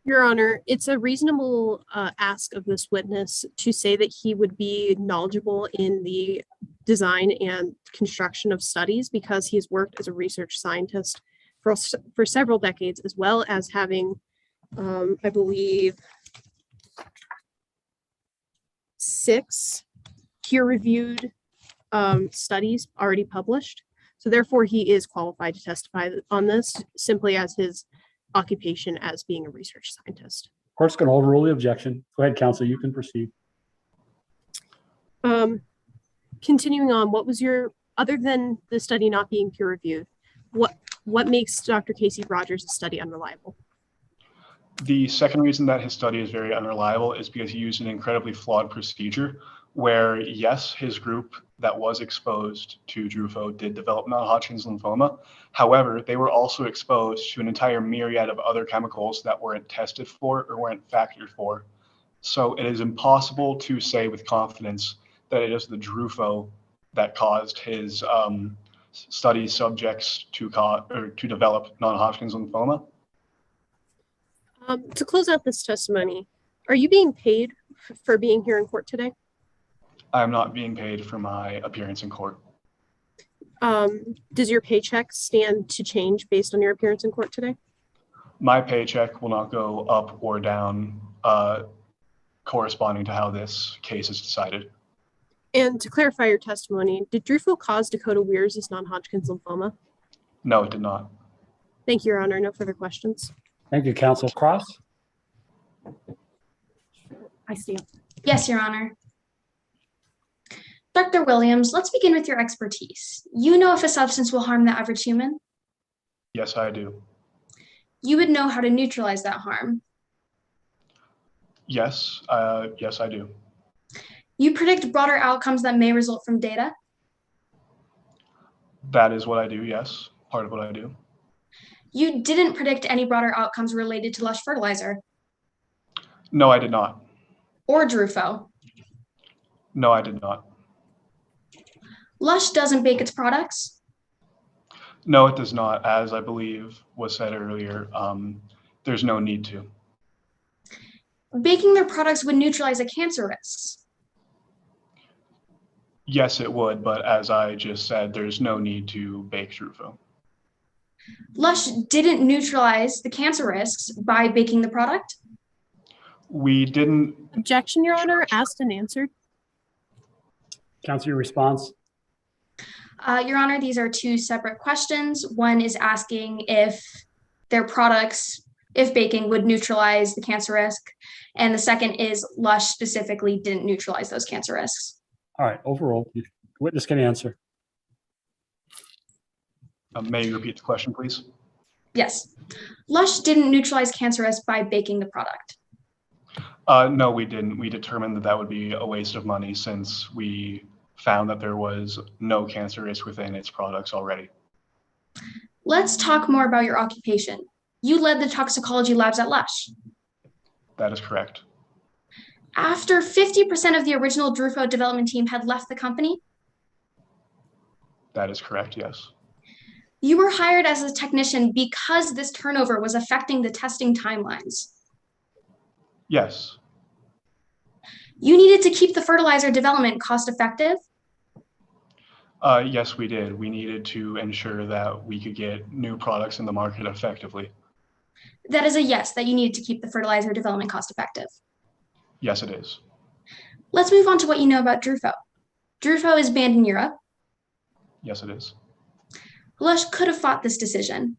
[SPEAKER 7] Your Honor, it's a reasonable ask of this witness to say that he would be knowledgeable in the design and construction of studies because he's worked as a research scientist for several decades, as well as having, I believe, 6 peer-reviewed studies already published. So therefore, he is qualified to testify on this simply as his occupation as being a research scientist.
[SPEAKER 1] Court's going to overrule the objection. Go ahead, counsel, you can proceed.
[SPEAKER 7] Continuing on, what was other than the study not being peer-reviewed, what makes Dr. Casey Rogers' study unreliable?
[SPEAKER 12] The second reason that his study is very unreliable is because he used an incredibly flawed procedure where, yes, his group that was exposed to Drufo did develop non-Hodgkin's lymphoma. However, they were also exposed to an entire myriad of other chemicals that weren't tested for or weren't factored for. So it is impossible to say with confidence that it is the Drufo that caused his study subjects to develop non-Hodgkin's lymphoma.
[SPEAKER 7] To close out this testimony, are you being paid for being here in court today?
[SPEAKER 12] I'm not being paid for my appearance in court.
[SPEAKER 7] Does your paycheck stand to change based on your appearance in court today?
[SPEAKER 12] My paycheck will not go up or down corresponding to how this case is decided.
[SPEAKER 7] And to clarify your testimony, did Drufo cause Dakota Weir's non-Hodgkin's lymphoma?
[SPEAKER 12] No, it did not.
[SPEAKER 7] Thank you, Your Honor. No further questions.
[SPEAKER 1] Thank you, counsel. Cross?
[SPEAKER 5] I stand.
[SPEAKER 2] Yes, Your Honor. Dr. Williams, let's begin with your expertise. You know if a substance will harm the average human?
[SPEAKER 12] Yes, I do.
[SPEAKER 2] You would know how to neutralize that harm.
[SPEAKER 12] Yes, yes, I do.
[SPEAKER 2] You predict broader outcomes that may result from data?
[SPEAKER 12] That is what I do, yes. Part of what I do.
[SPEAKER 2] You didn't predict any broader outcomes related to Lush fertilizer?
[SPEAKER 12] No, I did not.
[SPEAKER 2] Or Drufo?
[SPEAKER 12] No, I did not.
[SPEAKER 2] Lush doesn't bake its products?
[SPEAKER 12] No, it does not. As I believe was said earlier, there's no need to.
[SPEAKER 2] Baking their products would neutralize the cancer risks?
[SPEAKER 12] Yes, it would, but as I just said, there's no need to bake Drufo.
[SPEAKER 2] Lush didn't neutralize the cancer risks by baking the product?
[SPEAKER 12] We didn't.
[SPEAKER 7] Objection, Your Honor. Asked and answered.
[SPEAKER 1] Counsel, your response?
[SPEAKER 2] Your Honor, these are 2 separate questions. One is asking if their products, if baking, would neutralize the cancer risk. And the second is Lush specifically didn't neutralize those cancer risks.
[SPEAKER 1] All right, overall, witness can answer.
[SPEAKER 12] May you repeat the question, please?
[SPEAKER 2] Yes. Lush didn't neutralize cancer risk by baking the product.
[SPEAKER 12] No, we didn't. We determined that that would be a waste of money since we found that there was no cancer risk within its products already.
[SPEAKER 2] Let's talk more about your occupation. You led the toxicology labs at Lush.
[SPEAKER 12] That is correct.
[SPEAKER 2] After 50% of the original Drufo development team had left the company?
[SPEAKER 12] That is correct, yes.
[SPEAKER 2] You were hired as a technician because this turnover was affecting the testing timelines.
[SPEAKER 12] Yes.
[SPEAKER 2] You needed to keep the fertilizer development cost effective?
[SPEAKER 12] Yes, we did. We needed to ensure that we could get new products in the market effectively.
[SPEAKER 2] That is a yes, that you needed to keep the fertilizer development cost effective.
[SPEAKER 12] Yes, it is.
[SPEAKER 2] Let's move on to what you know about Drufo. Drufo is banned in Europe.
[SPEAKER 12] Yes, it is.
[SPEAKER 2] Lush could have fought this decision.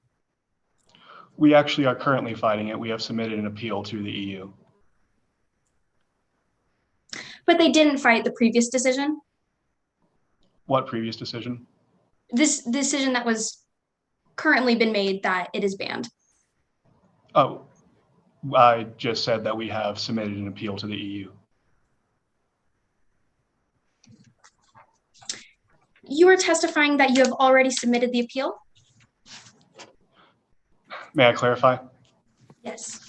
[SPEAKER 12] We actually are currently fighting it. We have submitted an appeal to the EU.
[SPEAKER 2] But they didn't fight the previous decision.
[SPEAKER 12] What previous decision?
[SPEAKER 2] This decision that was currently been made that it is banned.
[SPEAKER 12] Oh, I just said that we have submitted an appeal to the EU.
[SPEAKER 2] You are testifying that you have already submitted the appeal?
[SPEAKER 12] May I clarify?
[SPEAKER 2] Yes.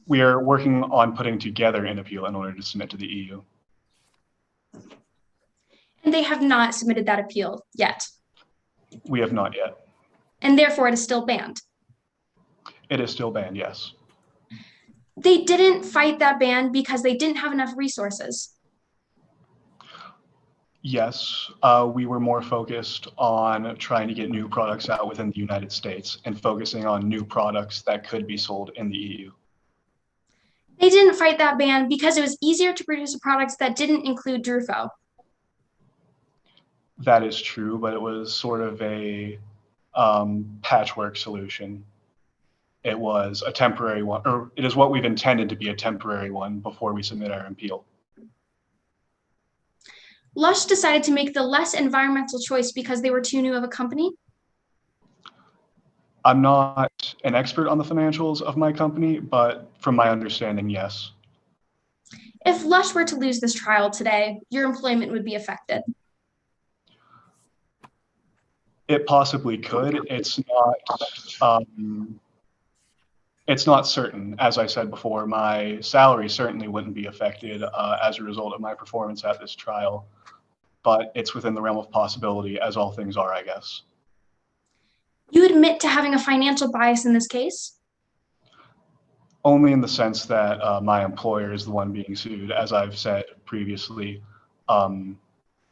[SPEAKER 12] We are working on putting together an appeal in order to submit to the EU.
[SPEAKER 2] And they have not submitted that appeal yet.
[SPEAKER 12] We have not yet.
[SPEAKER 2] And therefore it is still banned.
[SPEAKER 12] It is still banned, yes.
[SPEAKER 2] They didn't fight that ban because they didn't have enough resources.
[SPEAKER 12] Yes, we were more focused on trying to get new products out within the United States and focusing on new products that could be sold in the EU.
[SPEAKER 2] They didn't fight that ban because it was easier to produce products that didn't include Drufo.
[SPEAKER 12] That is true, but it was sort of a patchwork solution. It was a temporary one, or it is what we've intended to be a temporary one before we submit our appeal.
[SPEAKER 2] Lush decided to make the less environmental choice because they were too new of a company?
[SPEAKER 12] I'm not an expert on the financials of my company, but from my understanding, yes.
[SPEAKER 2] If Lush were to lose this trial today, your employment would be affected.
[SPEAKER 12] It possibly could. It's not certain. As I said before, my salary certainly wouldn't be affected as a result of my performance at this trial, but it's within the realm of possibility, as all things are, I guess.
[SPEAKER 2] You admit to having a financial bias in this case?
[SPEAKER 12] Only in the sense that my employer is the one being sued. As I've said previously,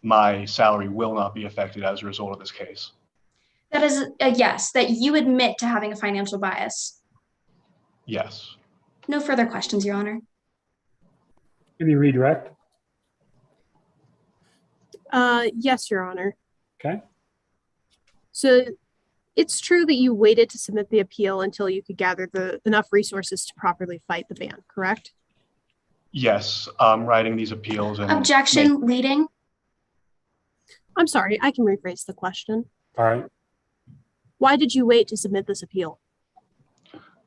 [SPEAKER 12] my salary will not be affected as a result of this case.
[SPEAKER 2] That is a yes, that you admit to having a financial bias.
[SPEAKER 12] Yes.
[SPEAKER 2] No further questions, Your Honor.
[SPEAKER 1] Can you redirect?
[SPEAKER 7] Yes, Your Honor.
[SPEAKER 1] Okay.
[SPEAKER 7] So it's true that you waited to submit the appeal until you could gather enough resources to properly fight the ban, correct?
[SPEAKER 12] Yes, writing these appeals and
[SPEAKER 2] Objection, leading.
[SPEAKER 7] I'm sorry, I can rephrase the question.
[SPEAKER 1] All right.
[SPEAKER 7] Why did you wait to submit this appeal?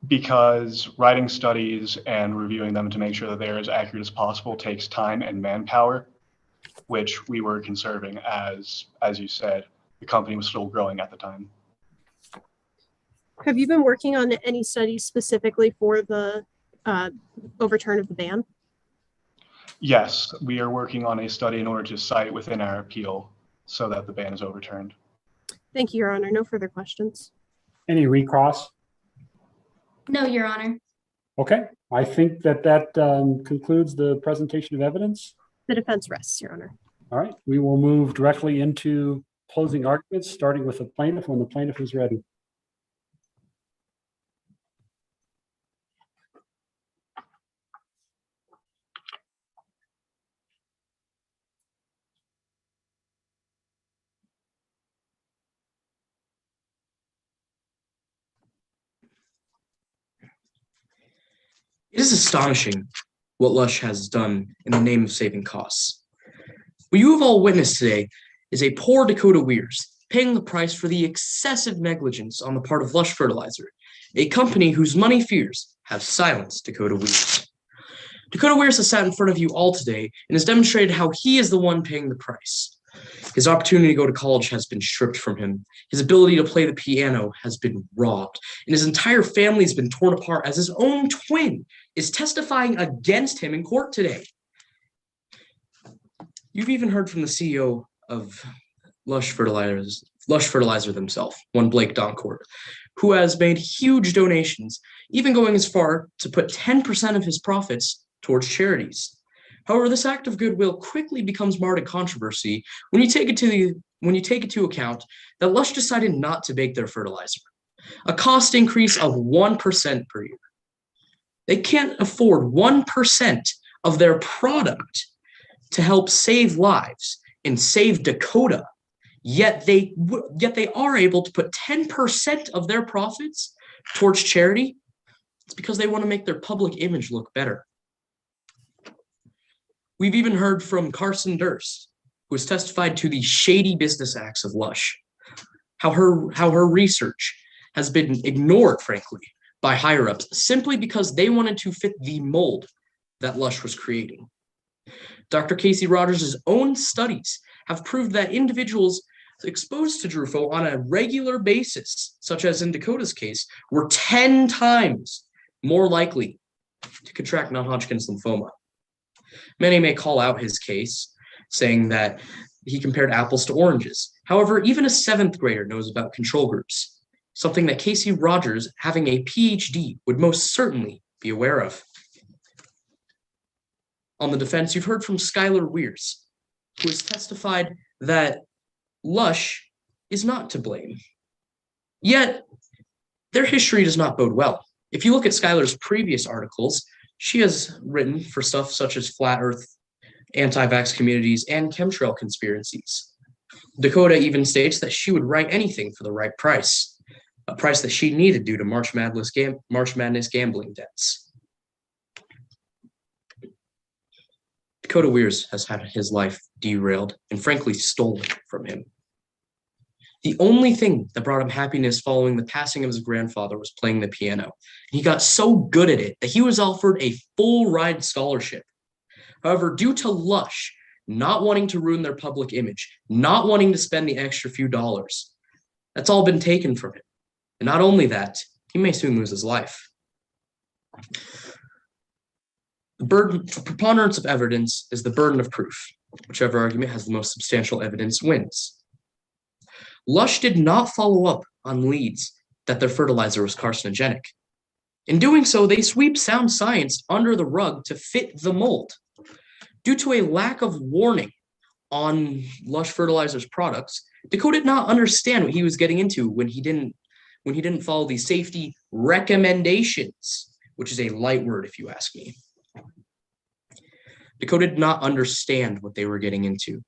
[SPEAKER 12] Because writing studies and reviewing them to make sure that they're as accurate as possible takes time and manpower, which we were conserving as you said, the company was still growing at the time.
[SPEAKER 7] Have you been working on any studies specifically for the overturn of the ban?
[SPEAKER 12] Yes, we are working on a study in order to cite within our appeal so that the ban is overturned.
[SPEAKER 7] Thank you, Your Honor. No further questions.
[SPEAKER 1] Any recross?
[SPEAKER 2] No, Your Honor.
[SPEAKER 1] Okay, I think that concludes the presentation of evidence.
[SPEAKER 7] The defense rests, Your Honor.
[SPEAKER 1] All right, we will move directly into closing arguments, starting with the plaintiff when the plaintiff is ready.
[SPEAKER 4] It is astonishing what Lush has done in the name of saving costs. What you have all witnessed today is a poor Dakota Weirs paying the price for the excessive negligence on the part of Lush Fertilizer, a company whose money fears have silenced Dakota Weirs. Dakota Weirs has sat in front of you all today and has demonstrated how he is the one paying the price. His opportunity to go to college has been stripped from him. His ability to play the piano has been robbed, and his entire family has been torn apart as his own twin is testifying against him in court today. You've even heard from the CEO of Lush Fertilizer themselves, one Blake Doncourt, who has made huge donations, even going as far to put 10% of his profits towards charities. However, this act of goodwill quickly becomes marred in controversy when you take it to when you take into account that Lush decided not to bake their fertilizer, a cost increase of 1% per year. They can't afford 1% of their product to help save lives and save Dakota, yet they are able to put 10% of their profits towards charity. It's because they want to make their public image look better. We've even heard from Carson Durst, who has testified to the shady business acts of Lush, how her research has been ignored, frankly, by higher-ups simply because they wanted to fit the mold that Lush was creating. Dr. Casey Rogers' own studies have proved that individuals exposed to Drufo on a regular basis, such as in Dakota's case, were 10 times more likely to contract non-Hodgkin's lymphoma. Many may call out his case, saying that he compared apples to oranges. However, even a 7th grader knows about control groups, something that Casey Rogers, having a PhD, would most certainly be aware of. On the defense, you've heard from Skylar Weirs, who has testified that Lush is not to blame. Yet, their history does not bode well. If you look at Skylar's previous articles, she has written for stuff such as Flat Earth, anti-vax communities, and chemtrail conspiracies. Dakota even states that she would write anything for the right price, a price that she needed due to March Madness gambling debts. Dakota Weirs has had his life derailed and frankly stolen from him. The only thing that brought him happiness following the passing of his grandfather was playing the piano. He got so good at it that he was offered a full ride scholarship. However, due to Lush not wanting to ruin their public image, not wanting to spend the extra few dollars, that's all been taken from him. And not only that, he may soon lose his life. The burden for preponderance of evidence is the burden of proof. Whichever argument has the most substantial evidence wins. Lush did not follow up on leads that their fertilizer was carcinogenic. In doing so, they sweep sound science under the rug to fit the mold. Due to a lack of warning on Lush Fertilizer's products, Dakota did not understand what he was getting into when he didn't follow the safety recommendations, which is a light word if you ask me. Dakota did not understand what they were getting into.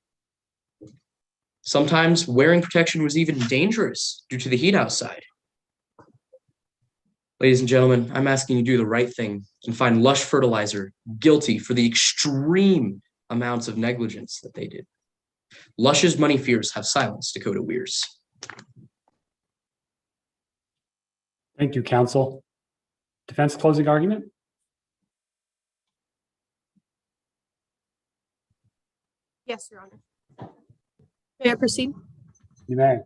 [SPEAKER 4] Sometimes wearing protection was even dangerous due to the heat outside. Ladies and gentlemen, I'm asking you to do the right thing and find Lush Fertilizer guilty for the extreme amounts of negligence that they did. Lush's money fears have silenced Dakota Weirs.
[SPEAKER 1] Thank you, counsel. Defense closing argument?
[SPEAKER 7] Yes, Your Honor. May I proceed?
[SPEAKER 1] You may.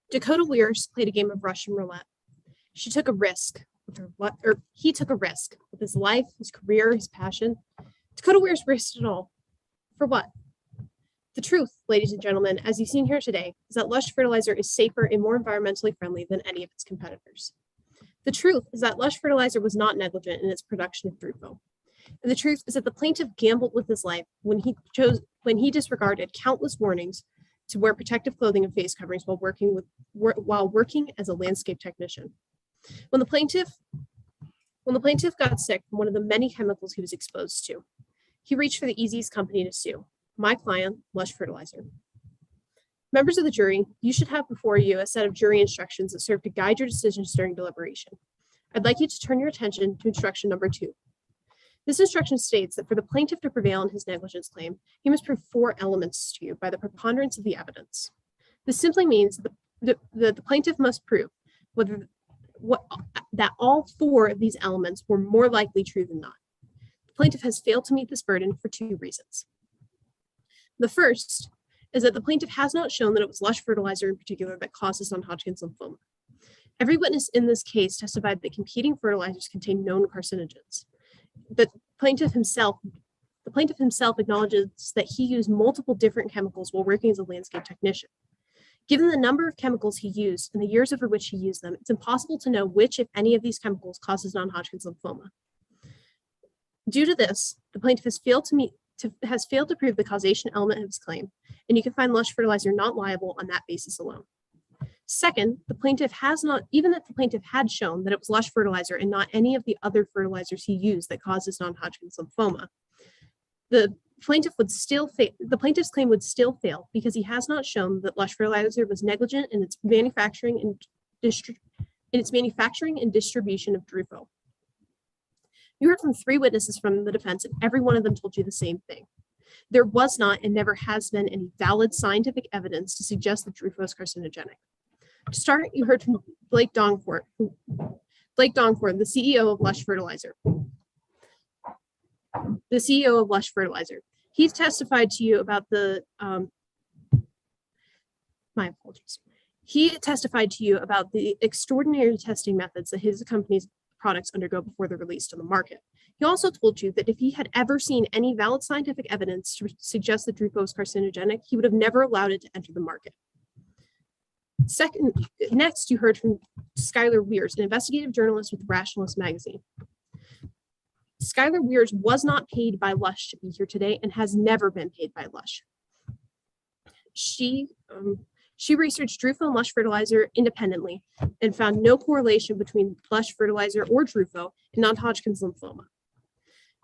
[SPEAKER 7] Dakota Weirs played a game of Russian roulette. She took a risk with her he took a risk with his life, his career, his passion. Dakota Weirs risked it all. For what? The truth, ladies and gentlemen, as you've seen here today, is that Lush Fertilizer is safer and more environmentally friendly than any of its competitors. The truth is that Lush Fertilizer was not negligent in its production of Drufo. And the truth is that the plaintiff gambled with his life when he disregarded countless warnings to wear protective clothing and face coverings while working as a landscape technician. When the plaintiff got sick from one of the many chemicals he was exposed to, he reached for the easiest company to sue, my client, Lush Fertilizer. Members of the jury, you should have before you a set of jury instructions that serve to guide your decisions during deliberation. I'd like you to turn your attention to instruction number 2. This instruction states that for the plaintiff to prevail in his negligence claim, he must prove 4 elements to you by the preponderance of the evidence. This simply means that the plaintiff must prove that all 4 of these elements were more likely true than not. The plaintiff has failed to meet this burden for 2 reasons. The first is that the plaintiff has not shown that it was Lush Fertilizer in particular that causes non-Hodgkin's lymphoma. Every witness in this case testified that competing fertilizers contain known carcinogens. The plaintiff himself acknowledges that he used multiple different chemicals while working as a landscape technician. Given the number of chemicals he used and the years over which he used them, it's impossible to know which, if any, of these chemicals causes non-Hodgkin's lymphoma. Due to this, the plaintiff has failed to meet has failed to prove the causation element of his claim, and you can find Lush Fertilizer not liable on that basis alone. Second, the plaintiff has not, even if the plaintiff had shown that it was Lush Fertilizer and not any of the other fertilizers he used that causes non-Hodgkin's lymphoma, the plaintiff's claim would still fail because he has not shown that Lush Fertilizer was negligent in its manufacturing and distribution of Drufo. You heard from 3 witnesses from the defense, and every one of them told you the same thing. There was not and never has been any valid scientific evidence to suggest that Drufo is carcinogenic. To start, you heard from Blake Doncourt, the CEO of Lush Fertilizer. The CEO of Lush Fertilizer. He testified to you about the, my apologies. He testified to you about the extraordinary testing methods that his company's products undergo before they're released on the market. He also told you that if he had ever seen any valid scientific evidence to suggest that Drufo is carcinogenic, he would have never allowed it to enter the market. Next, you heard from Skylar Weirs, an investigative journalist with Rationalist magazine. Skylar Weirs was not paid by Lush to be here today and has never been paid by Lush. She researched Drufo and Lush Fertilizer independently and found no correlation between Lush Fertilizer or Drufo and non-Hodgkin's lymphoma.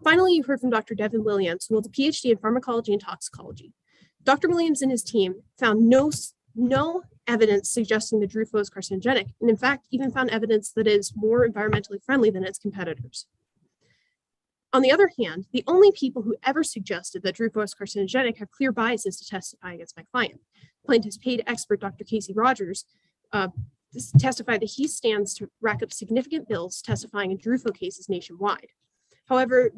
[SPEAKER 7] Finally, you heard from Dr. Devin Williams, who holds a PhD in pharmacology and toxicology. Dr. Williams and his team found no evidence suggesting that Drufo is carcinogenic, and in fact, even found evidence that is more environmentally friendly than its competitors. On the other hand, the only people who ever suggested that Drufo is carcinogenic have clear biases to testify against my client. Plaintiff's paid expert, Dr. Casey Rogers, testified that he stands to rack up significant bills testifying in Drufo cases nationwide. However,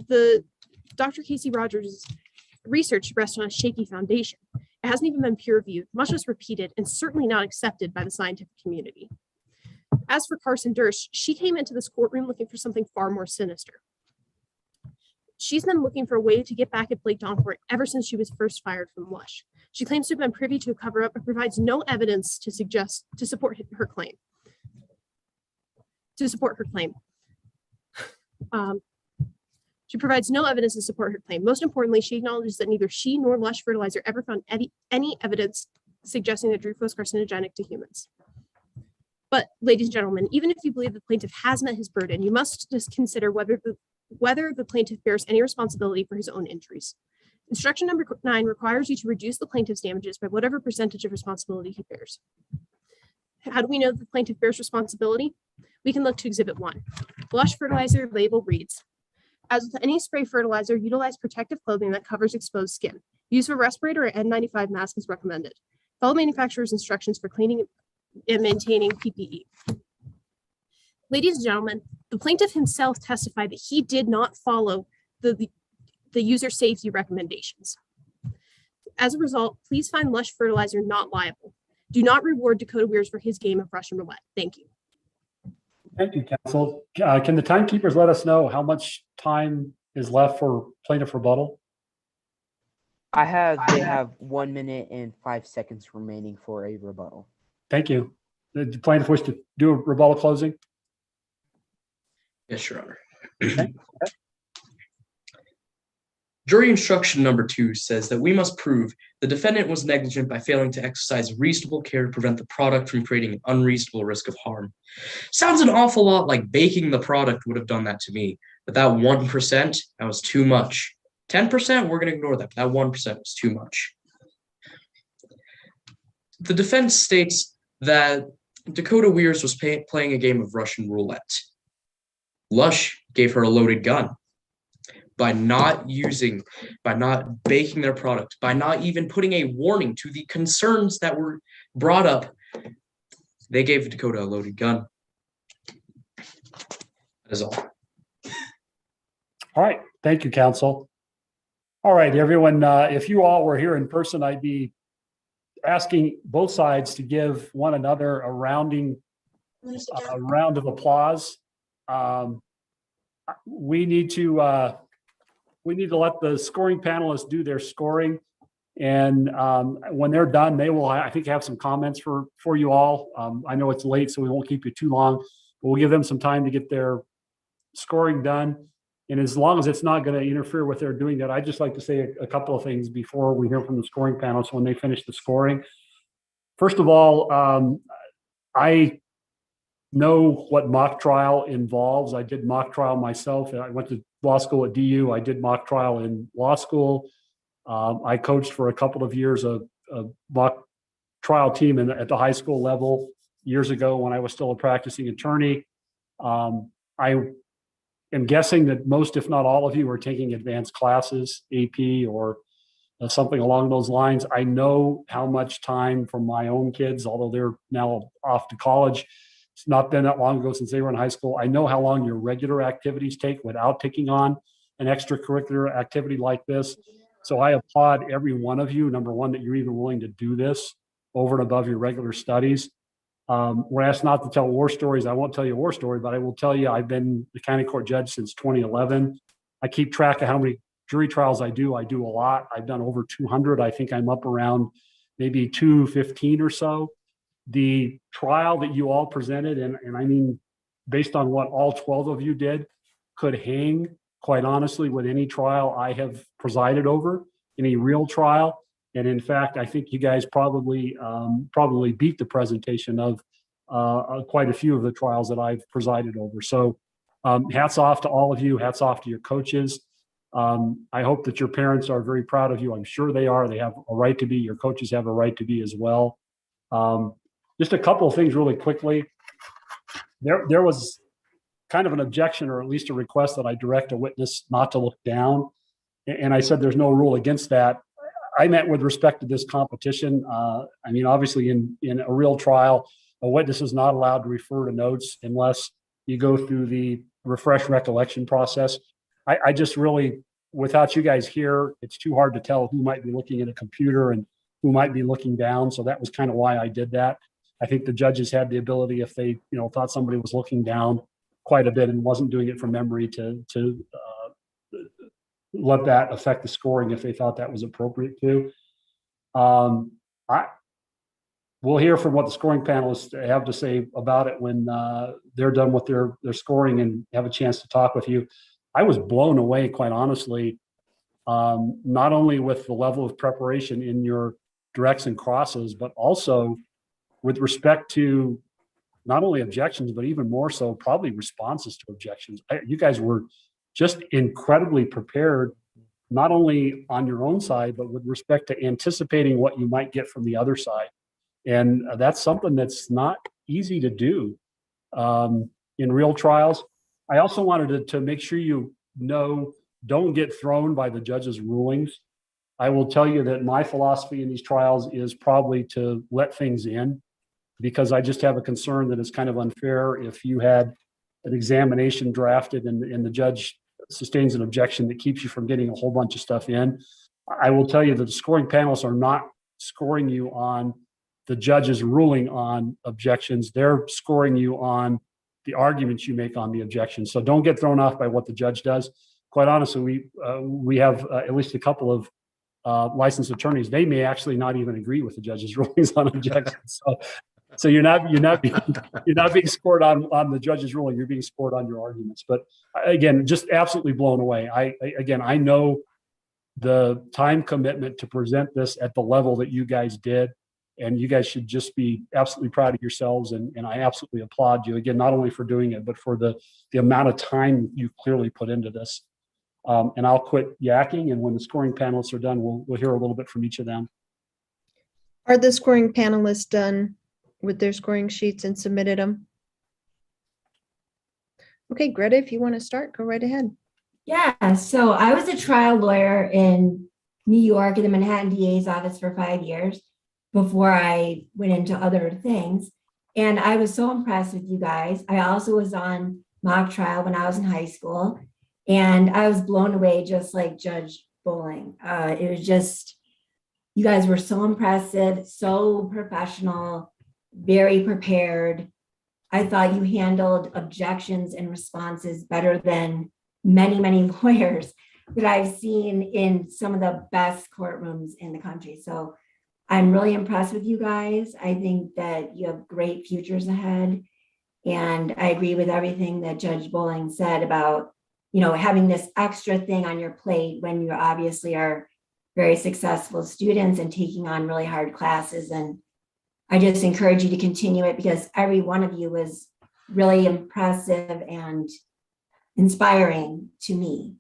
[SPEAKER 7] Dr. Casey Rogers' research rests on a shaky foundation. It hasn't even been peer-reviewed, much less repeated, and certainly not accepted by the scientific community. As for Carson Durst, she came into this courtroom looking for something far more sinister. She's been looking for a way to get back at Blake Doncourt ever since she was first fired from Lush. She claims to have been privy to a cover-up, but provides no evidence to support her claim. She provides no evidence to support her claim. Most importantly, she acknowledges that neither she nor Lush Fertilizer ever found any evidence suggesting that Drufo is carcinogenic to humans. But, ladies and gentlemen, even if you believe the plaintiff has met his burden, you must just consider whether the plaintiff bears any responsibility for his own injuries. Instruction number 9 requires you to reduce the plaintiff's damages by whatever percentage of responsibility he bears. How do we know that the plaintiff bears responsibility? We can look to Exhibit 1. Lush Fertilizer label reads, as with any spray fertilizer, utilize protective clothing that covers exposed skin. Use of a respirator or N95 mask is recommended. Follow manufacturer's instructions for cleaning and maintaining PPE. Ladies and gentlemen, the plaintiff himself testified that he did not follow the user safety recommendations. As a result, please find Lush Fertilizer not liable. Do not reward Dakota Weirs for his game of Russian roulette. Thank you.
[SPEAKER 1] Thank you, counsel. Can the timekeepers let us know how much time is left for plaintiff rebuttal?
[SPEAKER 15] They have 1 minute and 5 seconds remaining for a rebuttal.
[SPEAKER 1] Thank you. The plaintiff wish to do a rebuttal closing?
[SPEAKER 4] Yes, Your Honor.
[SPEAKER 1] Okay.
[SPEAKER 4] Jury instruction number 2 says that we must prove the defendant was negligent by failing to exercise reasonable care to prevent the product from creating an unreasonable risk of harm. Sounds an awful lot like baking the product would have done that to me, but that 1%, that was too much. 10%, we're going to ignore that, but that 1% was too much. The defense states that Dakota Weirs was playing a game of Russian roulette. Lush gave her a loaded gun. By not baking their product, by not even putting a warning to the concerns that were brought up, they gave Dakota a loaded gun. That is all.
[SPEAKER 1] All right. Thank you, counsel. All right, everyone. If you all were here in person, I'd be asking both sides to give one another a round of applause. We need to let the scoring panelists do their scoring, and when they're done, they will, I think, have some comments for you all. I know it's late, so we won't keep you too long, but we'll give them some time to get their scoring done. And as long as it's not going to interfere with their doing that, I'd just like to say a couple of things before we hear from the scoring panelists when they finish the scoring. First of all, I know what mock trial involves. I did mock trial myself. I went to law school at DU. I did mock trial in law school. I coached for a couple of years a mock trial team at the high school level years ago when I was still a practicing attorney. I am guessing that most, if not all of you, are taking advanced classes, AP or something along those lines. I know how much time from my own kids, although they're now off to college. It's not been that long ago since they were in high school. I know how long your regular activities take without taking on an extracurricular activity like this. So I applaud every one of you, number one, that you're even willing to do this over and above your regular studies. We're asked not to tell war stories. I won't tell you a war story, but I will tell you I've been the county court judge since 2011. I keep track of how many jury trials I do. I do a lot. I've done over 200. I think I'm up around maybe 215 or so. The trial that you all presented, and I mean, based on what all 12 of you did, could hang, quite honestly, with any trial I have presided over, any real trial. And in fact, I think you guys probably beat the presentation of quite a few of the trials that I've presided over. So hats off to all of you. Hats off to your coaches. I hope that your parents are very proud of you. I'm sure they are. They have a right to be. Your coaches have a right to be as well. Just a couple of things really quickly. There was kind of an objection, or at least a request, that I direct a witness not to look down. And I said there's no rule against that. I meant with respect to this competition. I mean, obviously in a real trial, a witness is not allowed to refer to notes unless you go through the refresh recollection process. I just really, without you guys here, it's too hard to tell who might be looking at a computer and who might be looking down. So that was kind of why I did that. I think the judges had the ability, if they thought somebody was looking down quite a bit and wasn't doing it from memory, to let that affect the scoring if they thought that was appropriate too. We'll hear from what the scoring panelists have to say about it when they're done with their scoring and have a chance to talk with you. I was blown away, quite honestly, not only with the level of preparation in your directs and crosses, but also with respect to not only objections, but even more so probably responses to objections. You guys were just incredibly prepared, not only on your own side, but with respect to anticipating what you might get from the other side. And that's something that's not easy to do in real trials. I also wanted to make sure don't get thrown by the judge's rulings. I will tell you that my philosophy in these trials is probably to let things in, because I just have a concern that it's kind of unfair if you had an examination drafted and the judge sustains an objection that keeps you from getting a whole bunch of stuff in. I will tell you that the scoring panelists are not scoring you on the judge's ruling on objections. They're scoring you on the arguments you make on the objections. So don't get thrown off by what the judge does. Quite honestly, we have at least a couple of licensed attorneys. They may actually not even agree with the judge's rulings on objections. So you're not being scored on the judge's ruling. You're being scored on your arguments. But again, just absolutely blown away. I know the time commitment to present this at the level that you guys did, and you guys should just be absolutely proud of yourselves. And I absolutely applaud you again, not only for doing it, but for the amount of time you clearly put into this. And I'll quit yakking. And when the scoring panelists are done, we'll hear a little bit from each of them.
[SPEAKER 14] Are the scoring panelists done with their scoring sheets and submitted them? Okay, Greta, if you want to start, go right ahead.
[SPEAKER 16] Yeah, so I was a trial lawyer in New York in the Manhattan DA's office for 5 years before I went into other things. And I was so impressed with you guys. I also was on mock trial when I was in high school, and I was blown away, just like Judge Bowling. It was just, you guys were so impressive, so professional, very prepared. I thought you handled objections and responses better than many, many lawyers that I've seen in some of the best courtrooms in the country. So I'm really impressed with you guys. I think that you have great futures ahead. And I agree with everything that Judge Bowling said about, having this extra thing on your plate when you obviously are very successful students and taking on really hard classes. And I just encourage you to continue it because every one of you was really impressive and inspiring to me.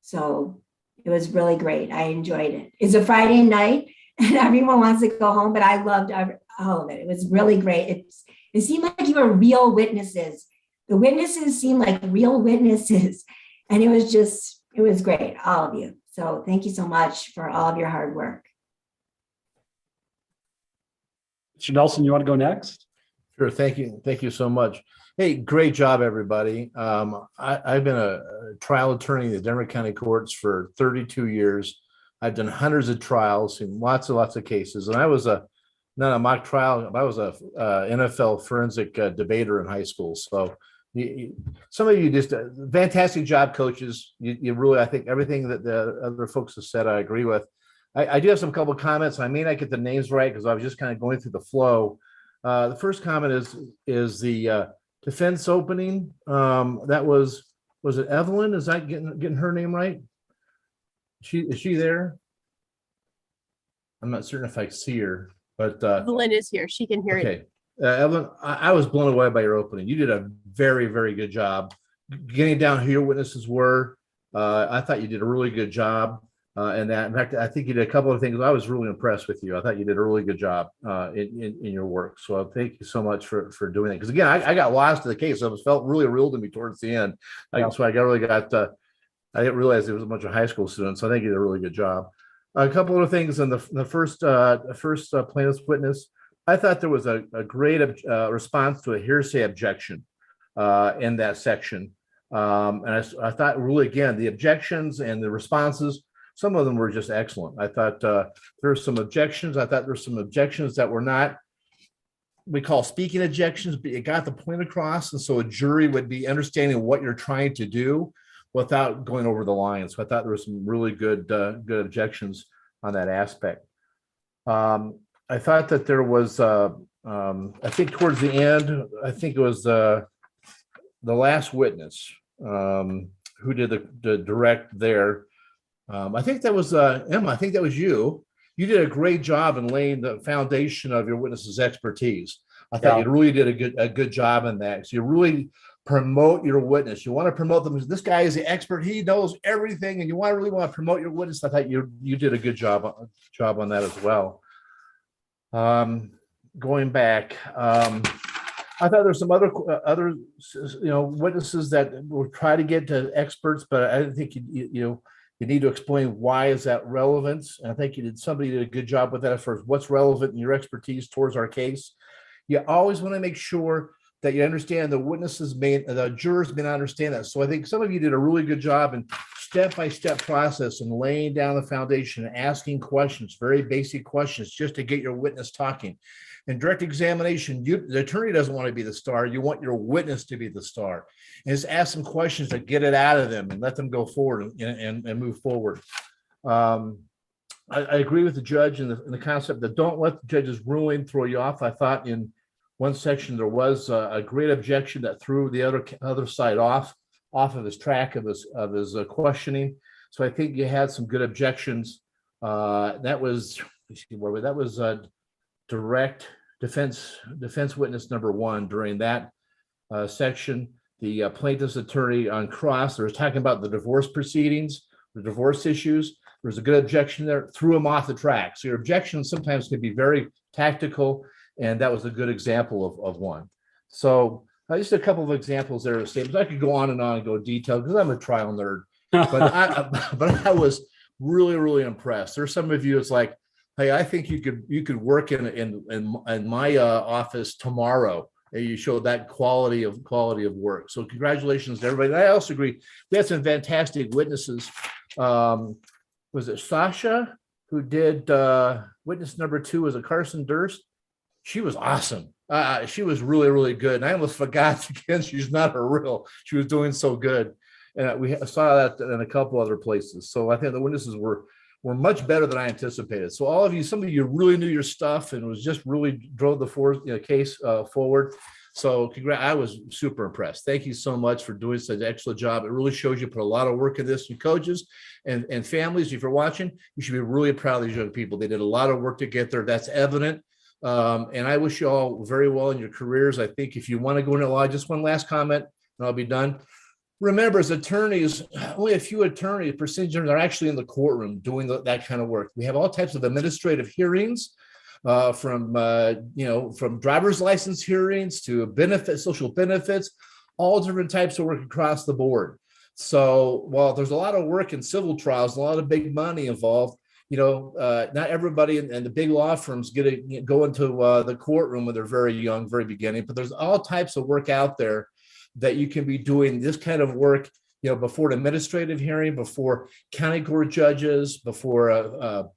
[SPEAKER 16] So it was really great. I enjoyed it. It's a Friday night and everyone wants to go home, but I loved all of it. It was really great. It seemed like you were real witnesses. The witnesses seemed like real witnesses. And it was great, all of you. So thank you so much for all of your hard work.
[SPEAKER 1] Mr. Nelson, you want to go next?
[SPEAKER 13] Sure. Thank you. Thank you so much. Hey, great job, everybody. I've been a trial attorney in the Denver County courts for 32 years. I've done hundreds of trials and lots of cases. And I was not a mock trial, but I was a NFL forensic debater in high school. So some of you just fantastic job, coaches. You really, I think everything that the other folks have said, I agree with. I do have some couple of comments. I may not get the names right because I was just kind of going through the flow. The first comment is the defense opening. That was it Evelyn? Is that getting her name right? Is she there? I'm not certain if I see her, but
[SPEAKER 7] Evelyn is here. She can hear it.
[SPEAKER 13] Okay. Evelyn, I was blown away by your opening. You did a very, very good job getting down who your witnesses were. I thought you did a really good job in that. In fact, I think you did a couple of things. I was really impressed with you. I thought you did a really good job in your work. So thank you so much for doing it. Because again, I got lost in the case. It felt really real to me towards the end. So I didn't realize it was a bunch of high school students. So I think you did a really good job. A couple of things in the first plaintiff's witness. I thought there was a great response to a hearsay objection in that section. And I thought really, again, the objections and the responses, some of them were just excellent. I thought there were some objections. I thought there were some objections that were not, we call speaking objections, but you got the point across. And so a jury would be understanding what you're trying to do without going over the line. So I thought there were some really good objections on that aspect. I thought that there was, I think towards the end, I think it was the last witness who did the direct there. I think that was Emma. I think that was you. You did a great job in laying the foundation of your witness's expertise. I thought you really did a good job in that. So you really promote your witness. You want to promote them. This guy is the expert. He knows everything, and you really want to promote your witness. I thought you did a good job on that as well. Going back, I thought there's some other witnesses that will try to get to experts, but I didn't think you need to explain why is that relevant. And I think somebody did a good job with that as far as what's relevant in your expertise towards our case. You always want to make sure that you understand the jurors may not understand that. So I think some of you did a really good job in step-by-step process and laying down the foundation and asking questions, very basic questions, just to get your witness talking. In direct examination, the attorney doesn't want to be the star. You want your witness to be the star. And just ask some questions to get it out of them and let them go forward and move forward. I agree with the judge in the concept that don't let the judge's ruling throw you off. I thought in one section there was a great objection that threw the other side off of his track of his questioning. So I think you had some good objections. That was direct defense witness number one during that section. The plaintiff's attorney on cross, there was talking about the divorce proceedings, the divorce issues. There was a good objection there, threw him off the track. So your objections sometimes can be very tactical, and that was a good example of one. So just a couple of examples there of statements. I could go on and go detailed because I'm a trial nerd, but I was really, really impressed. There's some of you, it's like, hey, I think you could work in my office tomorrow. And you showed that quality of work. So congratulations to everybody. And I also agree, we had some fantastic witnesses. Was it Sasha who did witness number 2? Was it Carson Durst? She was awesome. She was really, really good. And I almost forgot again, she's not a real. She was doing so good. And we saw that in a couple other places. So I think the witnesses were much better than I anticipated. So all of you, some of you really knew your stuff and was just really drove the case forward. So I was super impressed. Thank you so much for doing such an excellent job. It really shows you put a lot of work in this. And coaches and families, if you're watching, you should be really proud of these young people. They did a lot of work to get there. That's evident. And I wish you all very well in your careers. I think if you want to go into law, just one last comment and I'll be done. Remember, as attorneys, only a few attorneys, procedures are actually in the courtroom doing that kind of work. We have all types of administrative hearings, from driver's license hearings to social benefits, all different types of work across the board. So while there's a lot of work in civil trials, a lot of big money involved, not everybody in the big law firms go into the courtroom when they're very young, very beginning, but there's all types of work out there that you can be doing this kind of work, before an administrative hearing, before county court judges, before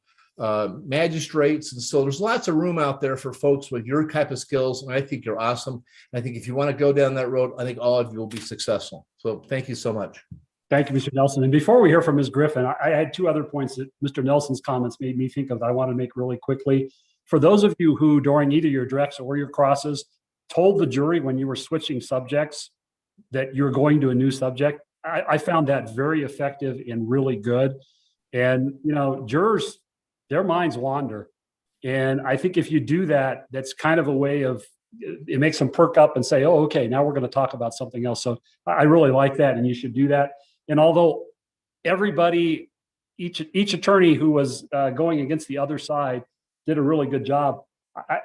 [SPEAKER 13] magistrates. And so there's lots of room out there for folks with your type of skills. And I think you're awesome. I think if you want to go down that road, I think all of you will be successful. So thank you so much.
[SPEAKER 1] Thank you, Mr. Nelson. And before we hear from Ms. Griffin, I had two other points that Mr. Nelson's comments made me think of that I want to make really quickly. For those of you who, during either your directs or your crosses, told the jury when you were switching subjects that you're going to a new subject, I found that very effective and really good. And, jurors, their minds wander. And I think if you do that, that's kind of a way of, it makes them perk up and say, oh, okay, now we're going to talk about something else. So I really like that, and you should do that. And although everybody, each attorney who was going against the other side did a really good job,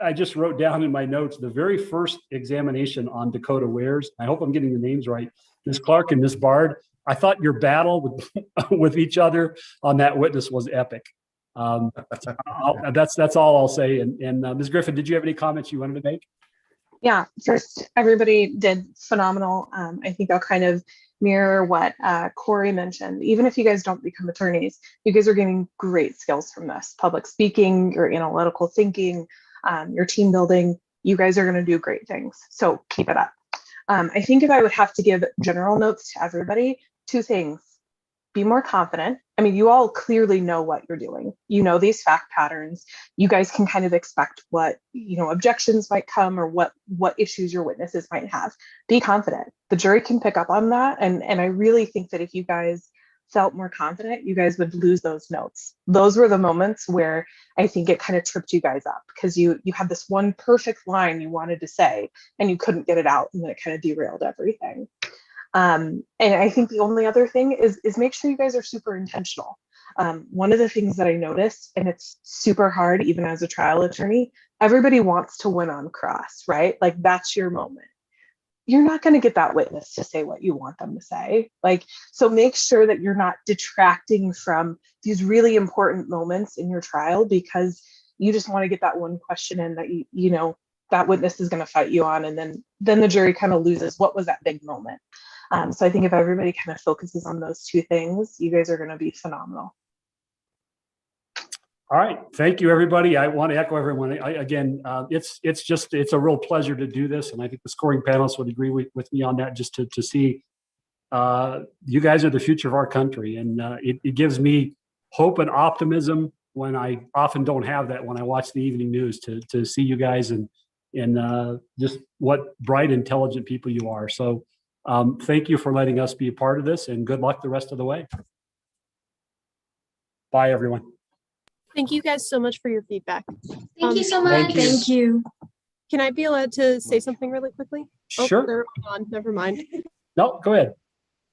[SPEAKER 1] I just wrote down in my notes the very first examination on Dakota Wares. I hope I'm getting the names right. Ms. Clark and Ms. Bard. I thought your battle with each other on that witness was epic. That's all I'll say. And Ms. Griffin, did you have any comments you wanted to make?
[SPEAKER 17] Yeah, first, everybody did phenomenal. I think I'll kind of mirror what Corey mentioned. Even if you guys don't become attorneys, you guys are getting great skills from this. Public speaking, your analytical thinking, your team building, you guys are going to do great things. So keep it up. I think if I would have to give general notes to everybody, two things. Be more confident. I mean, you all clearly know what you're doing. You know these fact patterns. You guys can kind of expect what, objections might come or what issues your witnesses might have. Be confident. The jury can pick up on that. And I really think that if you guys felt more confident, you guys would lose those notes. Those were the moments where I think it kind of tripped you guys up because you had this one perfect line you wanted to say and you couldn't get it out, and then it kind of derailed everything. And I think the only other thing is make sure you guys are super intentional. One of the things that I noticed, and it's super hard even as a trial attorney, everybody wants to win on cross, right? Like that's your moment. You're not going to get that witness to say what you want them to say. So make sure that you're not detracting from these really important moments in your trial because you just want to get that one question in that that witness is going to fight you on, and then the jury kind of loses what was that big moment. So I think if everybody kind of focuses on those two things, you guys are going to be phenomenal.
[SPEAKER 1] All right. Thank you, everybody. I want to echo everyone. It's a real pleasure to do this. And I think the scoring panelists would agree with me on that, just to see you guys are the future of our country. And it gives me hope and optimism when I often don't have that when I watch the evening news to see you guys and just what bright, intelligent people you are. So thank you for letting us be a part of this, and good luck the rest of the way. Bye, everyone.
[SPEAKER 7] Thank you guys so much for your feedback.
[SPEAKER 2] Thank you so much.
[SPEAKER 1] Thank you.
[SPEAKER 7] Can I be allowed to say something really quickly?
[SPEAKER 1] Sure.
[SPEAKER 7] Oh, they're on. Never mind.
[SPEAKER 1] No, go ahead.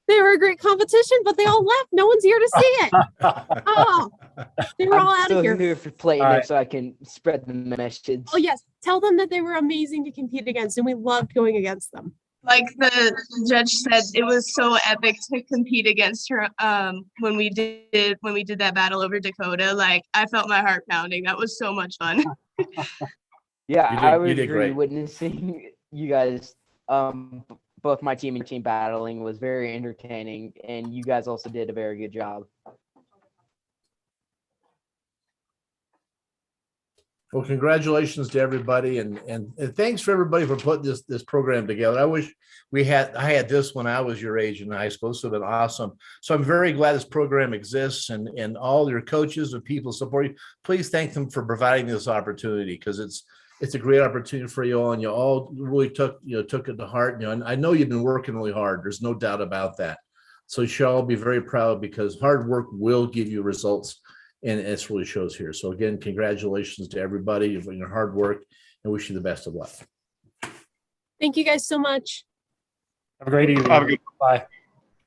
[SPEAKER 7] They were a great competition, but they all left. No one's here to see it. Oh, they were all out of here.
[SPEAKER 15] I'm still here for playing it so I can spread the message.
[SPEAKER 7] Oh, yes. Tell them that they were amazing to compete against, and we loved going against them.
[SPEAKER 9] Like the judge said, it was so epic to compete against her when we did that battle over Dakota. Like I felt my heart pounding. That was so much fun.
[SPEAKER 15] Yeah, I was
[SPEAKER 13] did
[SPEAKER 15] really
[SPEAKER 13] great.
[SPEAKER 15] witnessing you guys, both my team and team battling was very entertaining, and you guys also did a very good job.
[SPEAKER 13] Well, congratulations to everybody, and thanks for everybody for putting this program together. I wish I had this when I was your age in high school. This would have been awesome. So I'm very glad this program exists, and all your coaches and people support you. Please thank them for providing this opportunity, because It's a great opportunity for you all, and you all really took it to heart. And I know you've been working really hard. There's no doubt about that. So you should all be very proud, because hard work will give you results, and it really shows here. So again, congratulations to everybody for your hard work, and wish you the best of luck.
[SPEAKER 7] Thank you guys so much.
[SPEAKER 1] Have a great evening.
[SPEAKER 12] Have a good-
[SPEAKER 1] Bye.